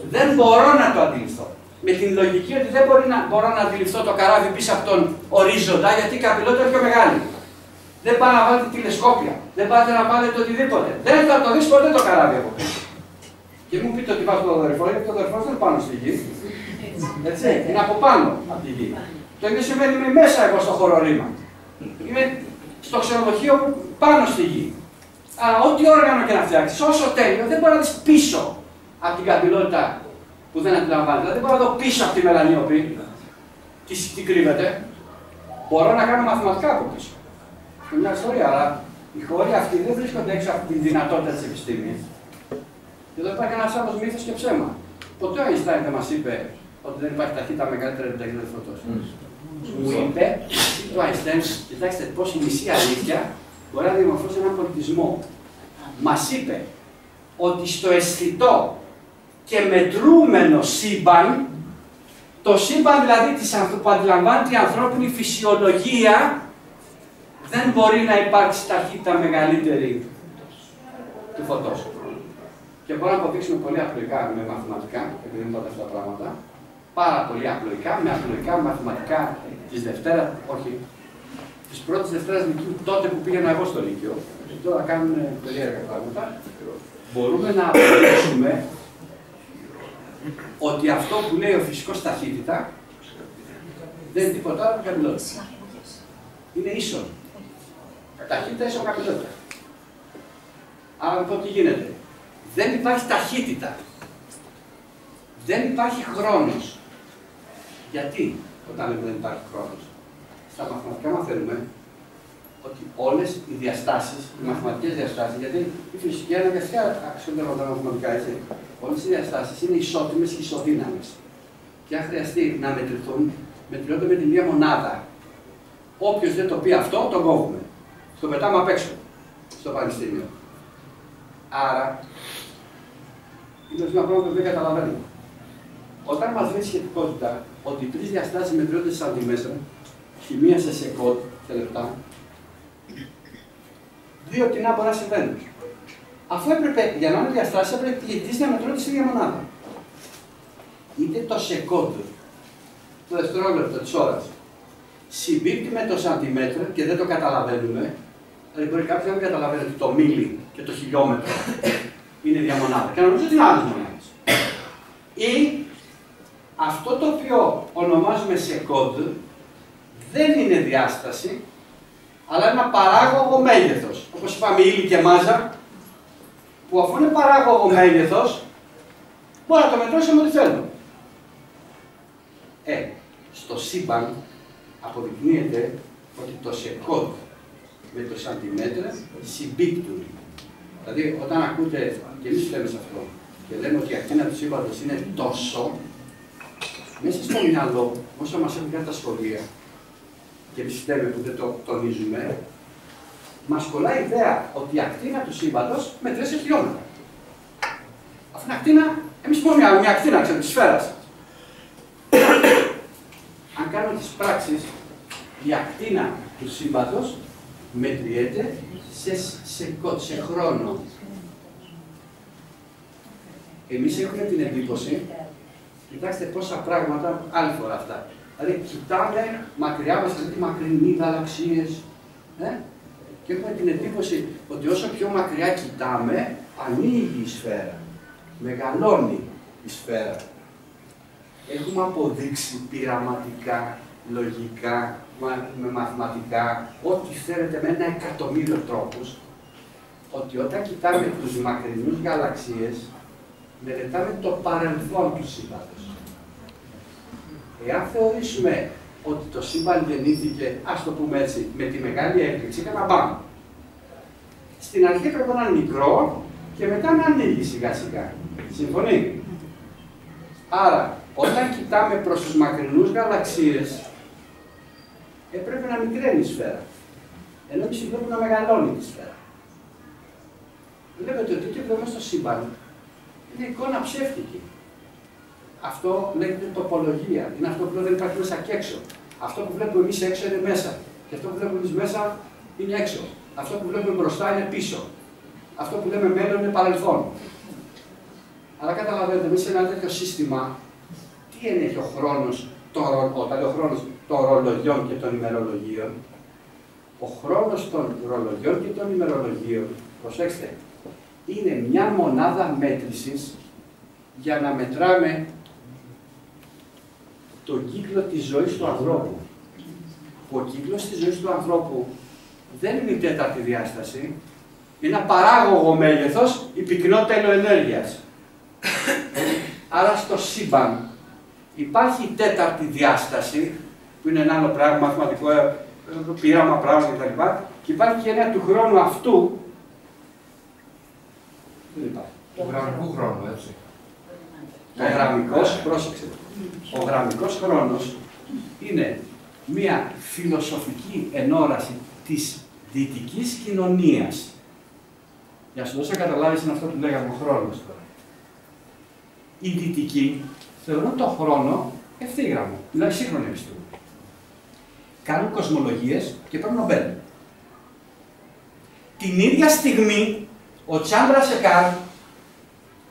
δεν μπορώ να το αντιληφθώ. Με την λογική ότι δεν μπορώ να αντιληφθώ το καράβι πίσω από τον ορίζοντα, γιατί η καπηλότητα είναι πιο μεγάλη. Δεν πάτε να βάλετε τηλεσκόπια, δεν πάτε να βάλετε οτιδήποτε. Δεν θα το δεις ποτέ το καράβι από πίσω. Και μου πείτε ότι βάζω το δορυφόρο, γιατί το δορυφόρο δεν είναι πάνω στη γη. Έτσι, είναι από πάνω από τη γη. Το ίδιο σημαίνει είμαι μέσα εγώ στο χώρο ρήμα. Είμαι στο ξενοδοχείο πάνω στη γη. Άρα, ό,τι όργανο και να φτιάξει, όσο τέλειο, δεν μπορεί να δει πίσω από την καπηλότητα που δεν αντιλαμβάνεται. Δεν μπορώ να δω πίσω από τη μελανιόπη τι κρύβεται. Μπορώ να κάνω μαθηματικά από πίσω. Είναι μια ιστορία, αλλά οι χώροι αυτοί δεν βρίσκονται έξω από τη δυνατότητα τη επιστήμης. Και εδώ υπάρχει ένα άλλο μύθο και ψέμα. Ποτέ ο Αϊνστάιν δεν μα είπε ότι δεν υπάρχει ταχύτητα μεγαλύτερη από την ταχύτητα του φωτός. Μου είπε το Αϊνστάιν, κοιτάξτε πώς η μισή αλήθεια μπορεί να διαμορφώσει έναν πολιτισμό. Μας είπε ότι στο αισθητό και μετρούμενο σύμπαν, το σύμπαν δηλαδή που αντιλαμβάνεται η ανθρώπινη φυσιολογία, δεν μπορεί να υπάρξει ταχύτητα μεγαλύτερη του φωτός. Και μπορούμε να αποδείξουμε πολύ απλοϊκά με μαθηματικά, επειδή είναι πάντα αυτά τα πράγματα, πάρα πολύ απλοϊκά, με απλοϊκά μαθηματικά της Δευτέρας, όχι, της πρώτης Δευτέρας Λυκείου, τότε που πήγαινα εγώ στο Λύκειο, τώρα κάνουν περίεργα πράγματα, μπορούμε να αποδείξουμε ότι αυτό που λέει ο φυσικός ταχύτητα δεν είναι τίποτα άλλο από καπηλότητα. Είναι ίσον. Ταχύτητα ίσον καπηλότητα. Άρα λοιπόν τι γίνεται. Δεν υπάρχει ταχύτητα. Δεν υπάρχει χρόνος. Γιατί όταν λέμε δεν υπάρχει χρόνος. Στα μαθηματικά μαθαίνουμε ότι όλες οι διαστάσεις, οι μαθηματικές διαστάσεις, γιατί η φυσική αναγκαστικά ασχολούνται με τα μαθηματικά, έτσι. Όλες οι διαστάσεις είναι ισότιμες και ισοδύναμες. Και αν χρειαστεί να μετρηθούν, μετριώνται με τη μία μονάδα. Όποιος δεν το πει αυτό, τον κόβουμε. Στο πετάμε απ' έξω, στο πανεπιστήμιο. Άρα, είναι ένα πράγμα που δεν καταλαβαίνω. Όταν μας δίνει σχετικότητα ότι οι τρεις διαστάσεις μετριώνται σε αντιμέτρα, η μία σε σεκόντ, σε λεπτά, Δύο τεινά μπορεί να συμβαίνουν. Αφού έπρεπε, για να είναι διαστάσεις, έπρεπε οι αιτήσεις να μετρώνται στην ίδια μονάδα. Είτε το σεκόντ, το δευτερόλεπτο της ώρας, συμπίπτει με το σαντιμέτρο και δεν το καταλαβαίνουμε. Δηλαδή, μπορεί κάποιος να μην καταλαβαίνει ότι το μίλι και το χιλιόμετρο είναι διαμονάδα. Και να νομίζω ότι είναι άλλες μονάδες. Ή αυτό το οποίο ονομάζουμε σεκόντ δεν είναι διάσταση, αλλά ένα παράγωγο μέγεθος. Όπως είπαμε, ύλη και μάζα, που αφού είναι παράγωγο μέγεθος, μπορεί να το μετρώσουμε ό,τι θέλουμε. Στο σύμπαν αποδεικνύεται ότι το σεκόντ με το σαντιμέτρο συμπίπτουν. Δηλαδή, όταν ακούτε, και εμείς λέμε σε αυτό, και λέμε ότι η ακτίνα του σύμπαντος είναι τόσο, μέσα στο μυαλό, όσο μας έχουν κάνει τα σχολεία, και εμείς λέμε που δεν το τονίζουμε, μας κολλάει η ιδέα ότι η ακτίνα του σύμπαντος μετράει σε χιλιόμετρα. Αυτή είναι ακτίνα, εμείς πούμε μια ακτίνα, ξέρετε, της σφαίρας. Αν κάνουμε τις πράξεις, η ακτίνα του σύμπαντος μετριέται σε χρόνο. Εμείς έχουμε την εντύπωση, κοιτάξτε πόσα πράγματα, άλλη φορά αυτά. Δηλαδή, κοιτάμε μακριά μας, δηλαδή μακρινοί γαλαξίες, και έχουμε την εντύπωση ότι όσο πιο μακριά κοιτάμε, ανοίγει η σφαίρα, μεγαλώνει η σφαίρα. Έχουμε αποδείξει πειραματικά, λογικά, με μαθηματικά, ό,τι θέλετε με 1.000.000 τρόπους, ότι όταν κοιτάμε τους μακρινούς γαλαξίες, μελετάμε το παρελθόν του σύμπαντος. Εάν θεωρήσουμε ότι το σύμπαν γεννήθηκε, ας το πούμε έτσι, με τη μεγάλη έκρηξη, μπαμ. Στην αρχή πρέπει να είναι μικρό και μετά να ανοίγει σιγά σιγά. Συμφωνεί? Άρα, όταν κοιτάμε προς τους μακρινούς γαλαξίες, πρέπει να μικραίνει η σφαίρα. Ενώ εμείς βλέπουμε να μεγαλώνει τη σφαίρα. Βλέπετε ότι και βλέπουμε στο σύμπαν είναι εικόνα ψεύτικη. Αυτό λέγεται τοπολογία. Είναι αυτό που δεν υπάρχει μέσα και έξω. Αυτό που βλέπουμε εμείς έξω είναι μέσα. Και αυτό που βλέπουμε εμείς μέσα είναι έξω. Αυτό που βλέπουμε μπροστά είναι πίσω. Αυτό που λέμε μέλλον είναι παρελθόν. Αλλά καταλαβαίνετε, εμείς σε ένα τέτοιο σύστημα, τι ενέχει ο χρόνος, όταν ο χρόνος των ρολογιών και των ημερολογίων. Ο χρόνος των ρολογιών και των ημερολογίων, προσέξτε, είναι μια μονάδα μέτρησης για να μετράμε τον κύκλο της ζωής του ανθρώπου. Ο κύκλος της ζωής του ανθρώπου δεν είναι η τέταρτη διάσταση, είναι ένα παράγωγο μέγεθος, η πυκνότητα ελαιοενέργειας. Άρα στο σύμπαν υπάρχει η τέταρτη διάσταση, που είναι ένα άλλο πράγμα, μαθηματικό πείραμα, πράγμα κτλ. Και υπάρχει και ένα του χρόνου αυτού. Δεν υπάρχει. Του γραμμικού χρόνου, έτσι. Ο γραμμικός, πρόσεξε, ο γραμμικός χρόνος είναι μία φιλοσοφική ενόραση της δυτικής κοινωνίας. Για να σου δώσω να καταλάβεις, είναι αυτό που λέγαμε ο χρόνος τώρα. Οι δυτικοί θεωρούν τον χρόνο ευθύγραμμο, δηλαδή σύγχρονη επιστήμη. Κάνουν κοσμολογίες και παίρνουν Νομπέλ. Την ίδια στιγμή, ο Τσάντρασεκάρ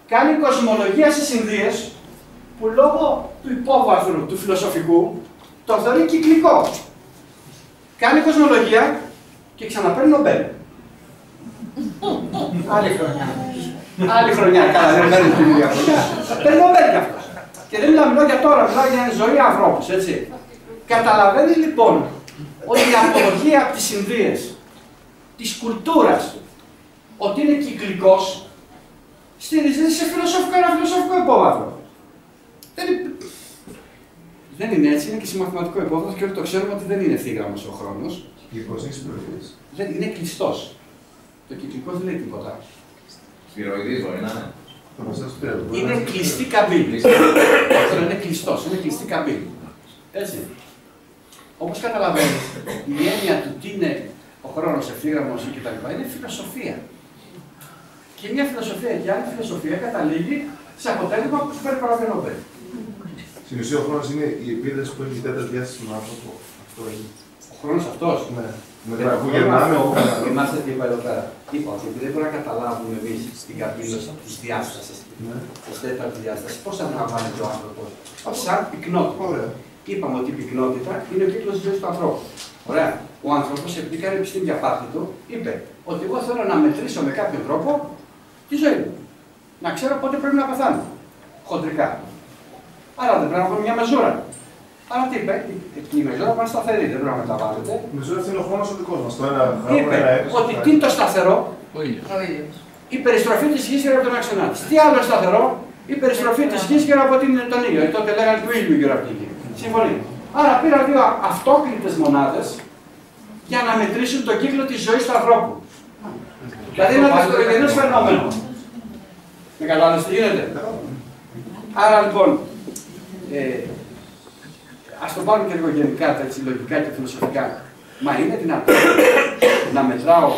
κάνει κοσμολογία στις Ινδίες που λόγω του υπόβαθρου του φιλοσοφικού το θεωρεί κυκλικό. Κάνει κοσμολογία και ξαναπαίρνει Νομπέλ. Άλλη χρονιά. Άλλη χρονιά, καλά, δεν παίρνει την ίδια χρονιά. Παίρνει Νομπέλ κι αυτός. Και δεν μιλάω για τώρα, μιλάω για ζωή ανθρώπους, έτσι. Καταλαβαίνεις λοιπόν ότι η απολογία από τις Ινδίες, της κουλτούρας, ότι είναι κυκλικός, στηρίζεται σε ένα φιλοσοφικό υπόβαθρο. Δεν είναι έτσι, είναι και σε μαθηματικό υπόβαθρο και όλοι το ξέρουμε ότι δεν είναι ευθύγραμμος ο χρόνος. Δεν είναι κλειστός. Το κυκλικό δεν λέει τίποτα. Σπυροειδής μπορεί να είναι. Είναι κλειστή καμπύλη. Αυτό είναι κλειστός, είναι κλειστή καμπύλη. Έτσι. Όπως καταλαβαίνεις, η έννοια του τι είναι ο χρόνος ευθύγραμμος ή κτλ. Είναι φιλοσοφία. Και μια φιλοσοφία και άλλη φιλοσοφία καταλήγει σε αποτέλεσμα που σου φέρει παραπάνω Νομπέλ. Στην ουσία ο χρόνος είναι η επίδραση που έχει η τέταρτη διάσταση στον άνθρωπο. Αυτό είναι. Ο χρόνος αυτός. Ναι. Με το που γυρνάμε. Θυμάστε τι είπα εδώ πέρα. Είπα ότι δεν μπορούμε να καταλάβουμε εμείς την καμπύλωση της διάστασης, της τέταρτης διάστασης, πώς αντιλαμβάνεται ο άνθρωπος. Σαν πυκνότητα. Ωραία. Είπαμε ότι η πυκνότητα είναι ο κύκλος της ζωής του ανθρώπου. Ωραία. Ο άνθρωπος, επειδή κάνει επιστήμια πάρτι του, είπε ότι εγώ θέλω να μετρήσω με κάποιο τρόπο τη ζωή μου. Να ξέρω πότε πρέπει να πεθάνω. Χοντρικά. Άρα δεν πρέπει να έχουμε μια μεζούρα. Άρα τι είπε, η μεζούρα μας σταθερή, δεν πρέπει να μεταβάλλεται. Η μεζούρα είναι ο χρόνος ο δικός μας. Το ένα χρόνο, Είπε ένα έτος, ότι τι είναι το σταθερό, η περιστροφή της γης γύρω από τον άξονα της. Τι άλλο σταθερό, η περιστροφή της γης γύρω από τον ήλιο. Τότε λέγανε του ήλιου γύρω από την γη. Συμφωνεί. Άρα πήρα δύο αυτόκλητες μονάδες για να μετρήσουν τον κύκλο της ζωής του ανθρώπου. Δηλαδή είναι ένα δευτερογενές φαινόμενο. Με κατάλαβες τι γίνεται. Άρα λοιπόν, ας το πάρουμε και λίγο γενικά, έτσι, λογικά και φιλοσοφικά. Μα είναι δυνατόν να μετράω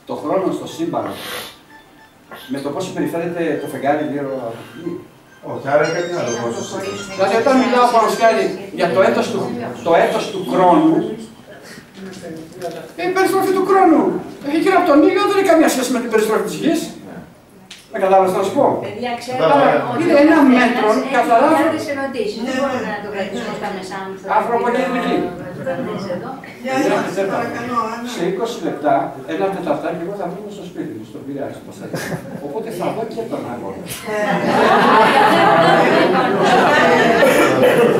το χρόνο στο σύμπαν με το πώς συμπεριφέρεται το φεγγάρι γύρω από τη γη? Όχι, άρα είναι κάτι άλλο. Δηλαδή, όταν μιλάω πάνω για το έτος του χρόνου, η περιστροφή του χρόνου έχει γύρω από τον ήλιο, δεν έχει καμία σχέση με την περιστροφή της γης. Με κατάλαβες να σου πω. Παιδιά, ξέρω είναι ένα μέτρο καθαρά. Χιλιάδες ερωτήσεις. Δεν μπορούμε να το κρατήσουμε στα μεσάνυχτα. Ανθρωπογεννητική. Παρακαλώ, Σε 20 λεπτά, ένα τεταρτάκι, εγώ θα βγω στο σπίτι μου, στον Πειραιά, στο Πασάκι. Οπότε θα δω και τον αγώνα.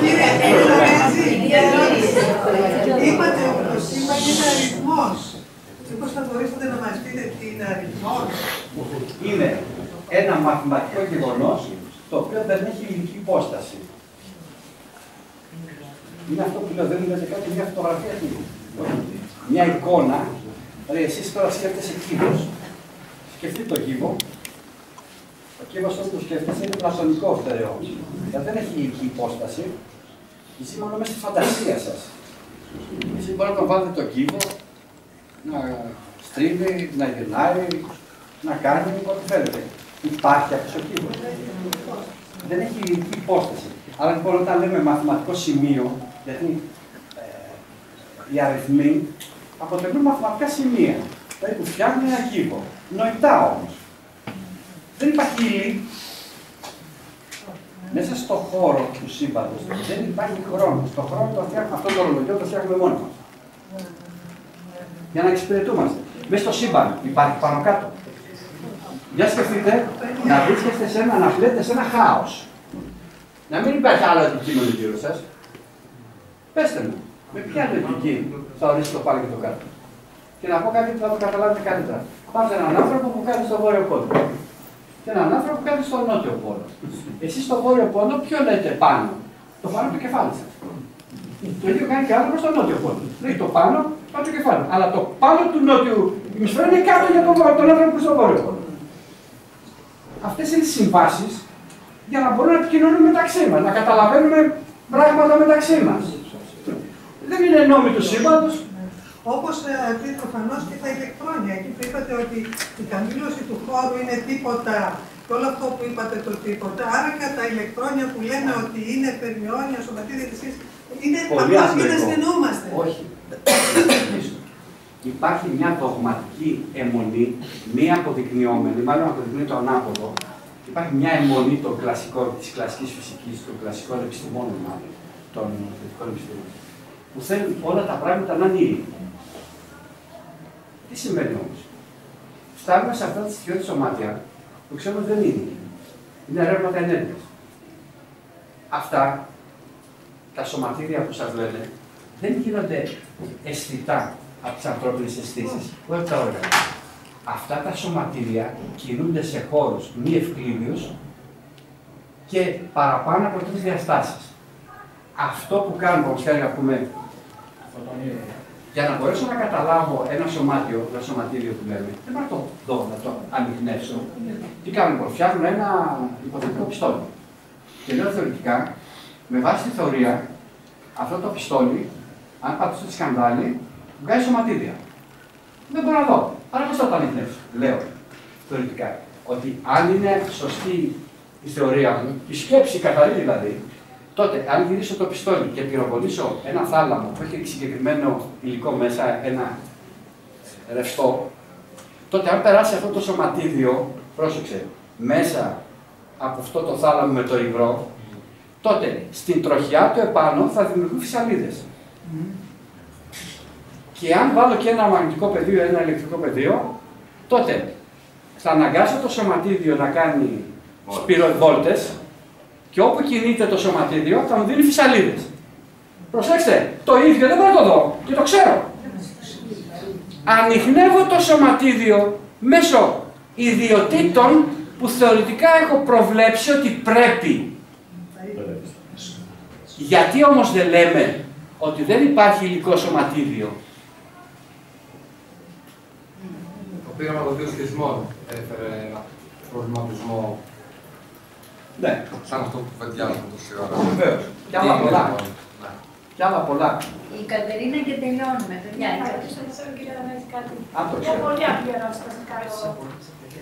Κύριε είπατε ότι το σήμα είναι αριθμός. Μήπως θα μπορέσετε να μας πείτε τι είναι αριθμός? Είναι ένα μαθηματικό γεγονός το οποίο δεν έχει ηλική υπόσταση. Είναι αυτό που λέω, δεν είναι κάτι, μια φωτογραφία εκεί. Μια εικόνα, δηλαδή εσείς τώρα σκέφτεσαι κύβος. Σκεφτείτε το κύβο. Ο κύβος όταν το σκέφτεσαι είναι πλατωνικό στερεό. Δηλαδή δεν έχει ηλική υπόσταση. Εσύ μόνο μέσα στη φαντασία σας. Εσύ μπορείτε να τον βάλετε τον κύβο, να στρίβει, να γυρνάει, να κάνει ό,τι θέλετε. Υπάρχει αυτός ο κύβος. Δεν έχει ηλική υπόσταση. Άρα λοιπόν όταν λέμε μαθηματικό σημείο, γιατί οι αριθμοί αποτελούν μαθηματικά σημεία, δηλαδή που φτιάχνουν ένα κύβο. Νοητά όμως. Δεν υπάρχει ύλη. Μέσα στο χώρο του σύμπαντος δεν υπάρχει χρόνο. Στο χρόνο το φτιάχνουμε, αυτό το ορολογιό το φτιάχνουμε μόνοι μας. Για να εξυπηρετούμαστε. Μέσα στο σύμπαν υπάρχει πάνω κάτω. Για σκεφτείτε να βρίσκεστε να πλέτε σε ένα χάος. Να μην υπάρχει άλλο αντικείμενο γύρω σας. Πέστε μου, με ποια λογική θα ορίσετε το πάνω και το κάτω? Και να πω κάτι που θα το καταλάβετε καλύτερα. Πάτε έναν άνθρωπο που κάθεται στο βόρειο πόλο και έναν άνθρωπο που κάθεται στο νότιο πόλο. Εσείς στο βόρειο πόλο ποιο λέτε πάνω? Το πάνω του κεφάλι σας. Το ίδιο κάνει και άνθρωπο στο νότιο πόλο. Λέει το πάνω, πάνω του κεφάλι. Αλλά το πάνω του νότιου ημισφαίρου είναι κάτω για τον άνθρωπο που στο βόρειο πόλο. Αυτές είναι οι συμβάσεις για να μπορούμε να επικοινωνούμε μεταξύ μας, να καταλαβαίνουμε πράγματα μεταξύ μας. Δεν είναι νόμοι του σύμπαντος. Όπως προφανώς και τα ηλεκτρόνια. Εκεί που είπατε ότι η καμήλωση του χώρου είναι τίποτα και όλο αυτό που είπατε το τίποτα. Άρα και τα ηλεκτρόνια που λένε ότι είναι περιόνια, σωματίδια της γης, είναι απλώς και να συνεννοούμαστε. Όχι. Υπάρχει μια δογματική αιμονή, μία αποδεικνυόμενη, μάλλον αποδεικνύει το ανάποδο. Υπάρχει μια αιμονή της κλασικής φυσικής, των κλασικών επιστημόνων, μάλλον, των θετικών επιστημόνων, που θέλουν όλα τα πράγματα να είναι ήλιοι. Τι σημαίνει όμως? Φτάνουμε σε αυτά τα στοιχειώδη σωμάτια που ξέρουμε ότι δεν είναι ήλιοι. Είναι ρεύματα ενέργειας. Αυτά τα σωματίδια που σας λένε δεν γίνονται αισθητά από τις ανθρώπινες αισθήσεις, όχι τα όργανα. Αυτά τα σωματίδια κινούνται σε χώρους μη ευκλήδιους και παραπάνω από 3 διαστάσεις. Αυτό που κάνουμε, όπως θέλει να πούμε, για να μπορέσω να καταλάβω ένα σωματίδιο που λέμε, δεν μπορώ να το δω, να το ανοιχνεύσω. Τι κάνουμε, φτιάχνουμε ένα υποθετικό πιστόλι. Και λέω θεωρητικά, με βάση τη θεωρία, αυτό το πιστόλι, αν πατήσω τη σκανδάλη, βγάζει σωματίδια. Δεν μπορώ να δω. Άρα πώς θα το ανοιχνεύσω? Λέω θεωρητικά ότι αν είναι σωστή η θεωρία μου, η σκέψη καθαρή δηλαδή, τότε αν γυρίσω το πιστόλι και πυροβολήσω ένα θάλαμο που έχει συγκεκριμένο υλικό μέσα, ένα ρευστό, τότε αν περάσει αυτό το σωματίδιο, πρόσεξε, μέσα από αυτό το θάλαμο με το υγρό, τότε στην τροχιά του επάνω θα δημιουργούν φυσαλίδες. Και αν βάλω και ένα μαγνητικό πεδίο, ένα ηλεκτρικό πεδίο, τότε θα αναγκάσω το σωματίδιο να κάνει σπυροβόλτες και όπου κινείται το σωματίδιο θα μου δίνει φυσαλίδες. Προσέξτε, το ίδιο δεν μπορώ να το δω και το ξέρω. Ανιχνεύω το σωματίδιο μέσω ιδιοτήτων που θεωρητικά έχω προβλέψει ότι πρέπει. Γιατί όμως δεν λέμε ότι δεν υπάρχει υλικό σωματίδιο? Το πείραμα των δύο σχεσμών έφερε ένα προβληματισμό. Ναι. Σαν αυτό που κουβεντιάζουμε τόση ώρα. Βεβαίως. Κι άλλα πολλά. Κι άλλα πολλά. Η Κατερίνα και τελειώνουμε, παιδιά. Πιο πολύ απλή ερώτηση θα σας κάνω.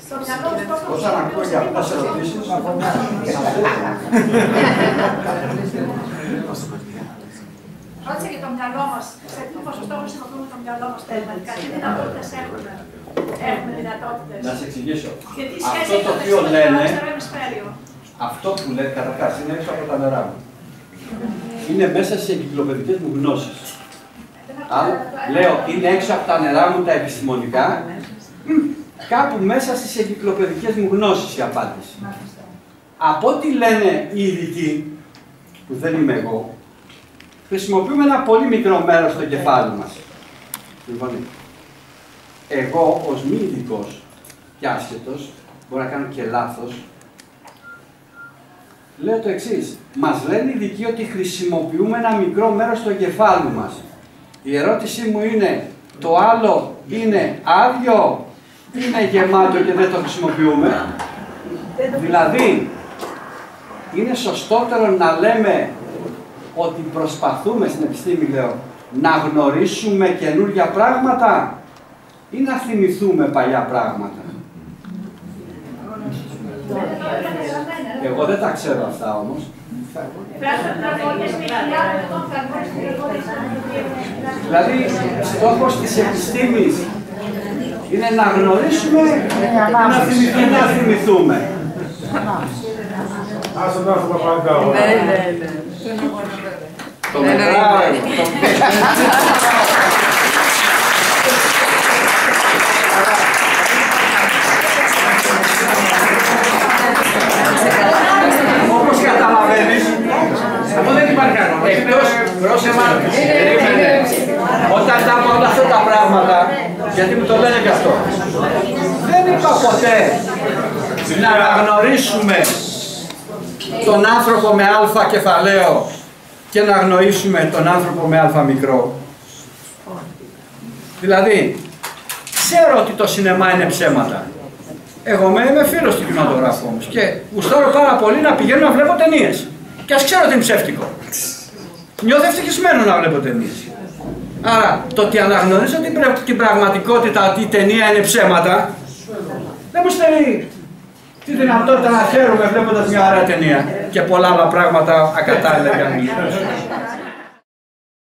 Στο μυαλό μου πώς Όσα να ακούω για αυτές τις ερωτήσεις, ρώτησε για το μυαλό μας, σε τι ποσοστό χρησιμοποιούμε το μυαλό μας τελικά, τι δυνατότητες έχουμε. Έχουμε δυνατότητες. να σε εξηγήσω. Και τι σχέση Αυτό το έχει οποίο το λένε, δεξιό ημισφαίριο. αυτό που λέει καταρχάς είναι έξω από τα νερά μου. Είναι μέσα στις εγκυκλοπαιδικές μου γνώσεις. Άρα, λέω, είναι έξω από τα νερά μου τα επιστημονικά, κάπου μέσα στις εγκυκλοπαιδικές μου γνώσεις η απάντηση. Από ό,τι λένε οι ειδικοί, που δεν είμαι εγώ, χρησιμοποιούμε ένα πολύ μικρό μέρος στο κεφάλι μας. Λοιπόν, εγώ ως μη ειδικός και άσχετος, μπορώ να κάνω και λάθος, λέω το εξής. Μας λένε οι ειδικοί ότι χρησιμοποιούμε ένα μικρό μέρος στο κεφάλι μας. Η ερώτησή μου είναι, το άλλο είναι άδειο ή είναι γεμάτο και δεν το χρησιμοποιούμε? Δηλαδή, είναι σωστότερο να λέμε ότι προσπαθούμε, στην επιστήμη λέω, να γνωρίσουμε καινούργια πράγματα ή να θυμηθούμε παλιά πράγματα? Εγώ δεν τα ξέρω αυτά όμως. Δηλαδή, στόχος της επιστήμης είναι να γνωρίσουμε και να θυμηθούμε. Άσε να έρθουμε απαντάω. Το μετράω. Όπως καταλαβαίνεις, αυτό δεν υπάρχει κανόνα. Εκτός, πρόσεμα, όταν τα πω όλα αυτά τα πράγματα, γιατί μου το λένε και αυτό, δεν είπα ποτέ να αναγνωρίσουμε τον άνθρωπο με αλφα κεφαλαίο και να αγνοήσουμε τον άνθρωπο με αλφα μικρό. Δηλαδή, ξέρω ότι το σινεμά είναι ψέματα. Εγώ είμαι φίλος του κινηματογράφου όμως και γουστάρω πάρα πολύ να πηγαίνω να βλέπω ταινίες. Και ας ξέρω ότι είναι ψεύτικο. Νιώθω ευτυχισμένο να βλέπω ταινίες. Άρα, το ότι αναγνωρίζω την πραγματικότητα ότι η ταινία είναι ψέματα, δεν μου στερεί τη δυνατότητα να χαίρομαι βλέποντας μια ωραία ταινία και πολλά άλλα πράγματα ακατάλληλα για να μιλήσω.